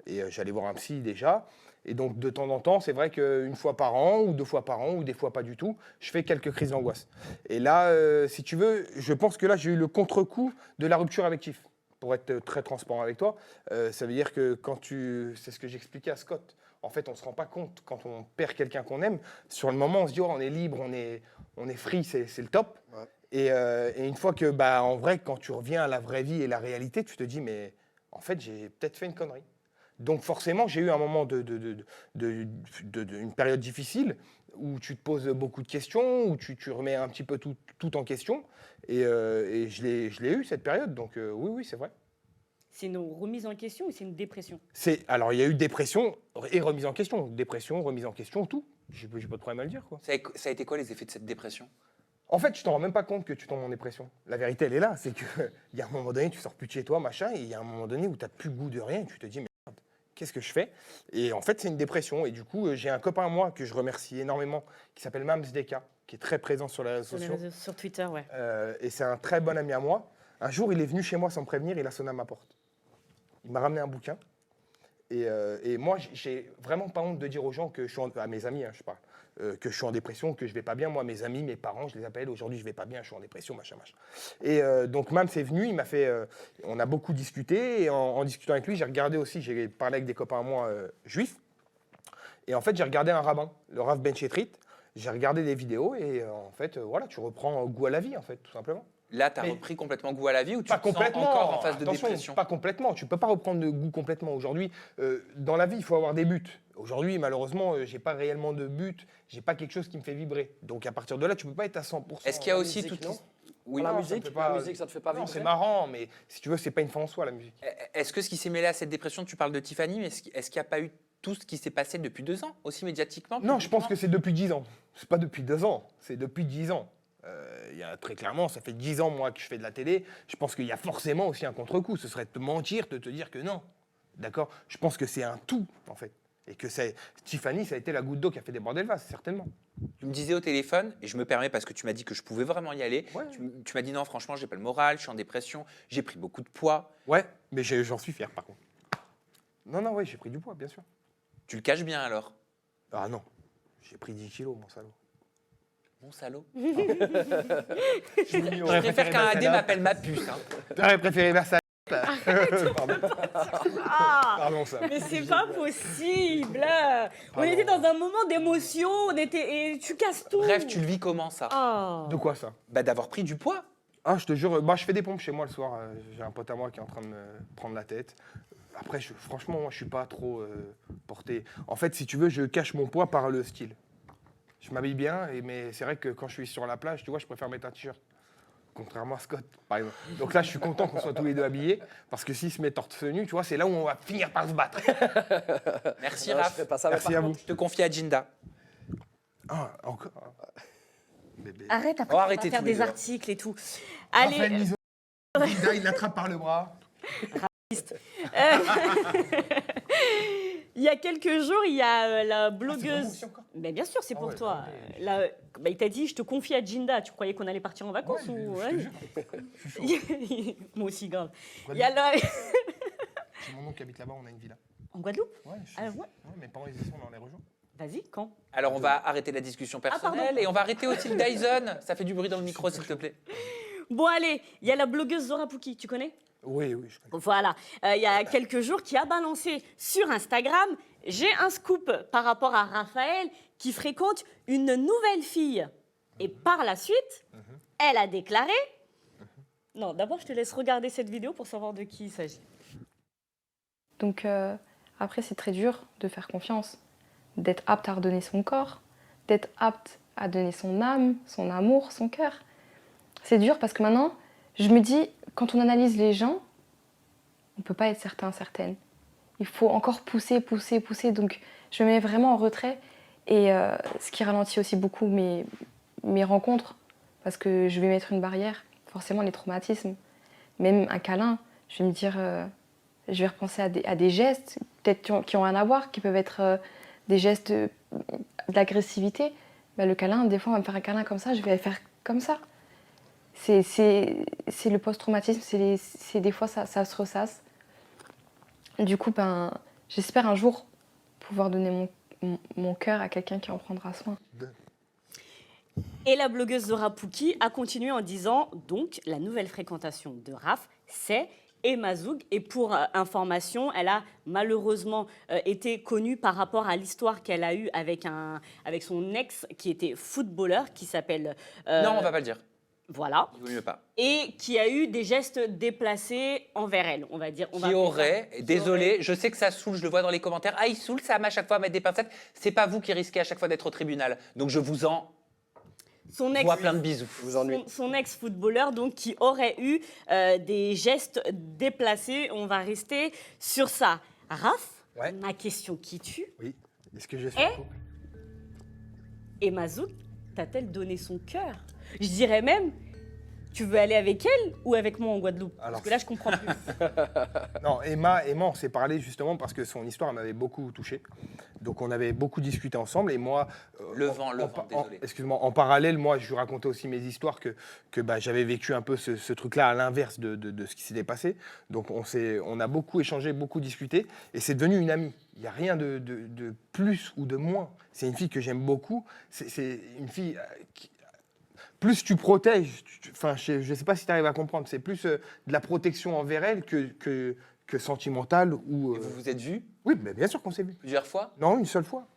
Et j'allais voir un psy déjà. Et donc, de temps en temps, c'est vrai qu'une fois par an, ou 2 fois par an, ou des fois pas du tout, je fais quelques crises d'angoisse. Et là, si tu veux, je pense que là, j'ai eu le contre-coup de la rupture avec Tiff. Pour être très transparent avec toi, ça veut dire que c'est ce que j'expliquais à Scott. En fait, on ne se rend pas compte quand on perd quelqu'un qu'on aime. Sur le moment, on se dit, oh, on est libre, on est free, c'est le top. Ouais. Et une fois que, en vrai, quand tu reviens à la vraie vie et la réalité, tu te dis, mais en fait, j'ai peut-être fait une connerie. Donc forcément, j'ai eu un moment une période difficile où tu te poses beaucoup de questions, où tu remets un petit peu tout en question. Et je l'ai eu, cette période. Donc oui, c'est vrai. C'est une remise en question ou c'est une dépression? Alors, il y a eu dépression et remise en question. Dépression, remise en question, tout. J'ai pas de problème à le dire, quoi. Ça a été quoi les effets de cette dépression? En fait, tu t'en rends même pas compte que tu tombes en dépression. La vérité, elle est là. C'est qu'il y a un moment donné, tu sors plus de chez toi, machin, et il y a un moment donné où tu n'as plus le goût de rien, et tu te dis, mais merde, qu'est-ce que je fais? Et en fait, c'est une dépression. Et du coup, j'ai un copain à moi que je remercie énormément, qui s'appelle Mams Deka, qui est très présent sur les réseaux sociaux. Sur Twitter, ouais. Et c'est un très bon ami à moi. Un jour, il est venu chez moi sans me prévenir, il a sonné à ma porte. Il m'a ramené un bouquin. Et moi, j'ai vraiment pas honte de dire aux gens que je suis à mes amis, je parle, que je suis en dépression, que je vais pas bien. Moi, mes amis, mes parents, je les appelle. Aujourd'hui, je vais pas bien, je suis en dépression, machin. Et donc, Mams est venu, il m'a fait. On a beaucoup discuté. Et en discutant avec lui, j'ai regardé aussi. J'ai parlé avec des copains à moi juifs. Et en fait, j'ai regardé un rabbin, le Rav Ben Chetrit. J'ai regardé des vidéos et en fait, voilà, tu reprends goût à la vie, en fait, tout simplement. Là, tu as repris complètement goût à la vie ou tu Pas te sens complètement, encore en phase de attention, dépression? Pas complètement, tu peux pas reprendre de goût complètement. Aujourd'hui, dans la vie, il faut avoir des buts. Aujourd'hui, malheureusement, j'ai pas réellement de but, j'ai pas quelque chose qui me fait vibrer. Donc à partir de là, tu peux pas être à 100%. Est-ce qu'il y a en aussi musique, tout... non Oui, La non, musique, ça me fait pas- la musique, ça te fait pas Non, vibrer? c'est marrant, mais si tu veux, c'est pas une fin en soi, la musique. Est-ce que ce qui s'est mêlé à cette dépression, tu parles de Tiffany, mais est-ce qu'il n'y a pas eu tout ce qui s'est passé depuis 2 ans, aussi médiatiquement? Non, je pense que c'est depuis 10 ans. C'est pas depuis 2 ans, c'est depuis 10 ans. Il y a très clairement, ça fait 10 ans, moi, que je fais de la télé. Je pense qu'il y a forcément aussi un contre-coup. Ce serait de te mentir, de te dire que non. D'accord? Je pense que c'est un tout, en fait. Et que Tiffany, ça a été la goutte d'eau qui a fait déborder le vase, certainement. Tu me disais au téléphone, et je me permets parce que tu m'as dit que je pouvais vraiment y aller. Ouais. Tu m'as dit non, franchement, j'ai pas le moral, je suis en dépression, j'ai pris beaucoup de poids. Ouais, mais j'en suis fier, par contre. Non, ouais, j'ai pris du poids, bien sûr. Tu le caches bien alors? Ah non, j'ai pris 10 kilos, mon salaud. Mon salaud. Je préfère qu'un AD m'appelle ma puce. Hein. T'aurais préféré ma salade. Pardon. Pardon, ça. Mais c'est pas possible. On Pardon. était dans un moment d'émotion, et tu casses tout. Bref, tu le vis comment ça? Oh. De quoi ça? Bah d'avoir pris du poids. Ah, je te jure, je fais des pompes chez moi le soir. J'ai un pote à moi qui est en train de me prendre la tête. Après, franchement, moi, je suis pas trop porté. En fait, si tu veux, je cache mon poids par le style. Je m'habille bien, mais c'est vrai que quand je suis sur la plage, tu vois, je préfère mettre un t-shirt. Contrairement à Scott, par exemple. Donc là, je suis content qu'on soit tous les deux habillés, parce que s'il se met torse nu, tu vois, c'est là où on va finir par se battre. Merci Non, je Raph. ferai pas ça, mais Merci par à vous. Je te confie à Jinda. Ah, encore. Bébé. Arrête, après, Oh, tu arrêtez vas faire tous les des deux. articles et tout. Raphaël Allez, Miso, Linda, il l'attrape par le bras. il y a quelques jours, il y a la blogueuse... Mais bien sûr, c'est Ah pour ouais, toi. attendez. Là, il t'a dit, je te confie à Jinda. Tu croyais qu'on allait partir en vacances Ouais, ou... je te jure. Je suis chaud. Moi aussi, grave. Guadeloupe. Il y a là... J'ai mon oncle qui habite là-bas, on a une villa. En Guadeloupe? Ouais, Ah ouais? ouais, mes parents, ils y sont, on les rejoint. Vas-y, quand? Alors, on va arrêter la discussion personnelle pardon. et on va arrêter aussi le Dyson. Ça fait du bruit dans le micro, s'il te plaît. Bon, allez, il y a la blogueuse Zora Pouki, tu connais? Oui, oui, je connais. Voilà, il y a quelques jours, qui a balancé sur Instagram, j'ai un scoop par rapport à Raphaël qui fréquente une nouvelle fille. Et par la suite, elle a déclaré... Non, d'abord, je te laisse regarder cette vidéo pour savoir de qui il s'agit. Donc après, c'est très dur de faire confiance, d'être apte à redonner son corps, d'être apte à donner son âme, son amour, son cœur. C'est dur parce que maintenant, je me dis, quand on analyse les gens, on ne peut pas être certain, certaine. Il faut encore pousser, pousser, pousser. Donc je me mets vraiment en retrait. Et ce qui ralentit aussi beaucoup mes rencontres, parce que je vais mettre une barrière, forcément les traumatismes. Même un câlin, je vais me dire... je vais repenser à des gestes, peut-être qui ont rien à voir, qui peuvent être des gestes d'agressivité. Bah, le câlin, des fois, on va me faire un câlin comme ça, je vais faire comme ça. C'est le post-traumatisme, c'est des fois, ça se ressasse. Du coup, ben, j'espère un jour pouvoir donner mon cœur à quelqu'un qui en prendra soin. Et la blogueuse Zora Pouki a continué en disant, donc, la nouvelle fréquentation de Raph, c'est... Emma Zoug. Et pour information, elle a malheureusement été connue par rapport à l'histoire qu'elle a eue avec son ex qui était footballeur, qui s'appelle... Non, on va pas le dire. Voilà. Il vaut mieux pas. Et qui a eu des gestes déplacés envers elle, on va dire. Qui aurait, désolé, je sais que ça saoule, je le vois dans les commentaires. Ah, il saoule Sam à chaque fois à mettre des pincettes. C'est pas vous qui risquez à chaque fois d'être au tribunal. Donc je vous en... vois plein de bisous. Son ex-footballeur, donc, qui aurait eu des gestes déplacés. On va rester sur ça. Raph, ma question qui tue. Oui, est-ce que j'ai fait Emma Zoug t'a-t-elle donné son cœur? Je dirais même, tu veux aller avec elle ou avec moi en Guadeloupe? Parce que là, je comprends plus. Non, Emma, on s'est parlé justement parce que son histoire m'avait beaucoup touché. Donc on avait beaucoup discuté ensemble et moi... Le vent, désolé. Excuse-moi, en parallèle, moi, je lui racontais aussi mes histoires que bah, j'avais vécu un peu ce truc-là à l'inverse de ce qui s'était passé. Donc on a beaucoup échangé, beaucoup discuté et c'est devenu une amie. Il n'y a rien de plus ou de moins. C'est une fille que j'aime beaucoup. C'est une fille qui... Plus tu protèges, je ne sais pas si tu arrives à comprendre, c'est plus de la protection envers elle que sentimentale. Ou, Et vous vous êtes vus? Oui, mais bien sûr qu'on s'est vus. Plusieurs fois? Non, une seule fois.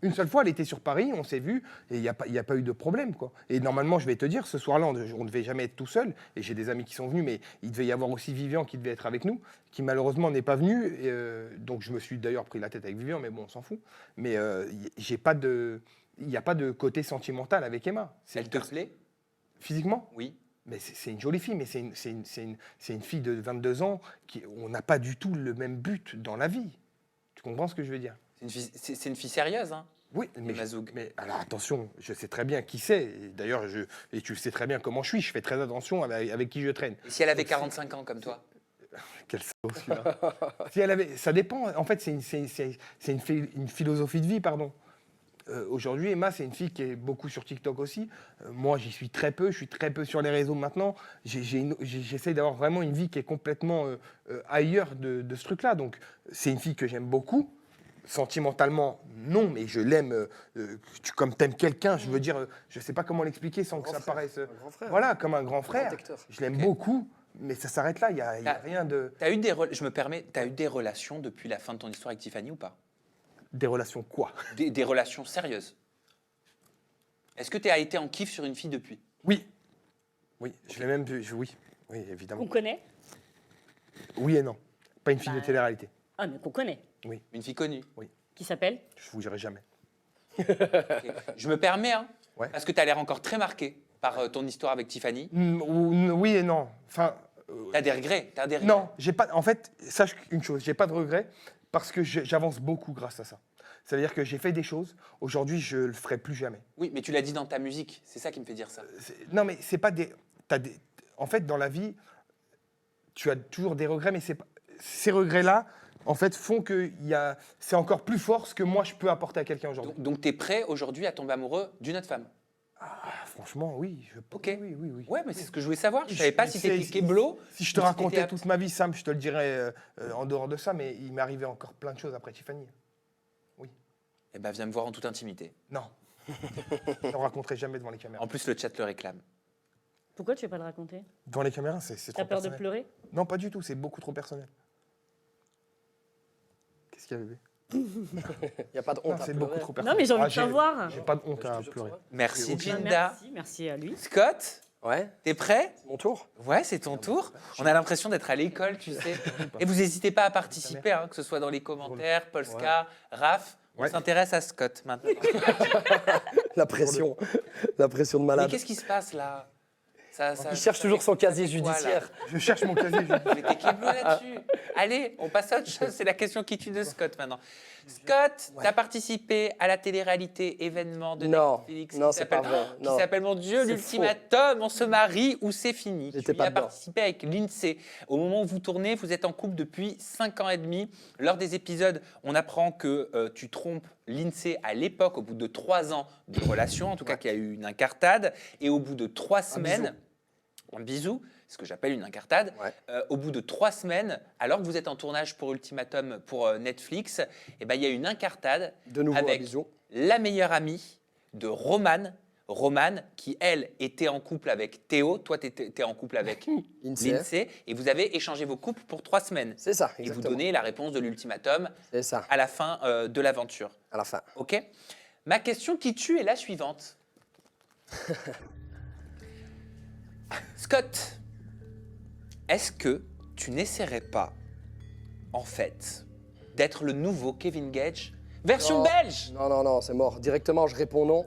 Une seule fois, elle était sur Paris, on s'est vus, et il n'y a pas eu de problème, quoi. Et normalement, je vais te dire, ce soir-là, on ne devait jamais être tout seul, et j'ai des amis qui sont venus, mais il devait y avoir aussi Vivian qui devait être avec nous, qui malheureusement n'est pas venu, donc je me suis d'ailleurs pris la tête avec Vivian, mais bon, on s'en fout. Mais il n'y a pas de côté sentimental avec Emma. Elle te plaît? Physiquement? Oui. Mais c'est une jolie fille, mais c'est une fille de 22 ans, on n'a pas du tout le même but dans la vie. Tu comprends ce que je veux dire? C'est une fille sérieuse, hein? Oui, mais alors attention, je sais très bien qui c'est. D'ailleurs, et tu sais très bien comment je suis. Je fais très attention avec qui je traîne. Et si elle avait 45 ans comme toi? Quel saut celui-là. Si elle avait, ça dépend. En fait, c'est une philosophie de vie, pardon. Aujourd'hui, Emma, c'est une fille qui est beaucoup sur TikTok aussi. Moi, j'y suis très peu. Je suis très peu sur les réseaux maintenant. J'essaie d'avoir vraiment une vie qui est complètement ailleurs de ce truc-là. Donc, c'est une fille que j'aime beaucoup. Sentimentalement, non, mais je l'aime comme t'aimes quelqu'un. Je veux dire, je sais pas comment l'expliquer sans que ça paraisse... Voilà, comme un grand frère. Je l'aime beaucoup, mais ça s'arrête là. Il y a rien de... Je me permets, tu as eu des relations depuis la fin de ton histoire avec Tiffany ou pas? Des relations quoi? Des relations sérieuses. Est-ce que tu as été en kiff sur une fille depuis? Oui. Oui, je l'ai même vu. Oui, évidemment. Qu'on connaît? Oui et non. Pas une fille de télé-réalité. Ah, mais qu'on connaît. Oui. Une fille connue? Oui. Qui s'appelle? Je vous dirai jamais. Okay. Je me permets, hein, ouais. Parce que tu as l'air encore très marqué par ton histoire avec Tiffany. Oui et non. Enfin... T'as des regrets? Non, j'ai pas... En fait, sache une chose, j'ai pas de regrets parce que j'avance beaucoup grâce à ça. Ça veut dire que j'ai fait des choses. Aujourd'hui, je le ferai plus jamais. Oui, mais tu l'as dit dans ta musique. C'est ça qui me fait dire ça. Non, mais c'est pas des... En fait, dans la vie, tu as toujours des regrets, mais c'est pas... ces regrets-là, en fait, font que c'est encore plus fort ce que moi je peux apporter à quelqu'un aujourd'hui. Donc tu es prêt aujourd'hui à tomber amoureux d'une autre femme? Franchement, oui. Ok. Oui. Ouais, mais c'est ce que je voulais savoir. Je savais pas si t'étais kéblo. Si je te racontais toute ma vie, Sam, je te le dirais en dehors de ça, mais il m'est arrivé encore plein de choses après Tiffany. Oui. Eh ben, viens me voir en toute intimité. Non. Je ne le raconterai jamais devant les caméras. En plus, le chat le réclame. Pourquoi tu ne veux pas le raconter? Devant les caméras, c'est trop T'as peur de personnel. pleurer? Non, pas du tout, c'est beaucoup trop personnel. Qu'est-ce qu'il y a, bébé? Il n'y a pas de honte à c'est pleurer. beaucoup trop personnel. Non, mais j'ai envie de j'ai- savoir. J'ai pas de honte à pleurer. Merci, Ok. Jinda. Merci à lui. Scott, Ouais, t'es prêt? c'est mon tour. Ouais, c'est ton tour. On a l'impression d'être à l'école, tu sais. Et vous n'hésitez pas à participer, hein, que ce soit dans les commentaires, Polska, Raph. On Ouais. s'intéresse à Scott maintenant. La pression de Mais malade. qu'est-ce qui se passe là? Il cherche toujours son casier fait quoi, là judiciaire. Je cherche mon casier. Mais t'es kéblo là-dessus. Allez, on passe à autre chose. C'est la question qui tue de Scott maintenant. Scott, t'as participé à la télé-réalité événement de Non, Netflix non, qui c'est pas s'appelle- vrai, qui non. s'appelle, mon Dieu, C'est l'ultimatum, on se marie ou c'est fini. J'étais Tu y pas as dedans. participé avec l'INSEE. Au moment où vous tournez, vous êtes en couple depuis 5 ans et demi. Lors des épisodes, on apprend que tu trompes l'INSEE à l'époque, au bout de 3 ans de relation, en tout cas qu'il y a eu une incartade. Et au bout de 3 semaines, un bisou, ce que j'appelle une incartade. Au bout de 3 semaines, alors que vous êtes en tournage pour Ultimatum pour Netflix, eh ben, il y a une incartade De nouveau, un avec bisou. la meilleure amie de Romane. Romane, qui elle était en couple avec Théo, toi tu étais en couple avec l'INSEE, et vous avez échangé vos couples pour 3 semaines. C'est ça, Et vous exactement. donnez la réponse de l'ultimatum C'est ça, à la fin de l'aventure. à la fin. Ok. Ma question qui tue est la suivante. Scott, est-ce que tu n'essaierais pas, en fait, d'être le nouveau Kevin Gage, version Non. belge? Non, c'est mort. Directement, je réponds non.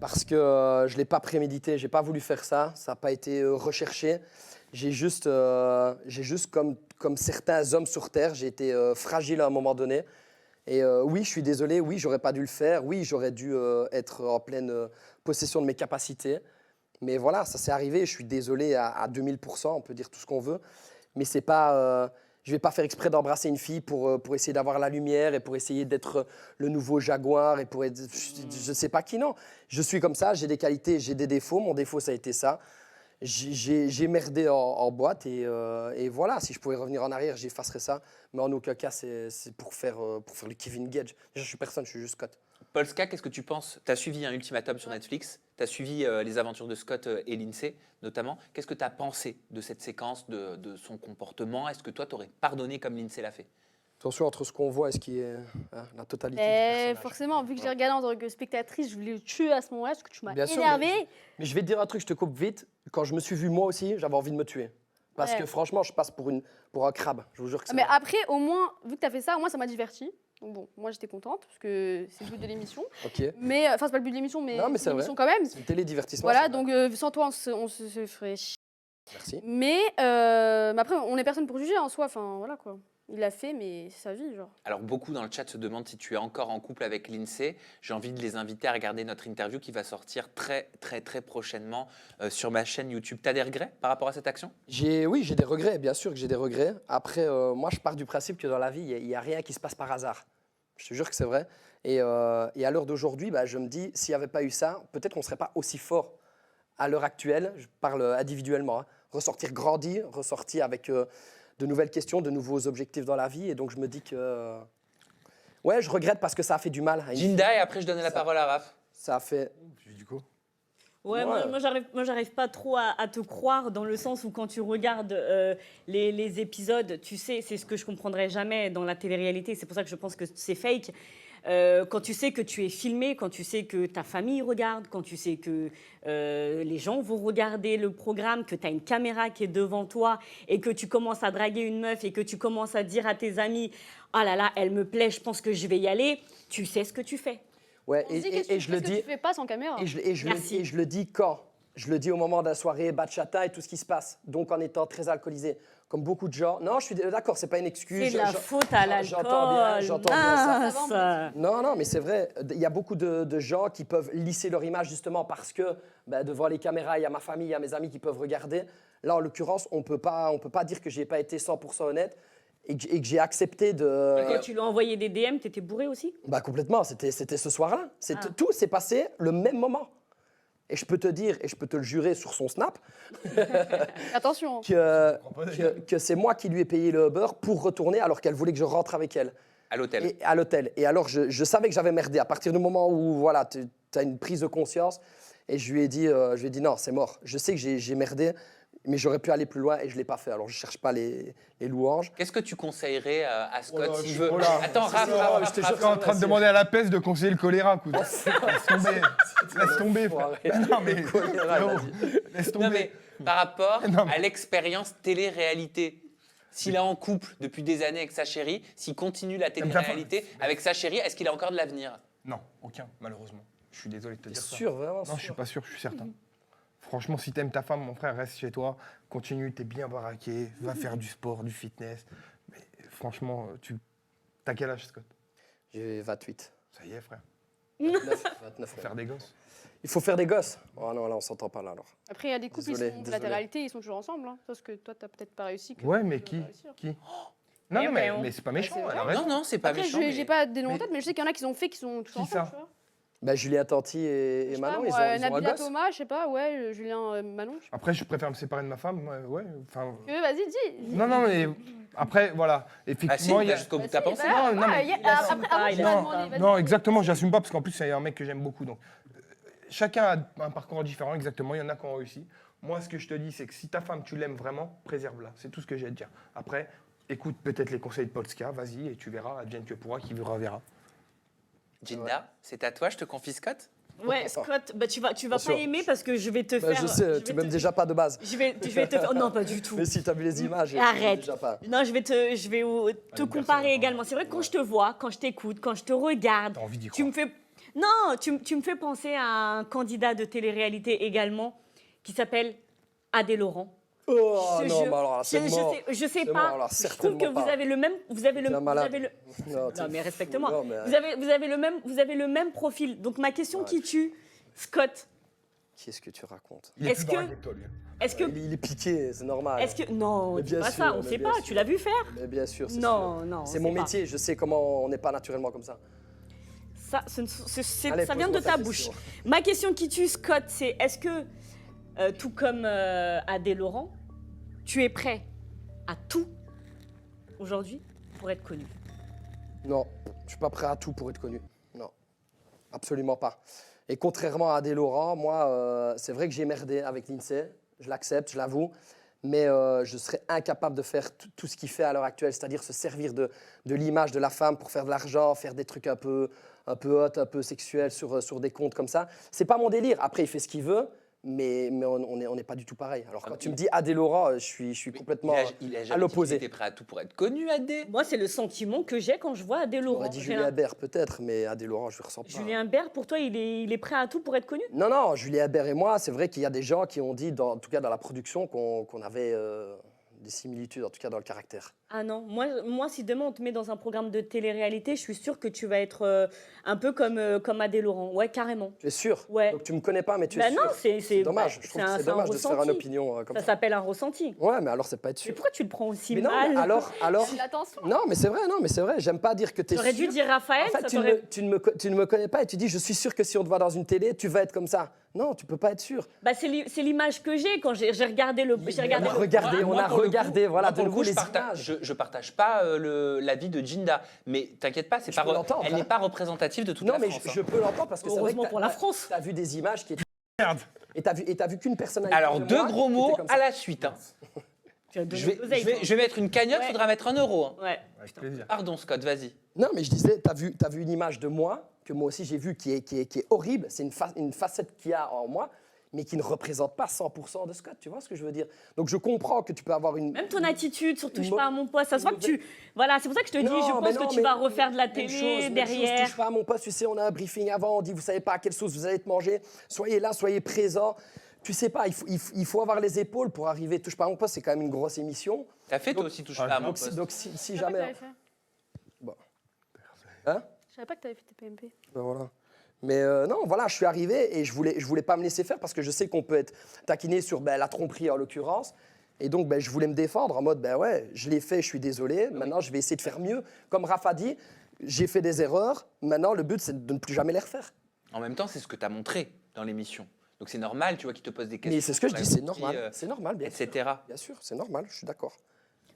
Parce que je ne l'ai pas prémédité, j'ai pas voulu faire ça, ça n'a pas été recherché. J'ai juste comme certains hommes sur Terre, j'ai été fragile à un moment donné. Et oui, je suis désolé, oui, j'aurais pas dû le faire, oui, j'aurais dû être en pleine possession de mes capacités. Mais voilà, ça s'est arrivé, je suis désolé à 2000%, on peut dire tout ce qu'on veut. Mais c'est pas... je vais pas faire exprès d'embrasser une fille pour essayer d'avoir la lumière et pour essayer d'être le nouveau Jaguar et pour être... Je sais pas qui, non. Je suis comme ça, j'ai des qualités, j'ai des défauts. Mon défaut, ça a été ça. J'ai merdé en boîte et voilà, si je pouvais revenir en arrière, j'effacerais ça. Mais en aucun cas, c'est pour faire le Kevin Gage. Déjà, je suis personne, je suis juste Scott. Polska, qu'est-ce que tu penses? Tu as suivi un ultimatum sur Netflix, tu as suivi les aventures de Scott et l'INSEE notamment. Qu'est-ce que tu as pensé de cette séquence, de son comportement? Est-ce que toi, tu aurais pardonné comme l'INSEE l'a fait? Attention entre ce qu'on voit et ce qui est la totalité du Et personnage. forcément, vu que j'ai regardé en tant que spectatrice, je voulais le tuer à ce moment-là parce que tu m'as Bien sûr, énervée. mais je vais te dire un truc, je te coupe vite. Quand je me suis vu moi aussi, j'avais envie de me tuer. Parce Ouais. que franchement, je passe pour un crabe. Je vous jure que c'est Mais vrai. après, au moins, vu que tu as fait ça, au moins ça m'a divertie. Donc bon, moi j'étais contente parce que c'est le but de l'émission. Ok. Mais enfin, c'est pas le but de l'émission, mais, Non, mais c'est vrai. l'émission quand même. C'est une télédivertissement. Voilà, c'est vrai. donc sans toi, on se ferait chier. Merci. Mais après, on est personne pour juger en soi. Enfin, voilà quoi. Il l'a fait, mais c'est sa vie, genre. Alors, beaucoup dans le chat se demandent si tu es encore en couple avec l'INSEE. J'ai envie de les inviter à regarder notre interview qui va sortir très prochainement sur ma chaîne YouTube. Tu as des regrets par rapport à cette action? Oui, j'ai des regrets, bien sûr que j'ai des regrets. Après, moi, je pars du principe que dans la vie, il n'y a rien qui se passe par hasard. Je te jure que c'est vrai. Et à l'heure d'aujourd'hui, je me dis, s'il n'y avait pas eu ça, peut-être qu'on ne serait pas aussi fort à l'heure actuelle. Je parle individuellement. Hein. Ressortir grandi, ressortir avec de nouvelles questions, de nouveaux objectifs dans la vie. Et donc, je me dis que... ouais, je regrette parce que ça a fait du mal. à une Jinda, fille. et après je donne la parole à Raph. Ça a fait... Du coup. Ouais, Ouais. moi j'arrive pas trop à te croire dans le sens où quand tu regardes les épisodes, tu sais, c'est ce que je comprendrai jamais dans la télé-réalité, c'est pour ça que je pense que c'est fake. Quand tu sais que tu es filmé, quand tu sais que ta famille regarde, quand tu sais que les gens vont regarder le programme, que tu as une caméra qui est devant toi et que tu commences à draguer une meuf et que tu commences à dire à tes amis « Ah là là, elle me plaît, je pense que je vais y aller », tu sais ce que tu fais. Ouais, On se dit, qu'est-ce je le que dis... tu fais pas sans caméra. Et Merci. je le dis quand? Je le dis au moment de la soirée, bachata et tout ce qui se passe. Donc en étant très alcoolisé. Comme beaucoup de gens. Non, je suis d'accord, c'est pas une excuse. C'est de la faute à l'alcool. J'entends bien ça. mince. Non, mais c'est vrai. Il y a beaucoup de gens qui peuvent lisser leur image justement parce que devant les caméras, il y a ma famille, il y a mes amis qui peuvent regarder. Là, en l'occurrence, on peut pas dire que j'ai pas été 100% honnête. et que j'ai accepté de... Quand tu lui as envoyé des DM, t'étais bourré aussi? Bah complètement, c'était ce soir-là. Tout s'est passé le même moment. Et je peux te dire, et je peux te le jurer sur son Snap, Attention. que c'est moi qui lui ai payé le Uber pour retourner alors qu'elle voulait que je rentre avec elle. À l'hôtel. À l'hôtel. Et alors, je savais que j'avais merdé. À partir du moment où voilà, tu as une prise de conscience, et je lui ai dit non, c'est mort. Je sais que j'ai merdé, mais j'aurais pu aller plus loin et je ne l'ai pas fait. Alors, je ne cherche pas les louanges. Qu'est-ce que tu conseillerais à Scott Oh là, s'il veut... oh là. Attends, Raph, Je suis en train de demander à la peste de conseiller le choléra. Coup. Laisse tomber. Laisse tomber, frère. Non, mais... Laisse tomber. Non, mais par rapport à l'expérience télé-réalité, s'il est en couple depuis des années avec sa chérie, s'il continue la télé-réalité avec sa chérie, est-ce qu'il a encore de l'avenir? Non, aucun, malheureusement. Je suis désolé de te dire ça. Sûr, vraiment? Non, je suis pas sûr, je suis certain. Franchement, si t'aimes ta femme, mon frère, reste chez toi, continue, t'es bien baraqué, va faire du sport, du fitness. Mais franchement, t'as quel âge, Scott? J'ai 28. Ça y est, frère. 29. Faut faire des gosses. Il faut faire des gosses. Oh non, là, on s'entend pas là alors. Après, il y a des couples, Désolé, ils font de la télé-réalité, ils sont toujours ensemble. Hein. Sauf que toi, t'as peut-être pas réussi. Ouais, mais qui? Non, non, mais c'est pas méchant. c'est vrai. elle a raison. Non, non, c'est pas Après, méchant. j'ai pas des noms en tête, mais je sais qu'il y en a qui ont fait, qui sont toujours Qui ensemble. ça? Tu vois. Bah, Julien Tanti et Manon, ils ont un Nabila gosse. Thomas, je sais pas, ouais, Julien Manon. Je sais Après, je préfère me séparer de ma femme, ouais. Enfin... pas. Vas-y, dis. Non, non, mais après, voilà. Effectivement, Ah si, il y a... jusqu'au bout, t'as pensé? Bah, Non, mais- après, tu m'as demandé. vas-y. Non, exactement, j'assume pas parce qu'en plus, c'est un mec que j'aime beaucoup. Donc, chacun a un parcours différent, exactement. Il y en a qui ont réussi. Moi, ce que je te dis, c'est que si ta femme, tu l'aimes vraiment, préserve-la. C'est tout ce que j'ai à te dire. Après, écoute peut-être les conseils de Polska, vas-y, et tu verras, advienne que pourra, qui verra, verra. Ginda, c'est à toi, je te confie Scott. Ouais, Scott, bah, tu vas Bien pas sûr. aimer parce que je vais te Bah, faire... je sais, tu m'aimes déjà pas de base. Je vais te faire... Oh, non, pas du tout. Mais si t'as vu les images, Arrête. déjà pas. Non, je vais te comparer également. C'est vrai que quand je te vois, quand je t'écoute, quand je te regarde, T'as envie d'y tu me fais... Non, tu me fais penser à un candidat de télé-réalité également qui s'appelle Adé Laurent. Oh Je- non, je- mais alors là, c'est mort. je sais C'est pas. mort, alors, Je trouve que certainement vous pas. avez le même, vous avez T'es un malade. non, t'es mais fou. respecte-moi. Non, mais- Vous avez le même profil. Donc ma question qui tue, Scott, Qu'est-ce que tu racontes? Il est Est-ce plus que- baraqué que toi, lui. est-ce que, Il est piqué, c'est normal. est-ce que, non, Mais dis bien pas sûr, ça, on mais sait bien pas. sûr. Tu l'as vu faire? Mais bien sûr, c'est Non, sûr. non. C'est on mon sait pas. métier, je sais comment on n'est pas naturellement comme ça. Ça, Allez, ça vient de pose-moi ta ta bouche. question. Ma question qui tue, Scott, c'est est-ce que, tout comme Adé Laurent, tu es prêt à tout aujourd'hui pour être connu? Non, je suis pas prêt à tout pour être connu. Non, absolument pas. Et contrairement à Adé Laurent, moi, c'est vrai que j'ai merdé avec l'INSEE, je l'accepte, je l'avoue, mais je serais incapable de faire tout ce qu'il fait à l'heure actuelle, c'est-à-dire se servir de l'image de la femme pour faire de l'argent, faire des trucs un peu hot, un peu sexuels sur des comptes comme ça. C'est pas mon délire. Après, il fait ce qu'il veut, mais on n'est pas du tout pareil. Alors quand tu me dis Adé Laurent, je suis complètement Il a à jamais l'opposé. été prêt à tout pour être connu, Adé. Moi, c'est le sentiment que j'ai quand je vois Adé Laurent. J'aurais dit J'ai Julien Bert peut-être, mais Adé Laurent, je ne ressens pas. Julien Bert, pour toi, il est prêt à tout pour être connu? Non, non, Julien Bert et moi, c'est vrai qu'il y a des gens qui ont dit, en tout cas dans la production, qu'on avait des similitudes, en tout cas dans le caractère. Ah non, moi, si demain on te met dans un programme de télé-réalité, je suis sûre que tu vas être un peu comme Adé Laurent. Ouais, carrément. Tu es sûr? Ouais. Donc tu me connais pas, mais tu es Bah sûr? non, c'est dommage. bah, Je trouve c'est que un- c'est c'est un dommage de se faire une ressenti. opinion comme Ça ça. s'appelle un ressenti. Ouais, mais alors c'est pas être Mais sûr. pourquoi tu le prends aussi Mais non, mal? mais alors, L'attention. non, mais c'est vrai, non, mais c'est vrai. J'aime pas dire que tu es sûr. J'aurais dû dire Raphaël, En fait, ça tu ne me connais pas et tu dis, je suis sûr que si on te voit dans une télé, tu vas être comme ça. Non, tu peux pas être sûr. Bah, c'est l'image que j'ai quand j'ai regardé le. J'ai On regardé a le- regardé, Moi, on a pour le coup, regardé, voilà, moi, pour de le nouveau coup, les images. je partage pas l'avis de Ginda, mais t'inquiète pas, Je peux l'entendre, elle hein. n'est pas représentative de toute Non, la mais France. je peux l'entendre parce que c'est vrai Heureusement que pour la France. tu as vu des images qui étaient... Merde. Et t'as vu qu'une personnalité. Alors, de deux moi gros qui mots était comme ça. à la suite. Hein. Tu as donné Je vais, de l'oseille, je vais- toi. je vais mettre une cagnotte, Ouais. faudra mettre 1 euro. Hein. Ouais. Avec plaisir. Pardon, Scott, vas-y. Non, mais je disais, t'as vu une image de moi, que moi aussi j'ai vue, qui est horrible. C'est une facette qu'il y a en moi, mais qui ne représente pas 100% de Scott. Tu vois ce que je veux dire? Donc je comprends que tu peux avoir une... Même ton attitude sur touche Une pas à mon poste, ça se voit que tu. Voilà, c'est pour ça que je te dis, Non, je mais pense non, que tu mais vas refaire de la même télé chose, même chose, derrière. touche pas à mon poste, tu sais, on a un briefing avant, on dit, vous savez pas à quelle sauce vous allez être mangé. Soyez là, soyez présents. Tu sais pas, il faut avoir les épaules pour arriver. Touche pas à mon poste, c'est quand même une grosse émission. T'as fait toi aussi, touche pas à mon Donc, poste. donc si Je savais pas que jamais... t'avais fait. Bon. Hein? Je savais pas que t'avais fait tes PMP. Ben voilà. Mais non, voilà, je suis arrivé et je voulais pas me laisser faire parce que je sais qu'on peut être taquiné sur la tromperie en l'occurrence. Et donc, ben, je voulais me défendre en mode, ben ouais, je l'ai fait, je suis désolé. Maintenant, je vais essayer de faire mieux. Comme Rafa dit, j'ai fait des erreurs. Maintenant, le but, c'est de ne plus jamais les refaire. En même temps, c'est ce que tu as montré dans l'émission. Donc c'est normal, tu vois, qu'ils te posent des questions. Mais c'est ce que je dis, c'est sur la normal. vie, C'est normal, bien etc. sûr. Bien sûr, c'est normal, je suis d'accord.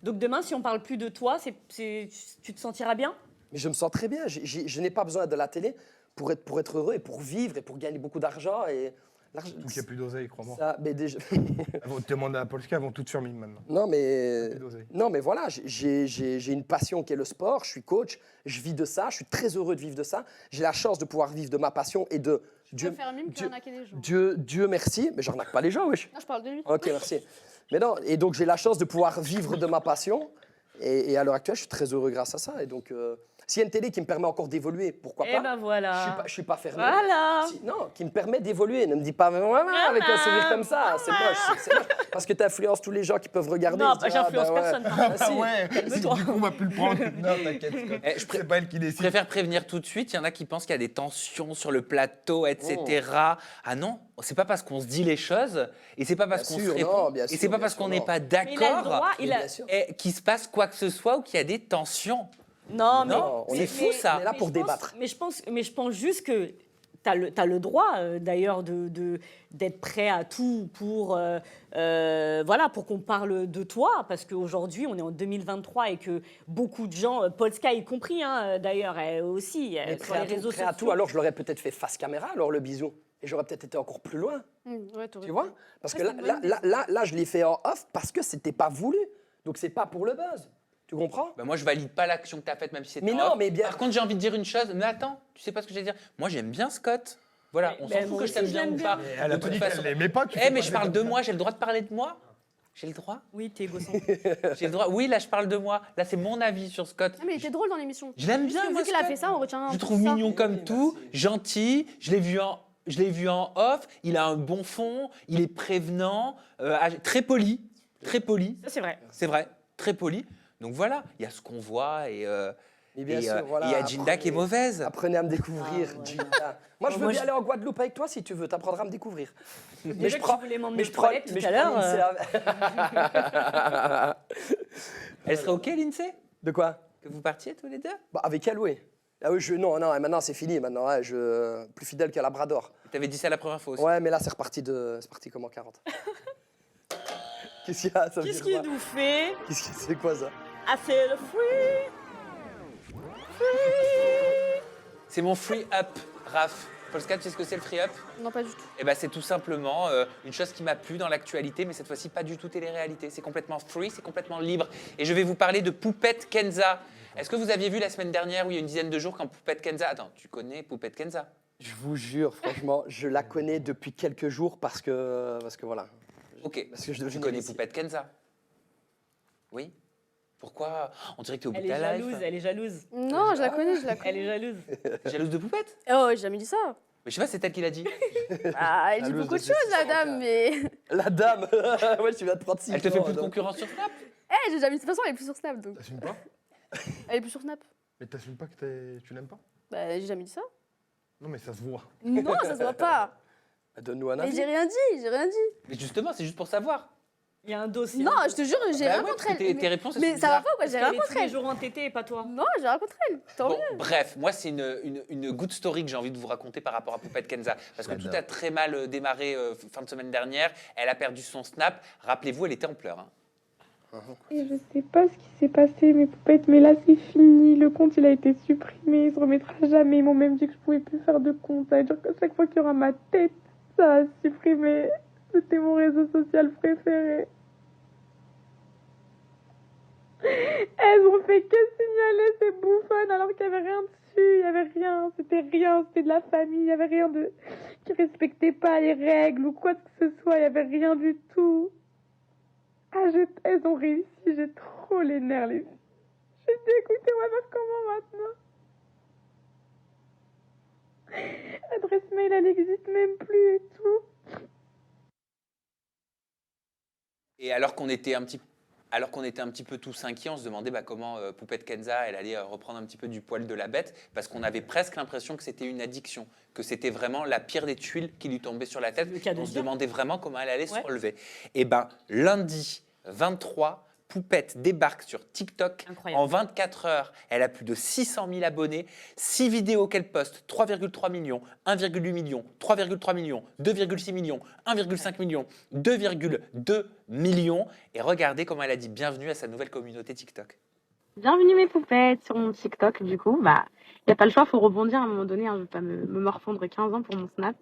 Donc demain, si on parle plus de toi, tu te sentiras bien? Mais je me sens très bien. Je n'ai pas besoin de la télé pour être heureux et pour vivre et pour gagner beaucoup d'argent. Tout qu'il n'y a plus d'oseille, crois-moi. Ça, mais déjà... Elles vont te demander à Polska, elles vont toutes sur mine maintenant. Non, mais voilà, j'ai une passion qui est le sport. Je suis coach, je vis de ça. Je suis très heureux de vivre de ça. J'ai la chance de pouvoir vivre de ma passion et de... Tu peux faire mime que arnaquer les gens. Dieu merci. Mais j'arnaque pas les gens, wesh. Non, je parle de lui. Ok, merci. Mais non, et donc j'ai la chance de pouvoir vivre de ma passion. Et à l'heure actuelle, je suis très heureux grâce à ça. Et donc, s'il y a une télé qui me permet encore d'évoluer, pourquoi pas? Eh ben voilà. Je suis pas fermé. Voilà. Non, qui me permet d'évoluer. Ne me dis pas avec un sourire comme ça. C'est moche. C'est moche. Parce que tu influences tous les gens qui peuvent regarder. Non, se dire, j'influence personne. Calme-toi. Du coup, on va plus le prendre. Non, t'inquiète. C'est pas elle qui décide. Je préfère prévenir tout de suite. Il y en a qui pensent qu'il y a des tensions sur le plateau, etc. Ah non, c'est pas parce qu'on se dit les choses et c'est pas parce qu'on se répond et c'est pas parce qu'on n'est pas d'accord qu'il se passe quoi que ce soit ou qu'il y a des tensions. Non, c'est fou ça. On est là pour débattre. Mais je pense juste que tu as le droit, d'ailleurs, d'être prêt à tout pour qu'on parle de toi. Parce qu'aujourd'hui, on est en 2023 et que beaucoup de gens, Polska y compris, d'ailleurs, elle aussi, sur les réseaux sociaux. Prêt à tout, alors je l'aurais peut-être fait face caméra, alors le bisou. Et j'aurais peut-être été encore plus loin. Ouais, tu vois? Parce que là, je l'ai fait en off parce que c'était pas voulu. Donc, c'est pas pour le buzz. Tu comprends? Bah moi, je valide pas l'action que tu as faite, même si c'était. Mais non, mais bien. Par contre, j'ai envie de dire une chose. Mais attends, tu sais pas ce que je vais dire? Moi, j'aime bien Scott. Voilà, on s'en fout que je t'aime bien ou pas. Elle a pas dit qu'elle l'aimait pas. Mais je parle de moi, j'ai le droit de parler de moi? J'ai le droit? Oui, t'es égocentrique. J'ai le droit. Oui, là, je parle de moi. Là, c'est mon avis sur Scott. Ah, mais il était drôle dans l'émission. Je l'aime bien, moi. Vu qu'il a fait ça, on retient un Je peu trouve ça. mignon comme tout, gentil. Je l'ai vu en off. Il a un bon fond. Il est prévenant, très poli. Très poli. Ça, c'est vrai. C'est vrai, très poli. Donc voilà, il y a ce qu'on voit et Mais bien sûr, voilà, il y a Ginda qui est mauvaise. Apprenez à me découvrir, Ginda. Moi, je veux bien aller en Guadeloupe avec toi si tu veux. T'apprendras à me découvrir. Mais je prends. Mais je prends tout à l'heure. Elle serait OK, Lindsay? De quoi? Que vous partiez tous les deux? Bah, avec elle, oui. Ah oui, non, maintenant c'est fini. Maintenant, ouais, plus fidèle qu'un labrador. T'avais dit ça la première fois aussi. Ouais, mais là c'est reparti comme en 40. Qu'est-ce qu'il y a? Qu'est-ce qu'il nous fait? C'est quoi ça? I feel free. C'est mon free up, Raph. Polska, tu sais ce que c'est le free up? Non, pas du tout. Eh ben, c'est tout simplement une chose qui m'a plu dans l'actualité, mais cette fois-ci pas du tout télé-réalité. C'est complètement free, c'est complètement libre. Et je vais vous parler de Poupette Kenza. Est-ce que vous aviez vu la semaine dernière, où il y a une dizaine de jours, quand Poupette Kenza... Attends, tu connais Poupette Kenza? Je vous jure, franchement, je la connais depuis quelques jours parce que voilà. Ok, parce que tu connais Poupette Kenza? Oui? Pourquoi? On dirait que tu es au bout de Elle est ta jalouse, life. elle est jalouse. Non, je la connais. Elle est jalouse. Jalouse de Poupette? Oh, j'ai jamais dit ça. Mais je sais pas, c'est elle qui l'a dit. Ah, elle dit Jalouse beaucoup de de choses, ses la dame, mais... La dame. Ouais, tu viens de prendre 6 Elle te fait plus de concurrence sur Snap? Eh, j'ai jamais dit. De toute façon, elle est plus sur Snap, donc. T'assumes pas? Elle est plus sur Snap. Mais t'assumes pas que tu l'aimes pas? Bah, j'ai jamais dit ça. Non, mais ça se voit. Non, ça se voit pas. Donne-nous un Mais avis. j'ai rien dit. Mais justement, c'est juste pour savoir. Il y a un dossier. Non, je te jure, j'ai rien contre elle. Tes réponses, elles Mais sont ça va bizarres. pas ou quoi? J'ai rien contre tous les elle. jours entêtés et pas toi. Non, j'ai rien contre elle. Tant Bon, mieux. bref, moi, c'est une good story que j'ai envie de vous raconter par rapport à Poupette Kenza. Parce que tout a très mal démarré fin de semaine dernière. Elle a perdu son Snap. Rappelez-vous, elle était en pleurs. Et je sais pas ce qui s'est passé, mes poupettes, mais là c'est fini. Le compte il a été supprimé, il se remettra jamais. Ils m'ont même dit que je pouvais plus faire de compte. Ça veut dire qu'à chaque fois qu'il y aura ma tête, ça va se supprimer. C'était mon réseau social préféré. Elles ont fait que signaler ces bouffonnes alors qu'il n'y avait rien dessus, il n'y avait rien, c'était de la famille, il n'y avait rien de... qui respectait pas les règles ou quoi que ce soit, il n'y avait rien du tout. Ah, elles ont réussi, j'ai trop les nerfs, les filles. Je suis dégoûtée, on va faire comment maintenant? L'adresse mail, elle n'existe même plus et tout. Et alors qu'on était un petit peu tous inquiets, on se demandait comment Poupette Kenza elle allait reprendre un petit peu du poil de la bête, parce qu'on avait presque l'impression que c'était une addiction, que c'était vraiment la pire des tuiles qui lui tombait sur la tête. On se demandait vraiment comment elle allait se relever. Et lundi, 2023, Poupette débarque sur TikTok. Incroyable. En 24 heures, elle a plus de 600 000 abonnés. 6 vidéos qu'elle poste, 3,3 millions, 1,8 million, 3,3 millions, 2,6 millions, 1,5 million, 2,2 millions. Et regardez comment elle a dit bienvenue à sa nouvelle communauté TikTok. Bienvenue mes poupettes sur mon TikTok. Du coup, il n'y a pas le choix, il faut rebondir à un moment donné. Je ne vais pas me morfondre 15 ans pour mon Snap.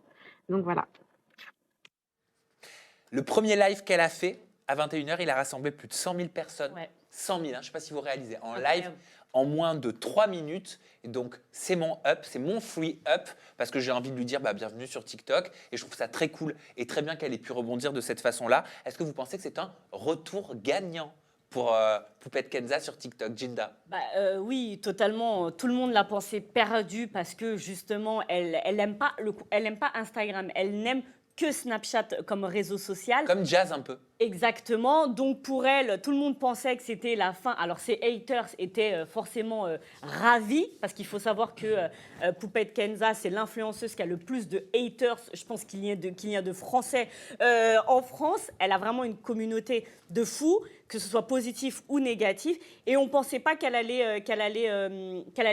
Donc voilà. Le premier live qu'elle a fait, à 21h, il a rassemblé plus de 100 000 personnes. Ouais. 100 000, je ne sais pas si vous réalisez, en Incroyable. live, en moins de 3 minutes. Et donc, c'est mon up, c'est mon free up, parce que j'ai envie de lui dire bienvenue sur TikTok. Et je trouve ça très cool et très bien qu'elle ait pu rebondir de cette façon-là. Est-ce que vous pensez que c'est un retour gagnant pour Poupette Kenza sur TikTok, Jinda? Oui, totalement. Tout le monde l'a pensé perdu parce que justement, elle n'aime pas, elle aime pas Instagram. Elle n'aime que Snapchat comme réseau social. Comme Jazz un peu. Exactement. Donc pour elle, tout le monde pensait que c'était la fin. Alors ses haters étaient forcément ravis parce qu'il faut savoir que Poupette Kenza, c'est l'influenceuse qui a le plus de haters. Je pense qu'il y a de Français en France. Elle a vraiment une communauté de fous, que ce soit positif ou négatif. Et on ne pensait pas qu'elle allait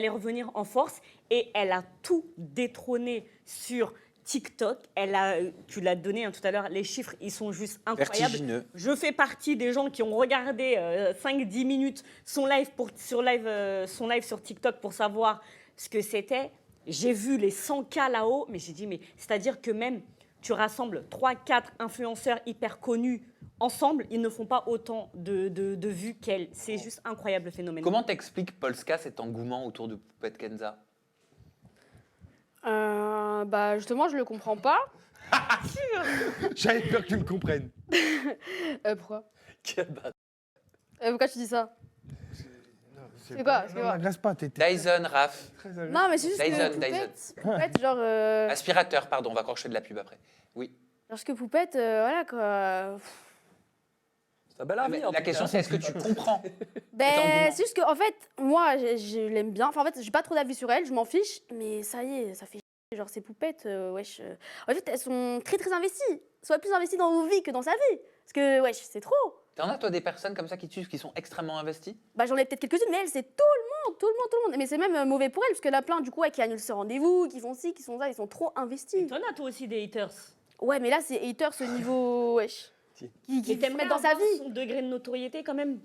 revenir en force. Et elle a tout détrôné sur TikTok. Tu l'as donné tout à l'heure, les chiffres, ils sont juste incroyables. Vertigineux. Je fais partie des gens qui ont regardé 5-10 minutes son live sur TikTok pour savoir ce que c'était. J'ai vu les 100K là-haut, mais j'ai dit, mais c'est-à-dire que même tu rassembles 3-4 influenceurs hyper connus ensemble, ils ne font pas autant de vues qu'elle. C'est juste incroyable le phénomène. Comment t'expliques, Polska, cet engouement autour de Poupette Kenza? Justement, je le comprends pas. J'avais peur que tu me comprennes. Pourquoi Quel bâtard. Pourquoi tu dis ça? C'est quoi? Non, m'agresse pas, t'es Dyson, Raph. Non, mais c'est juste Dyson, que Poupette, genre... Aspirateur, pardon, on va croire que je fais de la pub après. Oui. Parce que Poupette, voilà quoi... C'est un bel avis. La question, c'est est-ce que tu comprends? Ben, c'est juste qu'en fait, moi, je l'aime bien. Enfin, en fait, j'ai pas trop d'avis sur elle, je m'en fiche. Mais ça y est, ça fait chier. Genre, ces poupettes, wesh. En fait, elles sont très, très investies. Soit plus investies dans vos vies que dans sa vie. Parce que, wesh, c'est trop. T'en as, toi, des personnes comme ça qui te suivent, qui sont extrêmement investies? Bah, j'en ai peut-être quelques-unes, mais elle, c'est tout le monde. Mais c'est même mauvais pour elle, parce qu'il y en a plein, du coup, qui annulent ce rendez-vous, qui font ci, qui font ça, ils sont trop investis. T'en as, toi aussi, des haters. Ouais, mais là, c'est haters au niveau, wesh. Qui se mettent dans sa vie. Son degré de notoriété, quand même.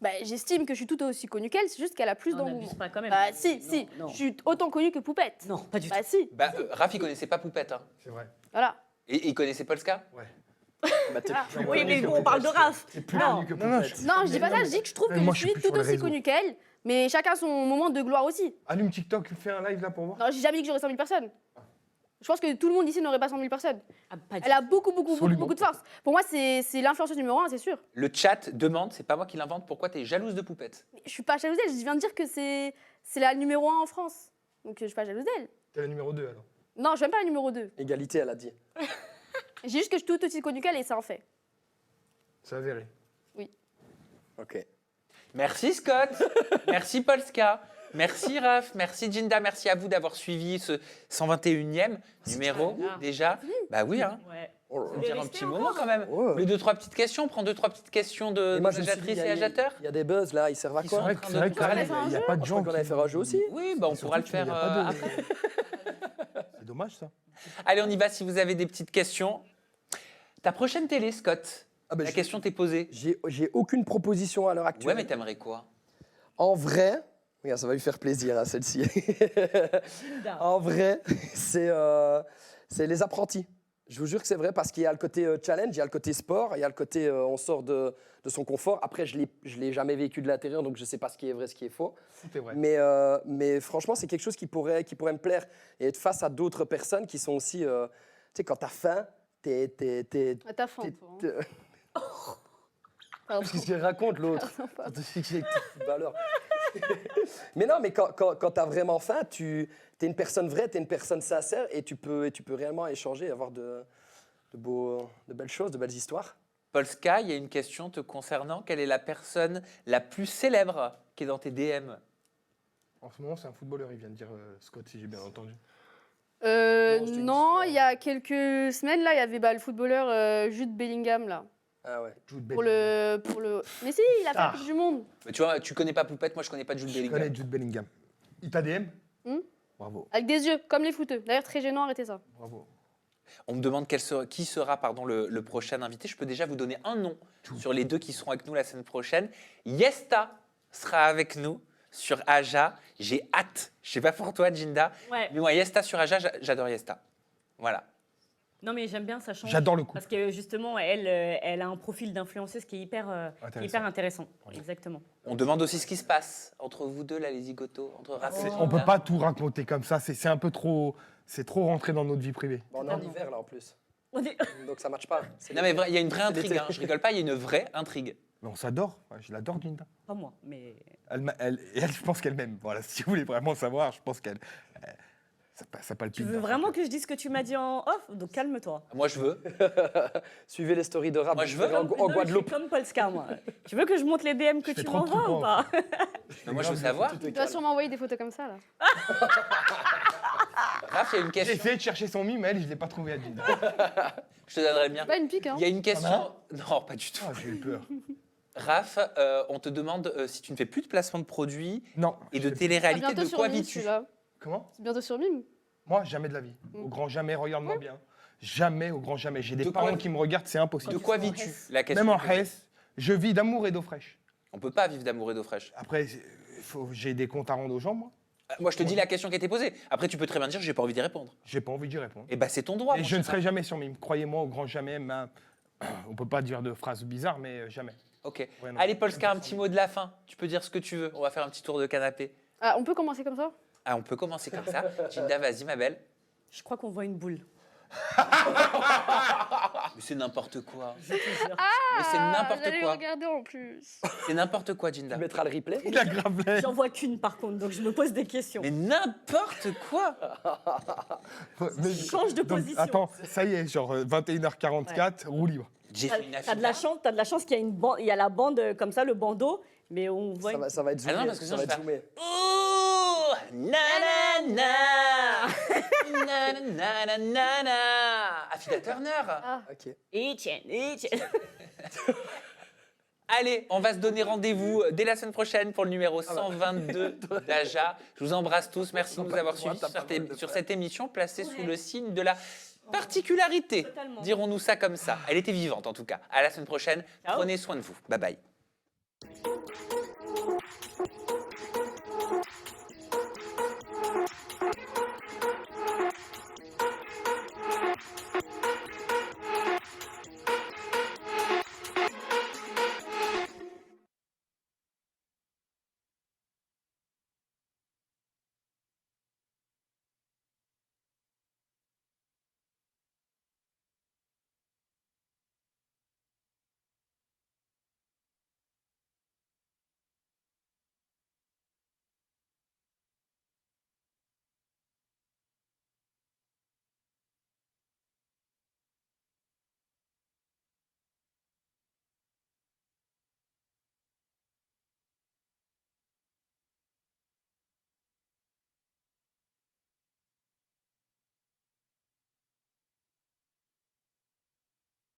Bah, j'estime que je suis tout aussi connue qu'elle, c'est juste qu'elle a plus On d'engouement. n'abuse pas quand même. Bah, si, Non. je suis autant connue que Poupette. Non, pas du tout. Bah, si. Raph, il connaissait pas Poupette. Hein. C'est vrai. Voilà. Et il connaissait Polska? Ouais. Oui, mais bon, on parle de Raph. C'est plus Non. connu que Non, Poupette. je dis pas ça, je dis que je trouve que moi, je je suis suis plus tout sur les aussi réseaux. connue qu'elle, mais chacun son moment de gloire aussi. Allume TikTok, fais un live là pour voir. Non, j'ai jamais dit que j'aurais 100 000 personnes. Je pense que tout le monde ici n'aurait pas 100 000 personnes. Pas du Elle a beaucoup Absolument. de force. Pour moi, c'est l'influenceuse numéro 1, c'est sûr. Le chat demande, c'est pas moi qui l'invente, pourquoi t'es jalouse de Poupette? Mais je suis pas jalouse d'elle, je viens de dire que c'est la numéro 1 en France. Donc je suis pas jalouse d'elle. T'es la numéro 2 alors. Non, je suis même pas la numéro 2. Égalité, elle a dit. J'ai juste que je suis tout aussi connue qu'elle et c'est un fait. C'est avéré. Ok. Merci Scott, merci Polska, merci Raph, merci Jinda, merci à vous d'avoir suivi ce 121e numéro déjà. Bah oui, hein. Ouais. Oh là Ça là. veut dire un petit moment quand même. Ouais. Les 2-3 petites questions, prends 2-3 petites questions de Et moi, je me suis dit, agiatrices et agitateurs. il y a des buzz là, ils servent à Ils quoi sont en train C'est de vrai que parler. il n'y a pas de Je gens crois qu'on allait faire un jeu aussi. Oui, bah on pourra le Surtout qu'il faire y a pas de- après. C'est dommage ça. Allez, on y va si vous avez des petites questions. Ta prochaine télé, Scott, Ah ben, la question t'est posée. J'ai aucune proposition à l'heure actuelle. Ouais, mais t'aimerais quoi? En vrai, regarde, ça va lui faire plaisir à celle-ci. En vrai, c'est les apprentis. Je vous jure que c'est vrai parce qu'il y a le côté challenge, il y a le côté sport, il y a le côté on sort de son confort. Après, je l'ai jamais vécu de l'intérieur, donc je ne sais pas ce qui est vrai, ce qui est faux. C'est vrai. Mais franchement, c'est quelque chose qui pourrait me plaire. Et être face à d'autres personnes qui sont aussi... tu sais, quand tu as faim, t'es... Ah, t'as faim, toi. Hein. Pardon. Qu'est-ce qu'il raconte, l'autre? Mais non, mais quand tu as vraiment faim, tu es une personne vraie, tu es une personne sincère et tu peux réellement échanger, avoir de belles choses, de belles histoires. Polska, il y a une question te concernant. Quelle est la personne la plus célèbre qui est dans tes DM? En ce moment, c'est un footballeur, il vient de dire Scott, si j'ai bien entendu. Non, il y a quelques semaines, là, il y avait le footballeur Jude Bellingham, là. Ah ouais. Pour le... Mais si, il a fait la Coupe du Monde. Mais tu vois, tu connais pas Poupette, moi je connais pas Jude Je Bellingham. connais Jude Bellingham. Il t'a DM? Bravo. Avec des yeux, comme les footeux. D'ailleurs, très gênant, arrêtez ça. Bravo. On me demande qui sera le prochain invité. Je peux déjà vous donner un nom sur les deux qui seront avec nous la semaine prochaine. Yesta sera avec nous sur Aja. J'ai hâte. Je sais pas pour toi, Jinda. Ouais. Mais moi, Yesta sur Aja, j'adore Yesta. Voilà. Non, mais j'aime bien, ça change. J'adore le coup. Parce que justement, elle a un profil d'influenceuse qui est hyper intéressant. Exactement. On demande aussi ce qui se passe entre vous deux, là, les zigotos, entre Raph et On peut Jinda. pas tout raconter comme ça. C'est un peu trop. C'est trop rentré dans notre vie privée. Bon, on est en hiver là en plus. On est- Donc ça matche pas. Non, mais il y a une vraie intrigue. Hein. Je rigole pas, il y a une vraie intrigue. Mais on s'adore. Ouais, je l'adore, Jinda. Pas moi, mais. Je pense qu'elle m'aime. Voilà, si vous voulez vraiment savoir, je pense qu'elle. Ça palpite. Tu veux vraiment que je dise ce que tu m'as dit en off? Donc calme-toi. Moi, je veux. Suivez les stories de rap. Moi, je veux. En Guadeloupe. Je suis comme Polska, moi. Tu veux que je monte les DM que tu trop de m'envoies trucs, ou pas? Mais moi, je veux savoir. Tu dois sûrement envoyer des photos comme ça, là. Raph, il y a une J'ai question. essayé de chercher son mime, mais elle, je l'ai pas trouvé à Jinda. Je te donnerai bien. Pas une pique, hein. Il y a une question. Non, pas du tout. Ah, j'ai eu peur. Raph, on te demande si tu ne fais plus de placement de produits Non. et de Ah, télé-réalité, bientôt de sur quoi Mime, vis-tu? celui-là. Comment? C'est bientôt sur Mime. Moi, jamais de la vie. Au grand jamais, regarde-moi bien. Jamais, au grand jamais. J'ai des De parents quoi- qui me regardent, c'est impossible. De quoi vis-tu? La question. Même en est posée. Hesse, je vis d'amour et d'eau fraîche. On peut pas vivre d'amour et d'eau fraîche. Après, j'ai des comptes à rendre aux gens, moi. Moi, je te dis la question qui a été posée. Après, tu peux très bien dire, j'ai pas envie d'y répondre. J'ai pas envie d'y répondre. Et bah, c'est ton droit. Et mon je ne cher. serai jamais sur Mime. Croyez-moi, au grand jamais. On peut pas dire de phrases bizarres, mais jamais. Ok. Ouais, non. Allez, Polska, un petit mot de la fin. Tu peux dire ce que tu veux. On va faire un petit tour de canapé. Ah, on peut commencer comme ça? Ah, on peut commencer comme ça. Jinda, vas-y, ma belle. Je crois qu'on voit une boule. Mais c'est n'importe quoi. Je te jure. Mais c'est n'importe J'allais le quoi. regarder en plus. C'est n'importe quoi, Jinda. Tu mettras le replay. Il a grave J'en vois qu'une par contre, donc je me pose des questions. Mais n'importe quoi. Change de position. Attends, ça y est, genre 21h44, roue libre. J'ai fait une T'as de la chance, t'as de la chance qu'il y a il y a la bande comme ça, le bandeau, mais on voit. Ça va être zoomé. Ah non, parce que ça sinon, va je être vais zoomé. Ouh, na na na, na na na na. Affida Turner. Ok. Etienne. Allez, on va se donner rendez-vous dès la semaine prochaine pour le numéro 122 d'Aja. Je vous embrasse tous. Merci de nous avoir suivis sur cette émission placée sous le signe de la particularité. Totalement. Dirons-nous ça comme ça. Elle était vivante en tout cas. À la semaine prochaine. Ciao. Prenez soin de vous. Bye bye.